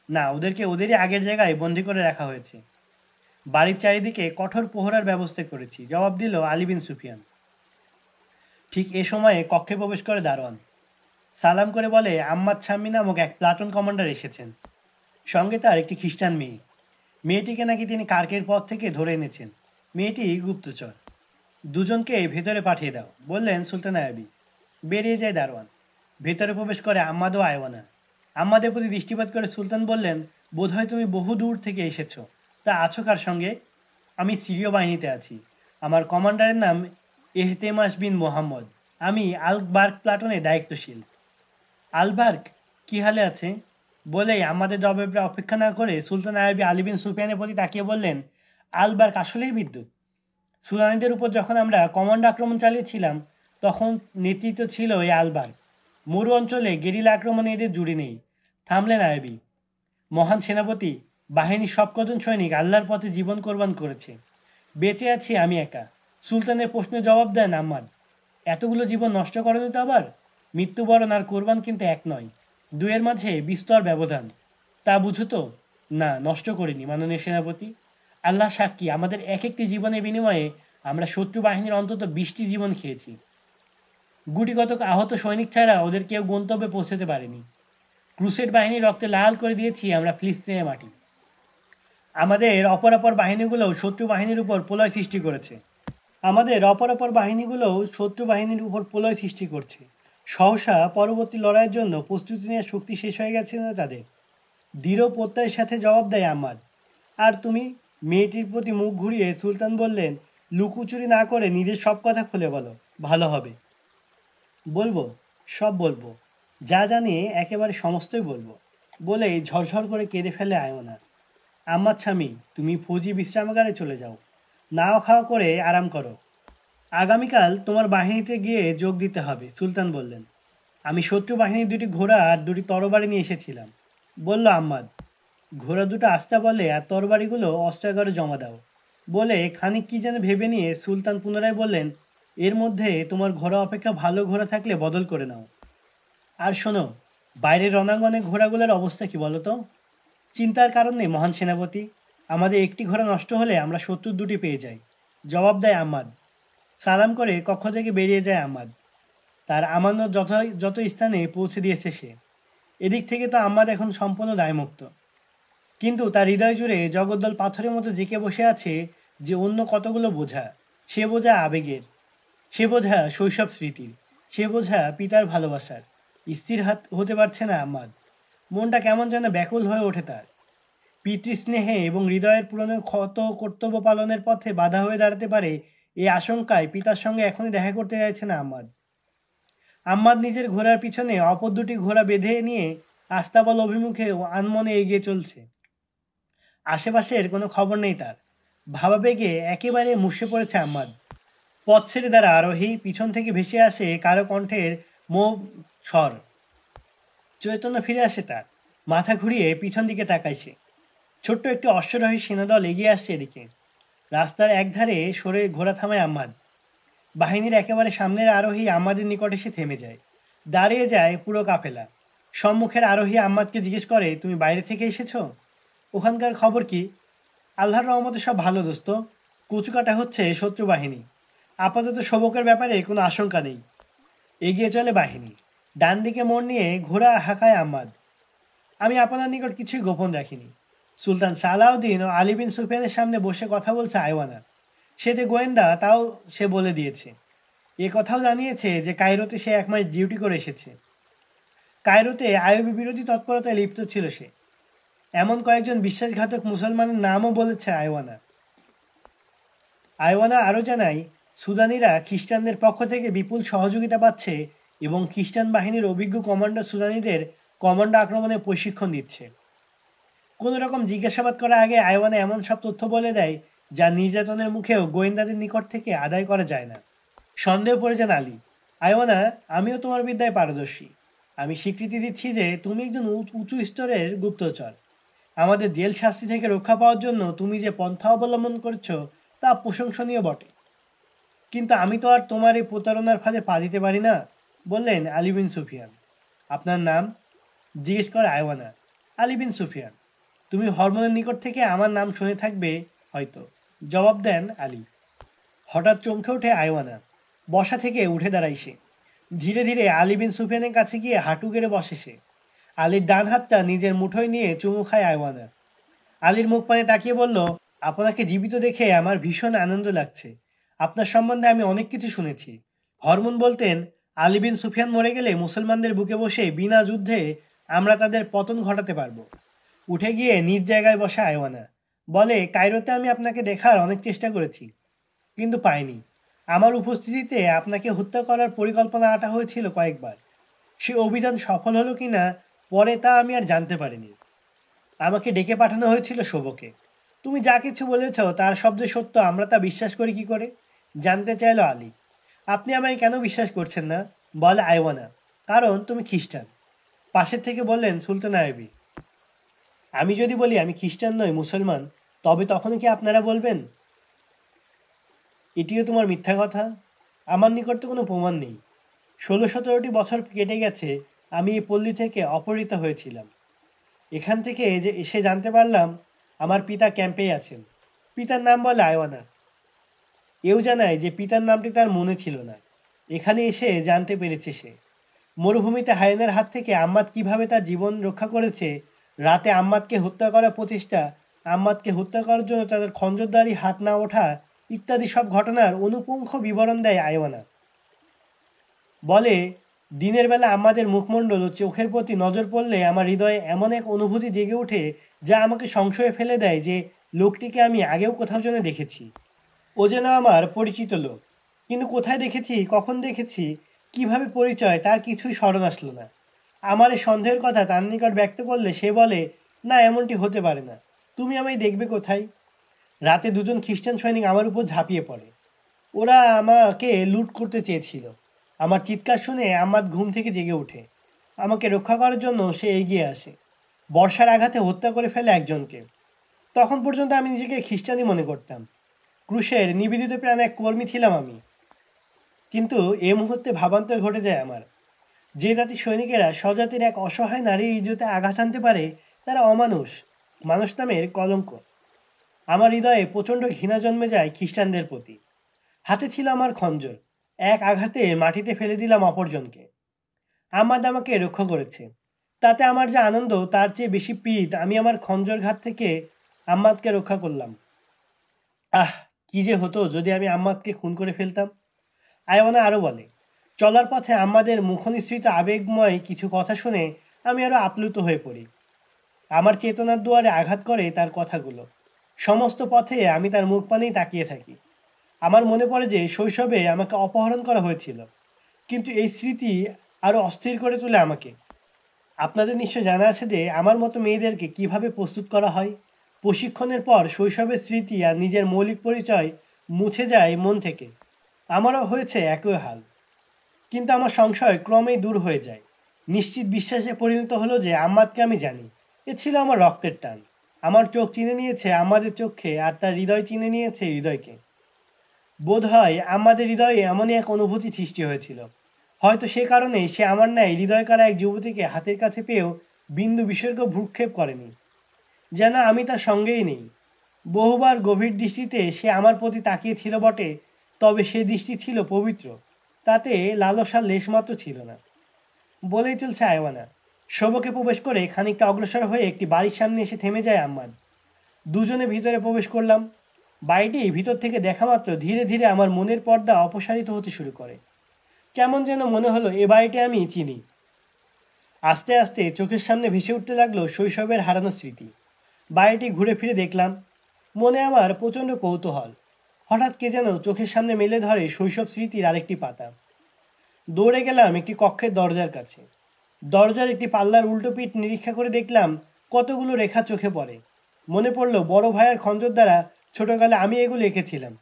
Speaker 2: না, ওদেরকে ওদেরই আগের জায়গায় বন্দি করে রাখা হয়েছে। বাড়ির চারিদিকে কঠোর প্রহরার ব্যবস্থা করেছি, জবাব দিল আলী বিন সুফিয়ান। ঠিক এ সময়ে কক্ষে প্রবেশ করে দারোয়ান। সালাম করে বলে, আম্মাদ শাম্মী নামক এক প্লাটুন কমান্ডার এসেছেন। সঙ্গে তার একটি খ্রিস্টান মেয়ে। মেয়েটিকে নাকি তিনি কার্কের পথ থেকে ধরে এনেছেন। মেয়েটি গুপ্তচর। দুজনকে ভেতরে পাঠিয়ে দাও, বললেন সুলতান আইয়ুবী। বেরিয়ে যায় দারোয়ান। ভেতরে প্রবেশ করে আম্মাদ ও আয়ওয়ানা। আম্মাদের প্রতি দৃষ্টিপাত করে সুলতান বললেন, বোধহয় তুমি বহু দূর থেকে এসেছো, তা আছো কার সঙ্গে? আমি সিরীয় বাহিনীতে আছি। আমার কমান্ডারের নাম এহতেমাস বিন মোহাম্মদ। আমি আলবার্গ প্লাটুনে দায়িত্বশীল। আলবার্গ কি হালে আছে? বলেই আমাদের জবাবে অপেক্ষা না করে সুলতান আইয়ুবী আলী বিন সুফিয়ানের প্রতি তাকিয়ে বললেন, আলবার্গ আসলেই বিদ্যুৎ। সুদানিদের উপর যখন আমরা কমান্ডো আক্রমণ চালিয়েছিলাম তখন নেতৃত্ব ছিল এই আলবার্গ। মরু অঞ্চলে গেরিলা আক্রমণে এদের জুড়ি নেই। থামলেন আইয়ুবী। মহান সেনাপতি, বাহিনীর সব কজন সৈনিক আল্লাহর পথে জীবন কোরবান করেছে। বেঁচে আছি আমি একা। সুলতানের প্রশ্নের জবাব দেন আম্মাদ, এতগুলো জীবন নষ্ট করেনি তো আবার? মৃত্যুবরণ আর কোরবান কিন্তু এক নয়, দুয়ের মাঝে বিস্তর ব্যবধান। তা বুঝো তো? না, নষ্ট করিনি মাননীয় সেনাপতি। আল্লাহ সাক্ষী, আমাদের এক একটি জীবনের বিনিময়ে আমরা শত্রু বাহিনীর অন্তত 20টি জীবন খেয়েছি। গুটিকতক আহত সৈনিক ছাড়া ওদের কেউ গন্তব্যে পৌঁছতে পারেনি। ক্রুসেড বাহিনীর রক্তে লাল করে দিয়েছি আমরা ফিলিস্তিনের মাটি। আমাদের অপরাপর বাহিনীগুলোও শত্রু বাহিনীর উপর প্রলয় সৃষ্টি করেছে। সহসা পরবর্তী লড়াইয়ের জন্য প্রস্তুতি নেওয়ার শক্তি শেষ হয়ে গেছে না তাদের। দৃঢ় প্রত্যয়ের সাথে জবাব দেয় আম্মাদ। আর তুমি? মেয়েটির প্রতি মুখ ঘুরিয়ে সুলতান বললেন, লুকোচুরি না করে নিজের সব কথা খুলে বলো, ভালো হবে। বলবো, সব বলবো, যা জানি একেবারে সমস্তই বলবো, বলেই ঝরঝর করে কেঁদে ফেলে আয়ওনা। আম্মাদ স্বামী, তুমি ফৌজি বিশ্রামাগারে চলে যাও, নাও খাওয়া করে আরাম করো। আগামীকাল তোমার বাহিনীতে গিয়ে যোগ দিতে হবে, সুলতান বললেন। আমি শত্রু বাহিনীর 2টি ঘোড়া আর 2টি তরবারি নিয়ে এসেছিলাম, বলল আম্মাদ। ঘোড়া দুটো আসতে বলে আর তরবারিগুলো অস্ত্রাগারে জমা দাও, বলে খানিক কি যেন ভেবে নিয়ে সুলতান পুনরায় বললেন, এর মধ্যে তোমার ঘোড়া অপেক্ষা ভালো ঘোড়া থাকলে বদল করে নাও। আর শোনো, বাইরের রণাঙ্গনে ঘোড়াগুলোর অবস্থা কি বলো তো? চিন্তার কারণ নেই মহান সেনাপতি, আমাদের একটি ঘোড়া নষ্ট হলে আমরা শত্রুর 2টি পেয়ে যাই, জবাব দেয় আম্মাদ। সালাম করে কক্ষ থেকে বেরিয়ে যায় আম্মাদ। তার আমানত যত স্থানে পৌঁছে দিয়েছে সে। এদিক থেকে তো আম্মাদ এখন সম্পূর্ণ দায়মুক্ত। কিন্তু তার হৃদয় জুড়ে জগদ্দল পাথরের মতো জেঁকে বসে আছে যে অন্য কতগুলো বোঝা। সে বোঝা আবেগের, সে বোঝা শৈশব স্মৃতির, সে বোঝা পিতার ভালোবাসার। স্থির হতে পারছে না আম্মাদ। মনটা কেমন যেন ব্যাকুল হয়ে ওঠে তার। পিতৃস্নেহে এবং হৃদয়ের পুরনো ক্ষত কর্তব্য পালনের পথে বাধা হয়ে দাঁড়াতে পারে এই আশঙ্কায় পিতার সঙ্গে এখনই দেখা করতে চাইছে না আম্মাদ। আম্মাদ নিজের ঘোড়ার পিছনে অপর 2টি ঘোড়া বেঁধে নিয়ে আস্তাবল অভিমুখে আনমনে এগিয়ে চলছে। আশেপাশের কোনো খবর নেই তার। ভাবাবেগে একেবারে মুষে পড়েছে আম্মাদ। পথ ছেড়ে দ্বারা আরোহী, পিছন থেকে ভেসে আসে কারো কণ্ঠের স্বর। চৈতন্য ফিরে আসে তার। মাথা ঘুরিয়ে পিছন দিকে তাকাইছে। ছোট্ট একটি অশ্বরোহী সেনাদল এগিয়ে আসছে এদিকে। রাস্তার একধারে সরে ঘোড়া থামায় আম্মাদ। বাহিনীর একেবারে সামনের আরোহী আম্মাদের নিকট এসে থেমে যায়। দাঁড়িয়ে যায় পুরো কাফেলা। সম্মুখের আরোহী আম্মাদকে জিজ্ঞেস করে, তুমি বাইরে থেকে এসেছো? ওখানকার খবর কি? আল্লাহর রহমতে সব ভালো দোস্ত। কচুকাটা হচ্ছে শত্রু বাহিনী। আপাতত শোভকের ব্যাপারে কোনো আশঙ্কা নেই। এগিয়ে চলে বাহিনী। ডান দিকে মোড় নিয়ে ঘোড়া হাঁকায় আম্মাদ। আমি আপনার নিকট কিছুই গোপন রাখিনি। সুলতান সালাউদ্দিন ও আলী বিন সুফিয়ানের সামনে বসে কথা বলছে আয়ওয়ানা। সে যে গোয়েন্দা তাও সে বলে দিয়েছে। এ কথাও জানিয়েছে যে কায়রোতে সে 1 মাস ডিউটি করে এসেছে। কায়রোতে আইয়ুবী বিরোধী তৎপরতায় লিপ্ত ছিল সে। এমন কয়েকজন বিশ্বাসঘাতক মুসলমানের নামও বলেছে আয়ওয়ানা। আয়ওয়ানা আরও জানায়, সুদানিরা খ্রিস্টানদের পক্ষ থেকে বিপুল সহযোগিতা পাচ্ছে এবং খ্রিস্টান বাহিনীর অভিজ্ঞ কমান্ডার সুদানিদের কমান্ডো আক্রমণে প্রশিক্ষণ দিচ্ছে। কোনো রকম জিজ্ঞাসাবাদ করার আগে আয়ওয়ানা এমন সব তথ্য বলে দেয় যা নির্যাতনের মুখেও গোয়েন্দাদের নিকট থেকে আদায় করা যায় না। সন্দেহ পড়ে যান আলী। আয়ওয়ানা, আমিও তোমার বিদ্যায় পারদর্শী। আমি স্বীকৃতি দিচ্ছি যে তুমি একজন উঁচু স্তরের গুপ্তচর। আমাদের জেল শাস্তি থেকে রক্ষা পাওয়ার জন্য তুমি যে পন্থা অবলম্বন করছো তা প্রশংসনীয় বটে। কিন্তু আমি তো আর তোমার এই প্রতারণার ফাঁদে পা দিতে পারি না, বললেন আলী বিন সুফিয়ান। আপনার নাম? জিজ্ঞেস করে আয়ওয়ানা। আলী বিন সুফিয়ান। তুমি হরমোনের নিকট থেকে আমার নাম শুনে থাকবে হয়তো, জবাব দেন আলী। হঠাৎ চমকে ওঠে আয়ওয়ানা। বসা থেকে উঠে দাঁড়ায় সে। ধীরে ধীরে আলী বিন সুফিয়ানের কাছে গিয়ে হাঁটু গেড়ে বসে সে। আলীর ডান হাতটা নিজের মুঠোয় নিয়ে চুমু খায় আয়ওয়ানা। আলীর মুখ পানে তাকিয়ে বলল, আপনাকে জীবিত দেখে আমার ভীষণ আনন্দ লাগছে। আপনার সম্বন্ধে আমি অনেক কিছু শুনেছি। হরমোন বলতেন আলী বিন সুফিয়ান মরে গেলে মুসলমানদের বুকে বসে বিনা যুদ্ধে আমরা তাদের পতন ঘটাতে পারবো। উঠে গিয়ে নিজ জায়গায় বসে আয়ওয়ানা বলে, কায়রোতে আমি আপনাকে দেখার অনেক চেষ্টা করেছি, কিন্তু পাইনি। আমার উপস্থিতিতে আপনাকে হত্যা করার পরিকল্পনা আঁটা হয়েছিল কয়েকবার। সে অভিযান সফল হলো কিনা পরে তা আমি আর জানতে পারিনি। আমাকে ডেকে পাঠানো হয়েছিল শোভকে। তুমি যা কিছু বলেছ তার শব্দে সত্য, আমরা তা বিশ্বাস করি কি করে? জানতে চাইল আলী। আপনি আমায় কেন বিশ্বাস করছেন না? বলে আইওয়ানা, কারণ তুমি খ্রিস্টান। পাশের থেকে বললেন সুলতান আইবি। আমি যদি বলি আমি খ্রিস্টান নই, মুসলমান, তবে তখন কি আপনারা বলবেন এটিও তোমার মিথ্যা কথা? আমার নিকট তো কোনো প্রমাণ নেই। 16-17টি বছর কেটে গেছে আমি এই পল্লী থেকে অপহৃত হয়েছিলাম। এখান থেকে যে এসে জানতে পারলাম আমার পিতা ক্যাম্পেই আছেন। পিতার নাম বলে আয়ওয়ানা। এও জানায় যে পিতার নামটি তার মনে ছিল না। এখানে এসে জানতে পেরেছে সে মরুভূমিতে হায়েনের হাত থেকে আম্মাদ কিভাবে তার জীবন রক্ষা করেছে, রাতে আম্মাদকে হত্যা করার প্রচেষ্টা, আম্মাদকে হত্যা করার জন্য তাদের খঞ্জরদারি হাত না ওঠা ইত্যাদি সব ঘটনার অনুপুঙ্খ বিবরণ দেয় আয়ওয়ানা। বলে, দিনের বেলা আমাদের মুখমণ্ডল ও চোখের প্রতি নজর পড়লে আমার হৃদয়ে এমন এক অনুভূতি জেগে ওঠে যা আমাকে সংশয়ে ফেলে দেয় যে লোকটিকে আমি আগেও কোথাও যেন দেখেছি। ও যেন আমার পরিচিত লোক, কিন্তু কোথায় দেখেছি, কখন দেখেছি, কিভাবে পরিচয় তার কিছুই স্মরণ আসলো না। আমার এই সন্দেহের কথা তার নিকট ব্যক্ত করলে সে বলে, না, এমনটি হতে পারে না। তুমি আমায় দেখবে কোথায়? রাতে দুজন খ্রিস্টান সৈনিক আমার উপর ঝাঁপিয়ে পড়ে। ওরা আমাকে লুট করতে চেয়েছিল। আমার চিৎকার শুনে আম্মাদ ঘুম থেকে জেগে ওঠে। আমাকে রক্ষা করার জন্য সে এগিয়ে আসে। বর্ষার আঘাতে হত্যা করে ফেলে একজনকে। তখন পর্যন্ত আমি নিজেকে খ্রিস্টানই মনে করতাম। ক্রুশের নিবেদিত প্রাণ এক কর্মী ছিলাম আমি। কিন্তু এ মুহূর্তে ভাবান্তর ঘটে যায় আমার। যে জাতির সৈনিকেরা স্বজাতির এক অসহায় নারীর ইজ্জতে আঘাত আনতে পারে, তারা অমানুষ, মানুষ নামের কলঙ্ক। আমার হৃদয়ে প্রচণ্ড ঘৃণা জন্মে যায় খ্রিস্টানদের প্রতি। হাতে ছিল আমার খঞ্জর, এক আঘাতে মাটিতে ফেলে দিলাম অপরজনকে। আম্মাদ আমাকে রক্ষা করেছে, তাতে আমার যে আনন্দ তার চেয়ে বেশি প্রীত আমি আমার খঞ্জর ঘাত থেকে আম্মাদকে রক্ষা করলাম। আহ, কি যে হতো যদি আমি আম্মাদকে খুন করে ফেলতাম। আয়ওয়ানা আরও বলে, চলার পথে আমাদের মুখনিসৃত আবেগময় কিছু কথা শুনে আমি আরও আপ্লুত হয়ে পড়ি। আমার চেতনার দুয়ারে আঘাত করে তার কথাগুলো। সমস্ত পথে আমি তার মুখ পানেই তাকিয়ে থাকি। আমার মনে পড়ে যে শৈশবে আমাকে অপহরণ করা হয়েছিল, কিন্তু এই স্মৃতি আরও অস্থির করে তোলে আমাকে। আপনাদের নিশ্চয় জানা আছে যে আমার মতো মেয়েদেরকে কিভাবে প্রস্তুত করা হয়। প্রশিক্ষণের পর শৈশবের স্মৃতি আর নিজের মৌলিক পরিচয় মুছে যায় মন থেকে। আমারও হয়েছে একই হাল, কিন্তু আমার সংশয় ক্রমেই দূর হয়ে যায়। নিশ্চিত বিশ্বাসে পরিণত হলো যে আম্মাদকে আমি জানি। এ ছিল আমার রক্তের টান। আমার চোখ চিনে নিয়েছে আমাদের চোখে, আর তার হৃদয় চিনে নিয়েছে হৃদয়কে। বোধ হয় আমাদের হৃদয়ে এমনই এক অনুভূতি সৃষ্টি হয়েছিল। হয়তো সে কারণেই সে আমার ন্যায় হৃদয় কারা এক যুবতীকে হাতের কাছে পেয়েও বিন্দু বিসর্গ ভ্রুক্ষেপ করেনি, যেন আমি তার সঙ্গেই নেই। বহুবার গভীর দৃষ্টিতে সে আমার প্রতি তাকিয়েছিল বটে, তবে সে দৃষ্টি ছিল পবিত্র, তাতে লালসার লেশমাত্র ছিল না। বলেই চলছে আয়ওয়ানা। শোভকে প্রবেশ করে খানিকটা অগ্রসর হয়ে একটি বাড়ির সামনে এসে থেমে যায় আম্মাদ। দুজনে ভিতরে প্রবেশ করলাম। বাড়িটি ভিতর থেকে দেখা মাত্র ধীরে ধীরে আমার মনের পর্দা অপসারিত হতে শুরু করে। কেমন যেন মনে হলো এ বাড়িটি আমি চিনি। আস্তে আস্তে চোখের সামনে ভেসে উঠতে লাগলো শৈশবের হারানো স্মৃতি। বাড়িটি ঘুরে ফিরে দেখলাম। মনে আমার প্রচণ্ড কৌতূহল। হঠাৎ কে যেন চোখের সামনে মেলে ধরে শৈশব স্মৃতির আরেকটি পাতা। দৌড়ে গেলাম একটি কক্ষের দরজার কাছে। দরজার একটি পাল্লার উল্টো পিঠ নিরীক্ষা করে দেখলাম কতগুলো রেখা চোখে পড়ে। মনে পড়ল বড় ভাইয়ের খঞ্জর দ্বারা ছোটকালে আমি এগুলো এঁকেছিলাম।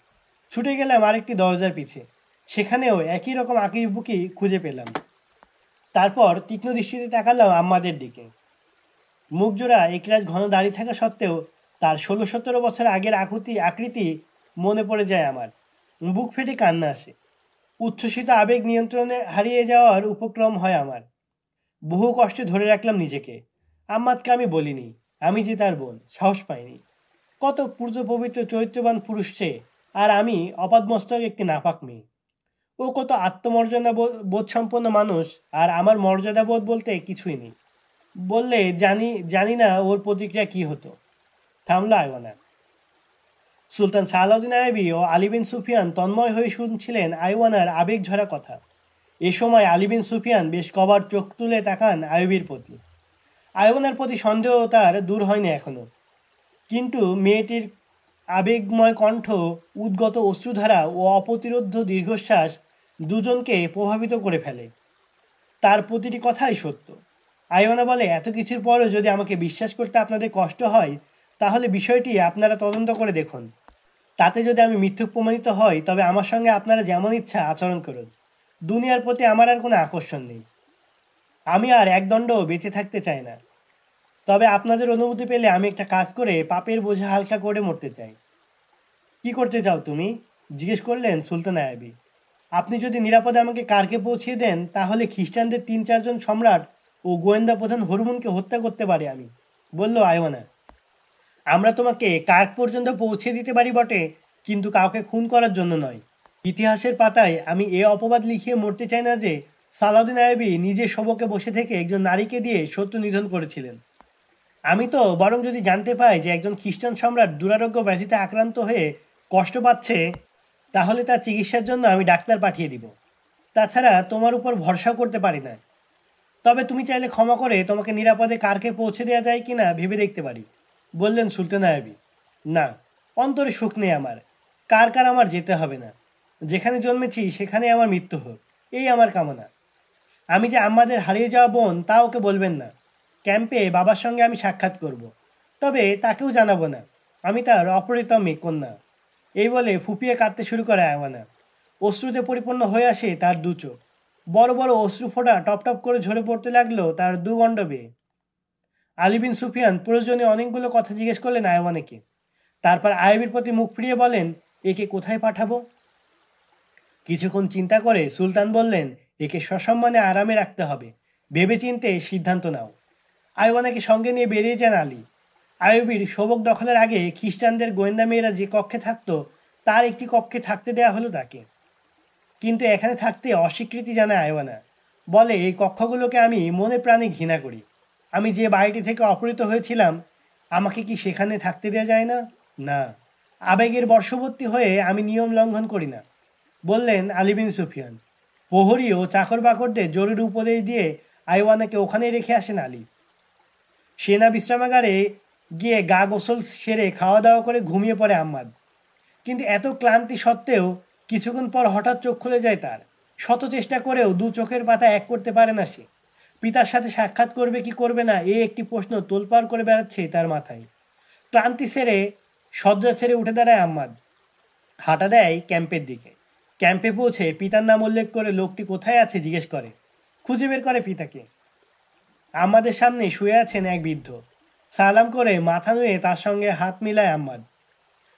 Speaker 2: ছুটে গেলাম আরেকটি দরজার পিছে। সেখানেও একই রকম আঁকিবুকি খুঁজে পেলাম। তারপর তীক্ষ্ণ দৃষ্টিতে তাকালাম আম্মাদের দিকে। মুখজোড়া একরাশ ঘন দাড়ি থাকা সত্ত্বেও তার 16-17 বছর আগের আকৃতি মনে পড়ে যায় আমার। বুক ফেটে কান্না আসে। উচ্ছ্বসিত আবেগ নিয়ন্ত্রণে হারিয়ে যাওয়ার উপক্রম হয় আমার। বহু কষ্টে ধরে রাখলাম নিজেকে। আম্মাদকে আমি বলিনি আমি যে তার বোন, সাহস পাইনি। কত পূর্য পবিত্র চরিত্রবান পুরুষ সে, আর আমি অপাদমস্তক একটি নাপাক মেয়ে। ও কত আত্মমর্যাদা বোধ সম্পন্ন মানুষ, আর আমার মর্যাদা বোধ বলতে কিছুই নেই। বললে জানি না ওর প্রতিক্রিয়া কি হতো। থামলো আইওয়ানা। সুলতান সালাউদ্দিন আইবি ও আলী বিন সুফিয়ান তন্ময় হয়ে শুনছিলেন আইওয়ানার আবেগ ঝরা কথা। এ সময় আলী বিন সুফিয়ান বেশ কবার চোখ তুলে তাকান আইয়ুবের প্রতি। আয়মনের প্রতি সন্দেহ তার দূর হয়নি এখনো, কিন্তু মেয়েটির আবেগময় কণ্ঠ, উদ্গত অশ্রুধারা ও অপ্রতিরোধ্য দীর্ঘশ্বাস দুজনকে প্রভাবিত করে ফেলে। তার প্রতিটি কথাই সত্য। আয়মনা বলে, এত কিছুর পরও যদি আমাকে বিশ্বাস করতে আপনাদের কষ্ট হয়, তাহলে বিষয়টি আপনারা তদন্ত করে দেখুন। তাতে যদি আমি মিথ্যুক প্রমাণিত হই, তবে আমার সঙ্গে আপনারা যেমন ইচ্ছা আচরণ করুন। দুনিয়ার প্রতি আমার আর কোনো আকর্ষণ নেই। আমি আর একদণ্ডও বেঁচে থাকতে চাই না। তবে আপনাদের অনুমতি পেলে আমি একটা কাজ করে পাপের বোঝা হালকা করে মরতে চাই। কি করতে চাও তুমি? জিজ্ঞেস করলেন সুলতান আয়াবি। আপনি যদি নিরাপদে আমাকে কার্কে পৌঁছিয়ে দেন, তাহলে খ্রিস্টানদের 3-4 জন সম্রাট ও গোয়েন্দা প্রধান হরমুনকে হত্যা করতে পারি আমি, বলল আয়ওয়ানা। আমরা তোমাকে কার্ক পর্যন্ত পৌঁছে দিতে পারি বটে, কিন্তু কাউকে খুন করার জন্য নয়। ইতিহাসের পাতায় আমি এ অপবাদ লিখিয়ে মরতে চাই না যে সালাউদ্দিন আইয়ুবী নিজের শোবকে বসে থেকে একজন নারীকে দিয়ে শত্রু নিধন করেছিলেন। আমি তো বরং যদি জানতে পাই যে একজন খ্রিস্টান সম্রাট দুরারোগ্য ব্যাধিতে আক্রান্ত হয়ে কষ্ট পাচ্ছে, তাহলে তার চিকিৎসার জন্য আমি ডাক্তার পাঠিয়ে দিব। তাছাড়া তোমার উপর ভরসা করতে পারি না। তবে তুমি চাইলে ক্ষমা করে তোমাকে নিরাপদে কার্কে পৌঁছে দেওয়া যায় কিনা ভেবে দেখতে পারি, বললেন সুলতান আয়াবি। না, অন্তরে সুখ নেই আমার। কার আমার যেতে হবে না। যেখানে জন্মেছি সেখানে আমার মৃত্যু হোক, এই আমার কামনা। আমি যে আমাদের হারিয়ে যাওয়া বোন, তা ওকে বলবেন না। ক্যাম্পে বাবার সঙ্গে আমি সাক্ষাৎ করব, তবে তাকেও জানাবো না আমি তার অপরিতমী কন্যা। এই বলে ফুপিয়ে কাঁদতে শুরু করে আয়ওয়ানা। অশ্রুতে পরিপূর্ণ হয়ে আসে তার দু চোখ। বড় বড় অশ্রু ফোঁটা টপ টপ করে ঝরে পড়তে লাগলো তার দুগণ্ড বেয়ে। আলী বিন সুফিয়ান প্রয়োজনে অনেকগুলো কথা জিজ্ঞেস করলেন আয়ওয়ানাকে। তারপর আইয়ুবের প্রতি মুখ ফিরিয়ে বলেন, একে কোথায় পাঠাবো? কিছুক্ষণ চিন্তা করে সুলতান বললেন, একে সসম্মানে আরামে রাখতে হবে। ভেবে চিন্তে সিদ্ধান্ত নাও। আয়ওয়ানাকে সঙ্গে নিয়ে বেরিয়ে যান আলী। আইয়ুবীর শোবক দখলের আগে খ্রিস্টানদের গোয়েন্দা মেয়েরা যে কক্ষে থাকতো, তার একটি কক্ষে থাকতে দেয়া হলো তাকে। কিন্তু এখানে থাকতে অস্বীকৃতি জানায় আয়ওয়ানা। বলে, এই কক্ষগুলোকে আমি মনে প্রাণে ঘৃণা করি। আমি যে বাড়িটি থেকে অপহৃত হয়েছিলাম, আমাকে কি সেখানে থাকতে দেওয়া যায় না? না, আবেগের বর্ষবর্তী হয়ে আমি নিয়ম লঙ্ঘন করি না, বললেন আলী বিন সুফিয়ান। প্রহরী ও চাকর বাকরদের জরুরি উপদেশ দিয়ে আইওয়ানাকে ওখানেই রেখে আসেন আলী। সেনা বিশ্রামাগারে গিয়ে গা গোসল সেরে খাওয়া দাওয়া করে ঘুমিয়ে পড়ে আম্মাদ। কিন্তু এত ক্লান্তি সত্ত্বেও কিছুক্ষণ পর হঠাৎ চোখ খুলে যায় তার। শত চেষ্টা করেও দু চোখের পাতা এক করতে পারে না সে। পিতার সাথে সাক্ষাৎ করবে কি করবে না, এই একটি প্রশ্ন তোলপাড় করে বেড়াচ্ছে তার মাথায়। ক্লান্তি সেরে শয্যা ছেড়ে উঠে দাঁড়ায় আম্মাদ। হাঁটা দেয় ক্যাম্পের দিকে। ক্যাম্পে পৌঁছে পিতার নাম উল্লেখ করে লোকটি কোথায় আছে জিজ্ঞেস করে। খুঁজে বের করে পিতাকে। আমাদের সামনে শুয়ে আছেন এক বৃদ্ধ। সালাম করে মাথা নুয়ে তার সঙ্গে হাত মিলায় আম্মাদ।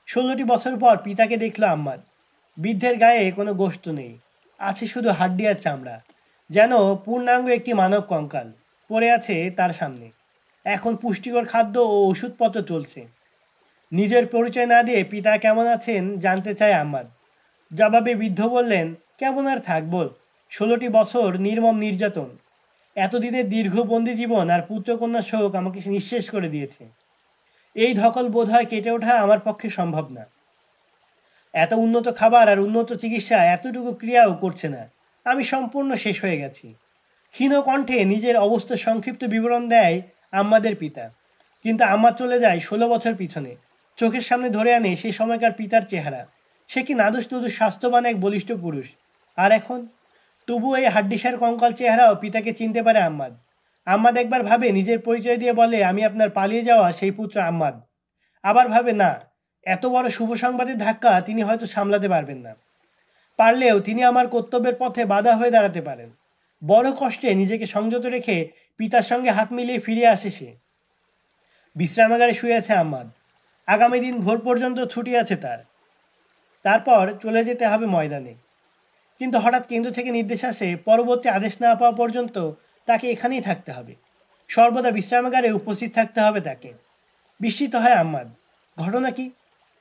Speaker 2: 16টি বছর পর পিতাকে দেখল আম্মাদ। বৃদ্ধের গায়ে কোনো গোশত নেই, আছে শুধু হাড্ডি আর চামড়া। যেন পূর্ণাঙ্গ একটি মানব কঙ্কাল পড়ে আছে তার সামনে। এখন পুষ্টিকর খাদ্য ও ওষুধপত্র চলছে। নিজের পরিচয় না দিয়ে পিতা কেমন আছেন জানতে চায় আম্মাদ। জবাবে বৃদ্ধ বললেন, কেমন আর থাকব, 16টি বছর নির্মম নির্যাতন, এতদিনের দীর্ঘ বন্দি জীবন আর পুত্রকন্যার শোক আমাকে নিঃশেষ করে দিয়েছে। এই ধকল বোধ হয় কেটে ওঠা আমার পক্ষে সম্ভব না। এত উন্নত খাবার আর উন্নত চিকিৎসা এতটুকু ক্রিয়াও করছে না। আমি সম্পূর্ণ শেষ হয়ে গেছি। ক্ষীণ কণ্ঠে নিজের অবস্থার সংক্ষিপ্ত বিবরণ দেয় আম্মাদের পিতা। কিন্তু আম্মা চলে যায় 16 বছর পিছনে। চোখের সামনে ধরে আনে সে সময়কার পিতার চেহারা। সে কি নাদুস নুদুস স্বাস্থ্যবান এক বলিষ্ঠ পুরুষ। আর এখন তবু এই হাড্ডিসার কঙ্কাল চেহারাও পিতাকে চিনতে পারে আম্মাদ। আম্মাদ একবার ভাবে নিজের পরিচয় দিয়ে বলে, আমি আপনার পালিয়ে যাওয়া সেই পুত্র আম্মাদ। আবার ভাবে, না, এত বড় শুভ সংবাদের ধাক্কা তিনি হয়তো সামলাতে পারবেন না। পারলেও তিনি আমার কর্তব্যের পথে বাধা হয়ে দাঁড়াতে পারেন। বড় কষ্টে নিজেকে সংযত রেখে পিতার সঙ্গে হাত মিলিয়ে ফিরে আসে সে। বিশ্রামাগারে শুয়ে আছে আম্মাদ। আগামী দিন ভোর পর্যন্ত ছুটি আছে তার। তারপর চলে যেতে হবে ময়দানে। কিন্তু হঠাৎ কেন্দ্র থেকে নির্দেশ আসে, পরবর্তী আদেশ না পাওয়া পর্যন্ত তাকে এখানেই থাকতে হবে। সর্বদা বিশ্রামাগারে উপস্থিত থাকতে হবে তাকে। বিস্মিত হয় আম্মাদ। ঘটনা কি?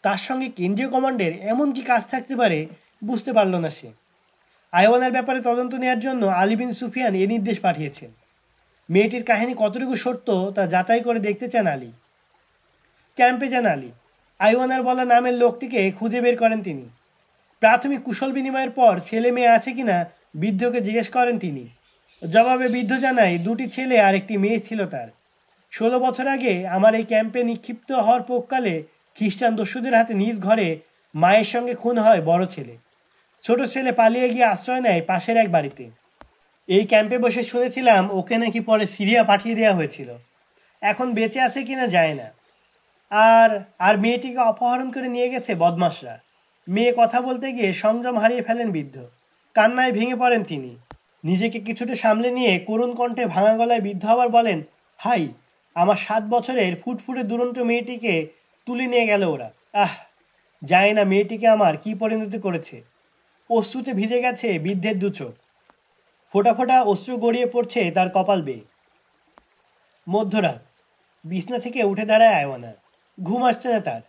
Speaker 2: তার সঙ্গে কেন্দ্রীয় কমান্ডের এমন কি কাজ থাকতে পারে, বুঝতে পারল না সে। আয়ওয়ানার ব্যাপারে তদন্ত নেওয়ার জন্য আলী বিন সুফিয়ান এ নির্দেশ পাঠিয়েছেন। মেয়েটির কাহিনী কতটুকু সত্য তা যাচাই করে দেখতে চান আলী। ক্যাম্পে যান আলী। আয়ওয়ানার বলা নামের লোকটিকে খুঁজে বের করেন তিনি। প্রাথমিক কুশল বিনিময়ের পর ছেলে মেয়ে আছে কিনা বৃদ্ধকে জিজ্ঞেস করেন তিনি। জবাবে বৃদ্ধ জানায় 2টি ছেলে আর একটি মেয়ে ছিল তার। 16 বছর আগে আমার এই ক্যাম্পে নিক্ষিপ্ত হওয়ার পূর্বকালে খ্রিস্টান দস্যুদের হাতে নিজ ঘরে মায়ের সঙ্গে খুন হয় বড় ছেলে। ছোট ছেলে পালিয়ে গিয়ে আশ্রয় নেয় পাশের এক বাড়িতে। এই ক্যাম্পে বসে শুনেছিলাম ওকে নাকি পরে সিরিয়া পাঠিয়ে দেওয়া হয়েছিল। এখন বেঁচে আছে কিনা যায় না। আর আর মেয়েটিকে অপহরণ করে নিয়ে গেছে বদমাশরা। মেয়ে কথা বলতে গিয়ে সংযম হারিয়ে ফেলেন বৃদ্ধ। কান্নায় ভেঙে পড়েন তিনি। নিজেকে কিছুটা সামলে নিয়ে করুণ কণ্ঠে ভাঙা গলায় বৃদ্ধ আবার বলেন, হাই, আমার 7 বছরের ফুটফুটে দুরন্ত মেয়েটিকে তুলে নিয়ে গেল ওরা। আহ, জানি না মেয়েটিকে আমার কি পরিণতি করেছে। অশ্রুতে ভিজে গেছে বৃদ্ধের দু চোখ। ফোঁটা ফোঁটা অশ্রু গড়িয়ে পড়ছে তার কপাল বেয়ে। মধ্যরাত। বিছনা থেকে উঠে দাঁড়ায় আয়ওয়ানা। ঘুম আসছে না তার।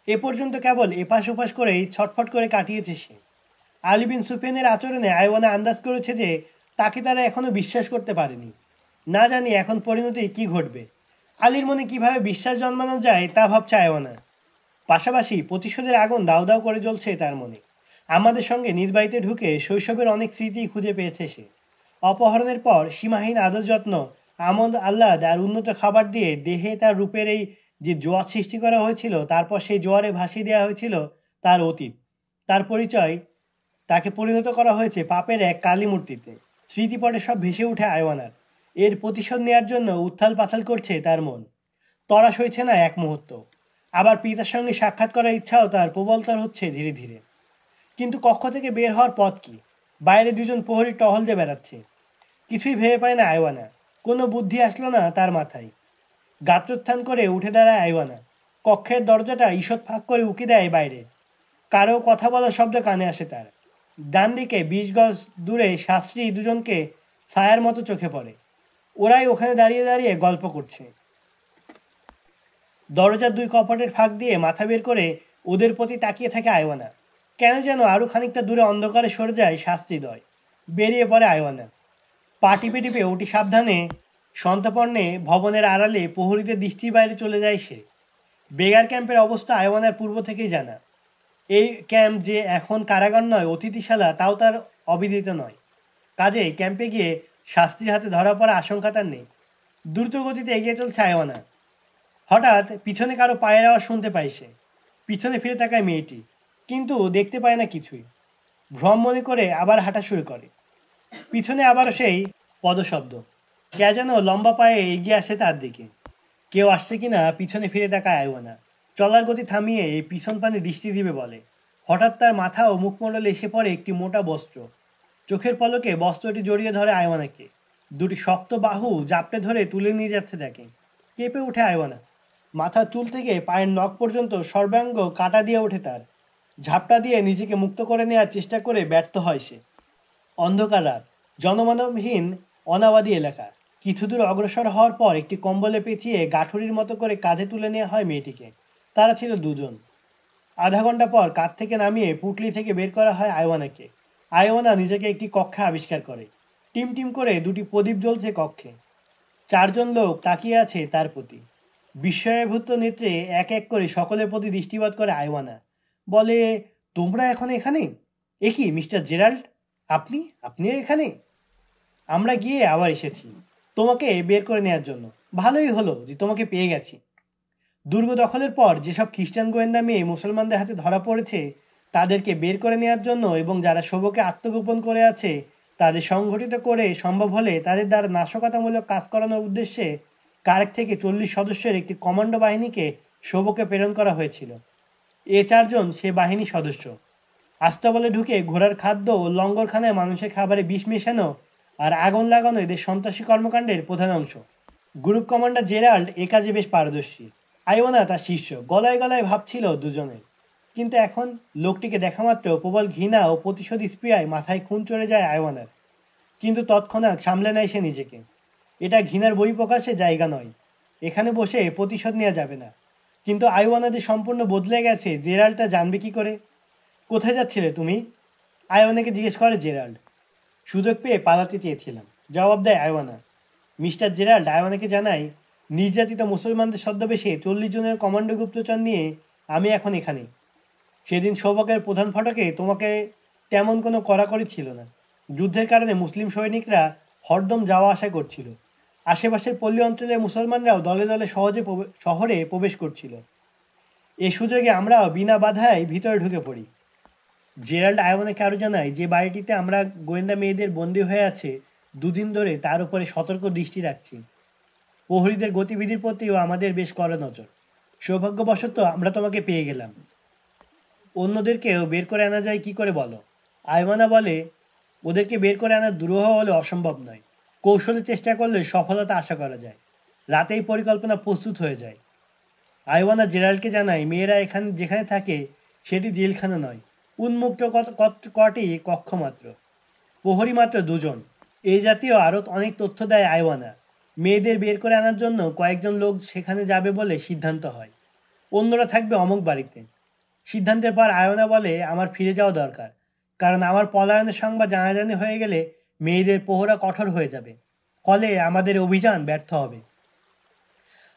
Speaker 2: এ পর্যন্ত কেবল এপাশ ওপাশ করেই ছটফট করে কাটিয়েছে সে। আলী বিন সুফিয়ানের আচরণে আয়ওয়ানা আন্দাজ করেছে যে তাকে তারা এখনো বিশ্বাস করতে পারেনি। না জানি এখন পরিণতি কি ঘটবে। আলীর মনে কিভাবে বিশ্বাস জন্মানো যায় তা ভাবছে আয়ওয়ানা। পাশাপাশি প্রতিশোধের আগুন দাউ দাউ করে জ্বলছে তার মনে। আমাদের সঙ্গে নিজ বাড়িতে ঢুকে শৈশবের অনেক স্মৃতি খুঁজে পেয়েছে সে। অপহরণের পর সীমাহীন আদর যত্ন, আমোদ আহ্লাদ আর উন্নত খাবার দিয়ে দেহে তার রূপের এই যে জোয়ার সৃষ্টি করা হয়েছিল, তারপর সেই জোয়ারে ভাসিয়ে দেওয়া হয়েছিল তার অতীত, তার পরিচয়। তাকে পরিণত করা হয়েছে পাপের এক কালী মূর্তিতে। স্মৃতিপটে সব ভেসে উঠে আয়ওয়ানার। এর প্রতিশোধ নেওয়ার জন্য উত্থাল পাথাল করছে তার মন। তড়া সইছে না এক মুহূর্ত। আবার পিতার সঙ্গে সাক্ষাৎ করার ইচ্ছাও তার প্রবলতর হচ্ছে ধীরে ধীরে। কিন্তু কক্ষ থেকে বের হওয়ার পথ কি? বাইরে দুজন প্রহরী টহল দিয়ে বেড়াচ্ছে। কিছুই ভেবে পায় না আয়ওয়ানা। কোনো বুদ্ধি আসলো না তার মাথায়। গাত্রোত্থান করে উঠে দাঁড়ায় আয়ওয়ানা। কক্ষের দরজাটা ঈষৎ ফাঁক করে উকি দেয় বাইরে। কারো কথা বলার শব্দ কানে আসে তার। ডান দিকে 20 গজ দূরে শাস্ত্রী দুজনকে ছায়ার মতো চোখে পড়ে। ওরাই ওখানে দাঁড়িয়ে দাঁড়িয়ে গল্প করছে। দরজার 2 কপাটের ফাঁক দিয়ে মাথা বের করে ওদের প্রতি তাকিয়ে থাকে আয়ওয়ানা। কেন যেন আরও খানিকটা দূরে অন্ধকারে সরে যায় শাস্ত্রীদ্বয়। বেরিয়ে পড়ে আয়ওয়ানা। পা টিপে টিপে অতি সাবধানে সন্তপর্ণে ভবনের আড়ালে প্রহরীদের দৃষ্টির বাইরে চলে যায় সে। বেগার ক্যাম্পের অবস্থা আয়ওয়ানার পূর্ব থেকেই জানা। এই ক্যাম্প যে এখন কারাগার নয়, অতিথিশালা, তাও তার অবিদিত নয়। কাজেই ক্যাম্পে গিয়ে শাস্ত্রীর হাতে ধরা পড়া আশঙ্কা তার নেই। দ্রুত গতিতে এগিয়ে চলছে আয়ওয়ানা। হঠাৎ পিছনে কারো পায়ের আওয়াজ শুনতে পায় সে। পিছনে ফিরে তাকায় মেয়েটি, কিন্তু দেখতে পায় না কিছুই। ভ্রম মনে করে আবার হাঁটা শুরু করে। পিছনে আবারও সেই পদশব্দ। কে যেন লম্বা পায়ে এগিয়ে আসে তার দিকে। কেউ আসছে কিনা পিছনে ফিরে তাকায় আয়ওয়ানা। চলার গতি থামিয়ে এই পিছন পানে দৃষ্টি দিবে বলে। হঠাৎ তার মাথা ও মুখমণ্ডলে এসে পড়ে একটি মোটা বস্ত্র। চোখের পলকে বস্ত্রটি জড়িয়ে ধরে আয়ওয়ানাকে। 2টি শক্ত বাহু জাপটে ধরে তুলে নিয়ে যাচ্ছে তাকে। কেঁপে ওঠে আয়ওয়ানা। মাথার চুল থেকে পায়ের নখ পর্যন্ত সর্বাঙ্গ কাটা দিয়ে ওঠে তার। ঝাপটা দিয়ে নিজেকে মুক্ত করে নেওয়ার চেষ্টা করে ব্যর্থ হয় সে। অন্ধকার রাত, জনমানবহীন অনাবাদী এলাকা। কিছু দূর অগ্রসর হওয়ার পর একটি কম্বলে পেঁচিয়ে গাঠুরির মতো করে কাঁধে তুলে নেওয়া হয় মেয়েটিকে। তারা ছিল 2 জন। আধা ঘন্টা পর কাঁধ থেকে নামিয়ে পুটলি থেকে বের করা হয় আয়ওয়ানাকে। আয়ওয়ানা নিজেকে একটি কক্ষে আবিষ্কার করে। টিম টিম করে 2টি প্রদীপ জ্বলছে কক্ষে। 4 জন লোক তাকিয়ে আছে তার প্রতি। বিস্ময়াভূত নেত্রে এক এক করে সকলের প্রতি দৃষ্টিপাত করে আয়ওয়ানা। বলে, তোমরা এখন এখানে? এ কি মিস্টার জেরাল্ড, আপনি আপনিও এখানে? আমরা গিয়ে আবার এসেছি তোমাকে বের করে নেওয়ার জন্য। ভালোই হলো যে তোমাকে পেয়ে গেছি। দুর্গ দখলের পর যেসব খ্রিস্টান গোয়েন্দা মেয়ে মুসলমানদের হাতে ধরা পড়েছে, তাদেরকে বের করে নেওয়ার জন্য এবং যারা শোভকে আত্মগোপন করে আছে তাদের সংগঠিত করে সম্ভব হলে তাদের দ্বারা নাশকতামূলক কাজ করানোর উদ্দেশ্যে কারেক থেকে 40 সদস্যের একটি কমান্ডো বাহিনীকে শোভকে প্রেরণ করা হয়েছিল। এ 4 জন সে বাহিনীর সদস্য। আস্তাবলে ঢুকে ঘোড়ার খাদ্য ও লঙ্গরখানায় মানুষের খাবারে বিষ মেশানো আর আগুন লাগানো এদের সন্ত্রাসী কর্মকাণ্ডের প্রধান অংশ। গ্রুপ কমান্ডার জেরাল্ড এ কাজে বেশ পারদর্শী। আয়ওয়ানা তার শিষ্য। গলায় গলায় ভাবছিল দুজনের। কিন্তু এখন লোকটিকে দেখামাত্র প্রবল ঘৃণা ও প্রতিশোধ স্পৃহায় মাথায় খুন চড়ে যায় আয়ওয়ানার। কিন্তু তৎক্ষণাৎ সামলে নেয় সে নিজেকে। এটা ঘৃণার বহিঃপ্রকাশের জায়গা নয়। এখানে বসে প্রতিশোধ নেওয়া যাবে না। কিন্তু আয়ওয়ানা যে সম্পূর্ণ বদলে গেছে, জেরাল্ড তা জানবে কি করে? কোথায় যাচ্ছিলে তুমি? আয়ওয়ানাকে জিজ্ঞেস করে জেরাল্ড। সুযোগ পেয়ে পালাতে চেয়েছিলাম, জবাব দেয় আয়ওয়ানা। মিস্টার জেরাল্ড আয়ওয়ানাকে জানায়, নির্যাতিত মুসলমানদের ছদ্মবেশে 40 জনের কমান্ডো গুপ্তচর নিয়ে আমি এখন এখানে। সেদিন সৌভাগ্যের প্রধান ফটকে তোমাকে তেমন কোনো কড়াকড়ি ছিল না। যুদ্ধের কারণে মুসলিম সৈনিকরা হরদম যাওয়া আসা করছিল। আশেপাশের পল্লী অঞ্চলের মুসলমানরাও দলে দলে সহজে শহরে প্রবেশ করছিল। এ সুযোগে আমরাও বিনা বাধায় ভিতরে ঢুকে পড়ি। জেরাল্ড আইওয়ানকে আরও জানায়, যে বাড়িটিতে আমরা গোয়েন্দা মেয়েদের বন্দী হয়ে আছে দুদিন ধরে, তার উপরে সতর্ক দৃষ্টি রাখছি। প্রহরীদের গতিবিধির প্রতিও আমাদের বেশ কড়া নজর। সৌভাগ্যবশত আমরা তোমাকে পেয়ে গেলাম। অন্যদেরকেও বের করে আনা যায় কি করে বলো? আইওয়ানা বলে, ওদেরকে বের করে আনা দুরূহ হলে অসম্ভব নয়। কৌশলে চেষ্টা করলে সফলতা আশা করা যায়। রাতেই পরিকল্পনা প্রস্তুত হয়ে যায়। আইওয়ানা জেরাল্ডকে জানায়, মেয়েরা যেখানে থাকে সেটি জেলখানা নয়, উন্মুক্ত কটি কক্ষ মাত্র, প্রহরী মাত্র 2 জন। এই জাতীয় আরও অনেক তথ্য দেয় আইওয়ানা। মেয়েদের বের করে আনার জন্য কয়েকজন লোক সেখানে যাবে বলে সিদ্ধান্ত হয়। অন্যরা থাকবে অমুক বাড়িতে। সিদ্ধান্তের পর আইওয়ানা বলে, আমার ফিরে যাওয়া দরকার, কারণ আমার পলায়নের সংবাদ জানাজানি হয়ে গেলে মেয়েদের প্রহরা কঠোর হয়ে যাবে, ফলে আমাদের অভিযান ব্যর্থ হবে।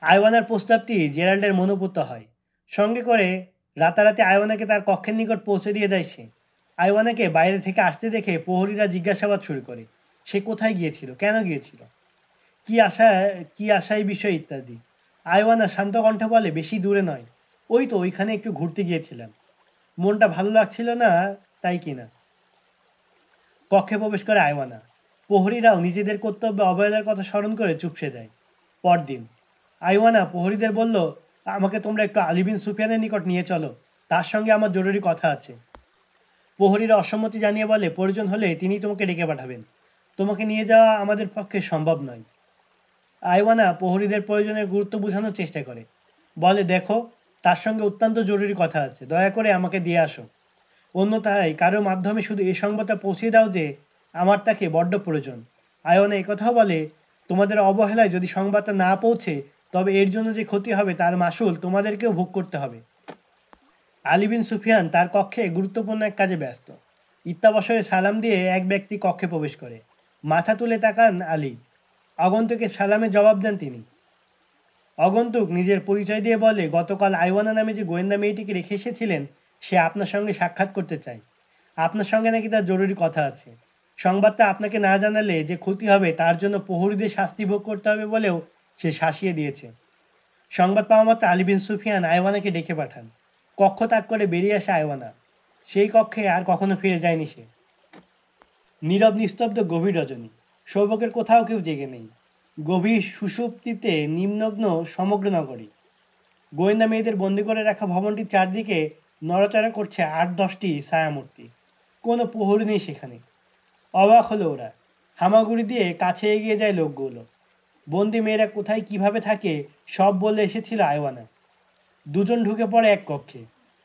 Speaker 2: আইওয়ানার প্রস্তাবটি জেরাল্ডের মনোপুত হয়। সঙ্গে করে রাতারাতি আইওয়ানাকে তার কক্ষের নিকট পৌঁছে দিয়ে দেয় সে। আইওয়ানাকে বাইরে থেকে আসতে দেখে প্রহরীরা জিজ্ঞাসাবাদ শুরু করে, সে কোথায় গিয়েছিল, কেন গিয়েছিল, কি আশায় বিষয় ইত্যাদি। আইওয়ানা শান্ত কণ্ঠে বলে, বেশি দূরে নয়, ওই তো ওইখানে একটু ঘুরতে গিয়েছিলাম, মনটা ভালো লাগছিল না, তাই কিনা। কক্ষে প্রবেশ করে আইওয়ানা। প্রহরীরাও নিজেদের কর্তব্যে অবহেলার কথা স্মরণ করে চুপসে দেয়। পরদিন আইওয়ানা প্রহরীদের বলল, আমাকে তোমরা একটু আলী বিন সুফিয়ানের নিকট নিয়ে চলো, তার সঙ্গে আমার জরুরি কথা আছে। প্রহরীরা অসম্মতি জানিয়ে বলে, প্রয়োজন হলে তিনি তোমাকে ডেকে পাঠাবেন, তোমাকে নিয়ে যাওয়া আমাদের পক্ষে সম্ভব নয়। আইওয়ানা প্রহরীদের প্রয়োজনের গুরুত্ব বোঝানোর চেষ্টা করে, বলে, দেখো, তার সঙ্গে অত্যন্ত জরুরি কথা আছে, দয়া করে আমাকে দিয়ে আসো। অন্যথায় কারোর মাধ্যমে শুধু এই সংবাদটা পৌঁছে দাও যে আমার তাকে বড্ড প্রয়োজন। আইওয়ানা একথাও বলে, তোমাদের অবহেলায় যদি সংবাদটা না পৌঁছে, তবে এর জন্য যে ক্ষতি হবে তার মাসুল তোমাদেরকেও ভোগ করতে হবে। আলী বিন সুফিয়ান তার কক্ষে গুরুত্বপূর্ণ এক কাজে ব্যস্ত। ইত্যাবসরে সালাম দিয়ে এক ব্যক্তি কক্ষে প্রবেশ করে। মাথা তুলে তাকান আলী। আগন্তুকের সালামের জবাব দেন তিনি। আগন্তুক নিজের পরিচয় দিয়ে বলে, গতকাল আইওয়ানা নামে যে গোয়েন্দা মেয়েটিকে রেখে এসেছিলেন, সে আপনার সঙ্গে সাক্ষাৎ করতে চায়। আপনার সঙ্গে নাকি তার জরুরি কথা আছে। সংবাদটা আপনাকে না জানালে যে ক্ষতি হবে তার জন্য প্রহরীদের শাস্তি ভোগ করতে হবে বলেও সে শাসিয়ে দিয়েছে। সংবাদ পাওয়া মাত্র আলী বিন সুফিয়ান আইওয়ানাকে ডেকে পাঠান। কক্ষ ত্যাগ করে বেরিয়ে আসে আইওয়ানা। সেই কক্ষে আর কখনো ফিরে যায়নি সে। নীরব নিস্তব্ধ গভীর রজনী। সৌভাগ্যের কোথাও কেউ জেগে নেই। গভীর সুষুপ্তিতে নিম্নগ্ন সমগ্র নগরী। গোয়েন্দা মেয়েদের বন্দি করে রাখা ভবনটির চারদিকে নড়াচড়া করছে 8-10টি ছায়ামূর্তি। কোনো প্রহরী নেই সেখানে। অবাক হলো ওরা। হামাগুড়ি দিয়ে কাছে এগিয়ে যায় লোকগুলো। বন্দি মেয়েরা কোথায় কিভাবে থাকে সব বলে এসেছিল আইওয়ানা। 2 জন ঢুকে পড়ে এক কক্ষে,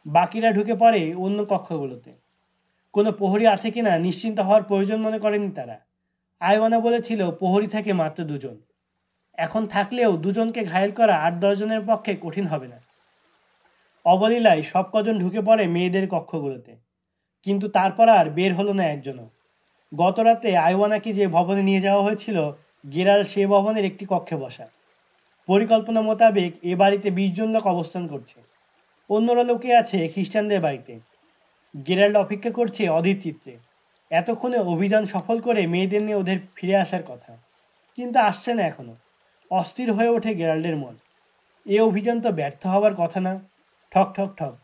Speaker 2: বাকিরা ঢুকে পড়ে অন্য কক্ষগুলোতে। কোনো প্রহরী আছে কিনা নিশ্চিন্ত হওয়ার প্রয়োজন মনে করেনি তারা। আইওয়ানা বলেছিল প্রহরী থাকে মাত্র 2 জন। এখন থাকলেও 2 জনকে ঘায়েল করা 8-10 জনের পক্ষে কঠিন হবে না। অবলীলায় সব কজন ঢুকে পড়ে মেয়েদের কক্ষগুলোতে, কিন্তু তারপর আর বের হলো না একজনও। গত রাতে আইওয়ানাকে যে ভবনে নিয়ে যাওয়া হয়েছিল, গেরাল্ড সে ভবনের একটি কক্ষে বসা। পরিকল্পনা মোতাবেক এ বাড়িতে 20 জন লোক অবস্থান করছে। অন্যরা লোকে আছে খ্রিস্টানদের বাড়িতে। গেরাল্ড অপেক্ষা করছে অধীর চিত্তে। এতক্ষণে অভিযান সফল করে মেয়েদের নিয়ে ওদের ফিরে আসার কথা, কিন্তু আসছে না এখনো। অস্থির হয়ে ওঠে গেরাল্ডের মন। এ অভিযান তো ব্যর্থ হওয়ার কথা না। ঠক ঠক ঠক।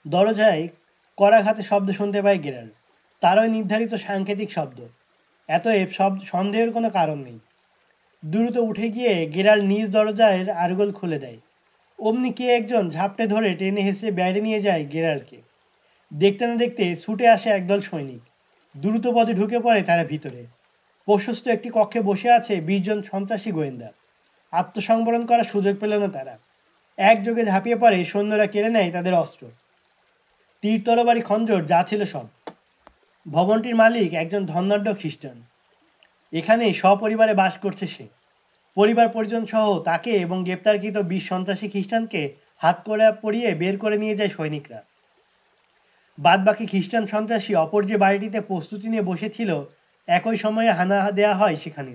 Speaker 2: দরজায় করাঘাতে শব্দ শুনতে পায় গেরাল্ড। তারই নির্ধারিত সাংকেতিক শব্দ। এতএব সন্দেহের কোনো কারণ নেই। দ্রুত উঠে গিয়ে গেরাল্ড নিজ দরজার আরগোল খুলে দেয়। অমনি কে একজন ঝাপটে ধরে টেনে হেসড়ে বাইরে নিয়ে যায় গেরাল্ডকে। দেখতে না দেখতে ছুটে আসে একদল সৈনিক। দ্রুত পদে ঢুকে পড়ে তারা ভিতরে। প্রশস্ত একটি কক্ষে বসে আছে 20 জন সন্ত্রাসী গোয়েন্দা। আত্মসংবরণ করার সুযোগ পেল না তারা। একযোগে ঝাঁপিয়ে পড়ে সৈন্যরা কেড়ে নেয় তাদের অস্ত্র, তীর, তরবারি, খঞ্জর, যা ছিল সব। ভবনটির মালিক একজন ধনাঢ্য খ্রিস্টান। এখানেই সপরিবারে বাস করছে সে। পরিবার পরিজন সহ তাকে এবং গ্রেপ্তারকৃত 20 সন্ত্রাসী খ্রিস্টানকে হাত করে পরিয়ে বের করে নিয়ে যায় সৈনিকরা। বাদবাকি খ্রিস্টান সন্ত্রাসী অপর যে বাড়িটিতে প্রস্তুতি নিয়ে বসেছিল, একই সময়ে হানা দেয়া হয় সেখানে।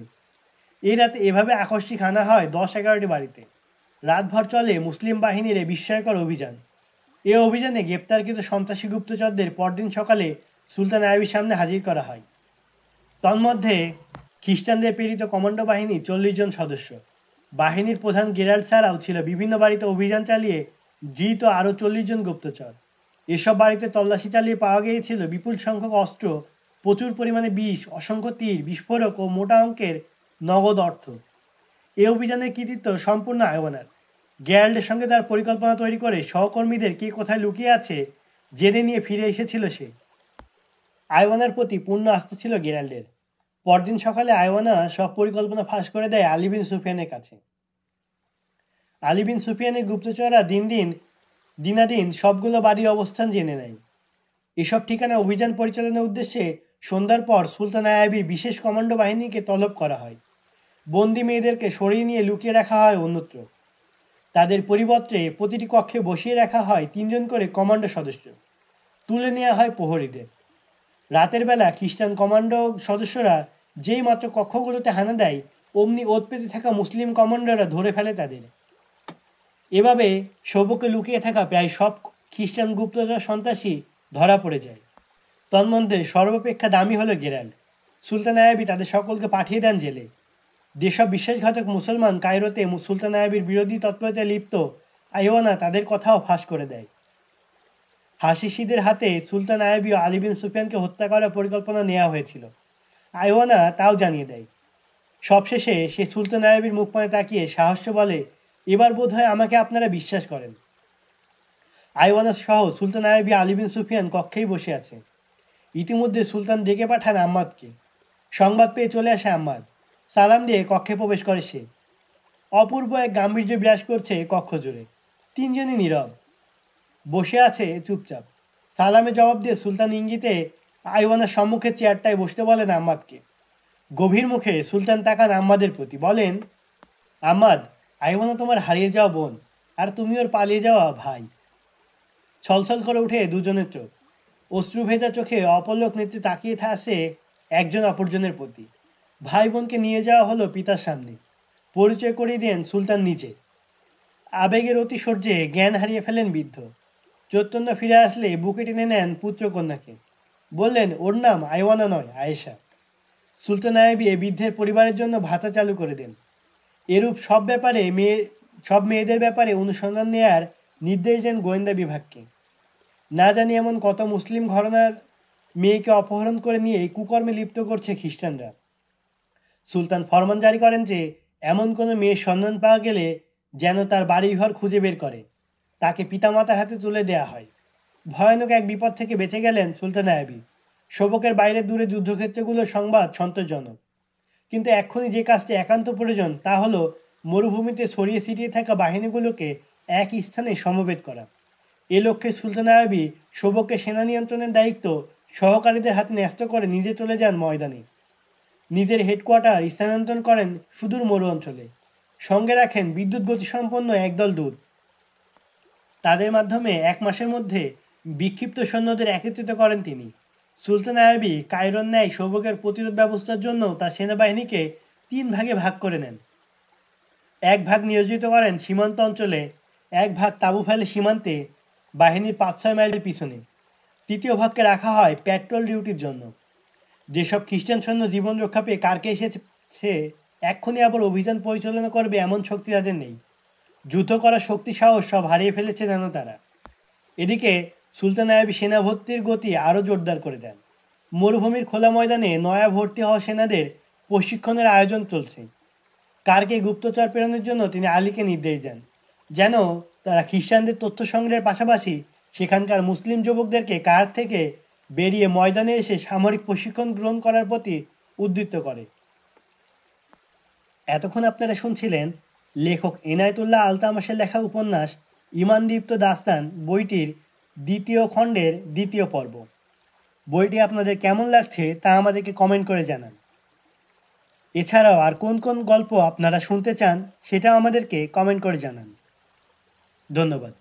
Speaker 2: এই রাতে এভাবে আকস্মিক হানা হয় 10-11টি বাড়িতে। রাতভর চলে মুসলিম বাহিনীর এই বিস্ময়কর অভিযান। এ অভিযানে গ্রেপ্তারকৃত সন্ত্রাসী গুপ্তচরদের পরদিন সকালে সুলতান আইবির সামনে হাজির করা হয়। তন্মধ্যে খ্রিস্টানদের প্রেরিত কমান্ডো বাহিনী 40 জন সদস্য। বাহিনীর প্রধান গেরাল্ড ছাড়াও ছিল বিভিন্ন বাড়িতে অভিযান চালিয়ে ধৃত আরও 40 জন গুপ্তচর। এসব বাড়িতে তল্লাশি চালিয়ে পাওয়া গিয়েছিল বিপুল সংখ্যক অস্ত্র, প্রচুর পরিমাণে বিষ, অসংখ্য তীর, বিস্ফোরক ও মোটা অঙ্কের নগদ অর্থ। এ অভিযানের কৃতিত্ব সম্পূর্ণ আয়ওয়ানার। গেরাল্ডের সঙ্গে তার পরিকল্পনা তৈরি করে সহকর্মীদের কে কোথায় লুকিয়ে আছে জেনে নিয়ে ফিরে এসেছিল সে। আয়ওয়ানার প্রতি পূর্ণ আস্থা ছিল গেরাল্ডের। পরদিন সকালে আয়ওয়ানা সব পরিকল্পনা ফাঁস করে দেয় আলী বিন সুফিয়ানের কাছে। আলী বিন সুফিয়ানের গুপ্তচররা দিনাদিন সবগুলো বাড়ির অবস্থান জেনে নেয়। এসব ঠিকানা অভিযান পরিচালনার উদ্দেশ্যে সন্ধ্যার পর সুলতান আয়াবির বিশেষ কমান্ডো বাহিনীকে তলব করা হয়। বন্দি মেয়েদেরকে সরিয়ে নিয়ে লুকিয়ে রাখা হয় অন্যত্র। তাদের পরিবর্তে প্রতিটি কক্ষে বসিয়ে রাখা হয় 3 জন করে কমান্ডো সদস্য। তুলে নেওয়া হয় প্রহরীদের। রাতের বেলা খ্রিস্টান কমান্ডো সদস্যরা যেই মাত্র কক্ষগুলোতে হানা দেয়, অমনি ওত পেতে থাকা মুসলিম কমান্ডোরা ধরে ফেলে তাদের। এভাবে সবকে লুকিয়ে থাকা প্রায় সব খ্রিস্টান গুপ্তচর সন্ত্রাসী ধরা পড়ে যায়। তন্মধ্যে সর্বাপেক্ষা দামি হলো গেরাল্ড। সুলতান আয়াবি তাদের সকলকে পাঠিয়ে দেন জেলে। যেসব বিশ্বাসঘাতক মুসলমান কায়রোতে সুলতান আয়াবির বিরোধী তৎপরতায় লিপ্ত, আইওয়ানা তাদের কথাও ফাঁস করে দেয়। হাসিসিদের হাতে সুলতান আয়াবি ও আলী বিন সুফিয়ানকে হত্যা করার পরিকল্পনা নেওয়া হয়েছিল। আইওয়ানা তাও জানিয়ে দেয়। সবশেষে সে সুলতান আয়াবির মুখপানে তাকিয়ে সাহস্য বলে, এবার বোধহয় আমাকে আপনারা বিশ্বাস করেন। আইওয়ানা সহ সুলতান আয়াবি আলী বিন সুফিয়ান কক্ষেই বসে আছে। ইতিমধ্যে সুলতান ডেকে পাঠান আম্মাদকে। সংবাদ পেয়ে চলে আসে আম্মাদ। সালাম দিয়ে কক্ষে প্রবেশ করে সে। অপূর্ব এক গাম্ভীর্য বিরাজ করছে কক্ষ জুড়ে। 3 জনই নীরব, বসে আছে চুপচাপ। সালামে জবাব দিয়ে সুলতান ইঙ্গিতে আইওয়ানার সম্মুখে চেয়ারটায় বসতে বলেন আম্মাদকে। গভীর মুখে সুলতান তাকান আম্মাদের প্রতি, বলেন, আম্মাদ, আইওয়ানা তোমার হারিয়ে যাওয়া বোন, আর তুমি ওর পালিয়ে যাওয়া ভাই। ছলছল করে উঠে দুজনের চোখ। অশ্রু ভেজা চোখে অপলক নেত্রে তাকিয়ে আছে একজন অপরজনের প্রতি। ভাই বোনকে নিয়ে যাওয়া হলো পিতার সামনে। পরিচয় করিয়ে দেন সুলতান নিজে। আবেগের অতিশয্যে জ্ঞান হারিয়ে ফেলেন বৃদ্ধ। চৈতন্য ফিরে আসলে বুকে টেনে নেন পুত্রকন্যাকে। বললেন, ওর নাম আইওয়ানা নয়, আয়েশা। সুলতান আয়াবি বৃদ্ধের পরিবারের জন্য ভাতা চালু করে দেন। এরূপ সব মেয়েদের ব্যাপারে অনুসন্ধান নেয়ার নির্দেশ দেন গোয়েন্দা বিভাগকে। না জানি এমন কত মুসলিম ঘরানার মেয়েকে অপহরণ করে নিয়ে কুকর্মে লিপ্ত করছে খ্রিস্টানরা। সুলতান ফরমান জারি করেন যে এমন কোনো মেয়ের সন্ধান পাওয়া গেলে যেন তার বাড়িঘর খুঁজে বের করে তাকে পিতামাতার হাতে তুলে দেয়া হয়। ভয়ানক এক বিপদ থেকে বেঁচে গেলেন সুলতান আয়াবি। শোভকের বাইরে দূরে যুদ্ধক্ষেত্রগুলোর সংবাদ সন্তোষজনক, কিন্তু এক্ষুনি যে কাজটি একান্ত প্রয়োজন তা হলো মরুভূমিতে ছড়িয়ে ছিটিয়ে থাকা বাহিনীগুলোকে এক স্থানে সমবেত করা। এ লক্ষ্যে সুলতান আয়াবি শোভককে সেনা নিয়ন্ত্রণের দায়িত্ব সহকারীদের হাতে ন্যস্ত করে নিজে চলে যান ময়দানে। নিজের হেডকোয়ার্টার স্থানান্তর করেন সুদূর মরু অঞ্চলে। সঙ্গে রাখেন বিদ্যুৎ গতিসম্পন্ন একদল দূত। তাদের মাধ্যমে 1 মাসের মধ্যে বিক্ষিপ্ত সৈন্যদের একত্রিত করেন তিনি। সুলতান আয়াবি কায়রোর ন্যায় শোভকের প্রতিরোধ ব্যবস্থার জন্য তার সেনাবাহিনীকে 3 ভাগে ভাগ করে নেন। 1 ভাগ নিয়োজিত করেন সীমান্ত অঞ্চলে, 1 ভাগ তাঁবু ফেলে সীমান্তে বাহিনীর 5-6 মাইলের পিছনে, 3য় ভাগকে রাখা হয় পেট্রোল ডিউটির জন্য। যেসব খ্রিস্টান সৈন্য জীবন রক্ষা পেয়ে কারকে এসেছে, এক্ষুনি আবার অভিযান পরিচালনা করবে এমন শক্তি তাদের নেই। যুদ্ধ করার শক্তি সাহস সব হারিয়ে ফেলেছে যেন তারা। এদিকে সুলতান আয়াবি সেনা ভর্তির গতি আরও জোরদার করে দেন। মরুভূমির খোলা ময়দানে নয়া ভর্তি হওয়া সেনাদের প্রশিক্ষণের আয়োজন চলছে। কারকে গুপ্তচর প্রেরণের জন্য তিনি আলীকে নির্দেশ দেন, যেন তারা খ্রিস্টানদের তথ্য সংগ্রহের পাশাপাশি সেখানকার মুসলিম যুবকদেরকে কার থেকে বেরিয়ে ময়দানে এসে সামরিক প্রশিক্ষণ গ্রহণ করার প্রতি উদ্বুদ্ধ করে। এতক্ষণ আপনারা শুনছিলেন লেখক এনায়েতুল্লাহ আলতামাশের লেখা উপন্যাস ইমানদীপ্ত দাস্তান বইটির 2য় খণ্ডের 2য় পর্ব। বইটি আপনাদের কেমন লাগছে তা আমাদেরকে কমেন্ট করে জানান। এছাড়াও আর কোন কোন গল্প আপনারা শুনতে চান সেটাও আমাদেরকে কমেন্ট করে জানান। ধন্যবাদ।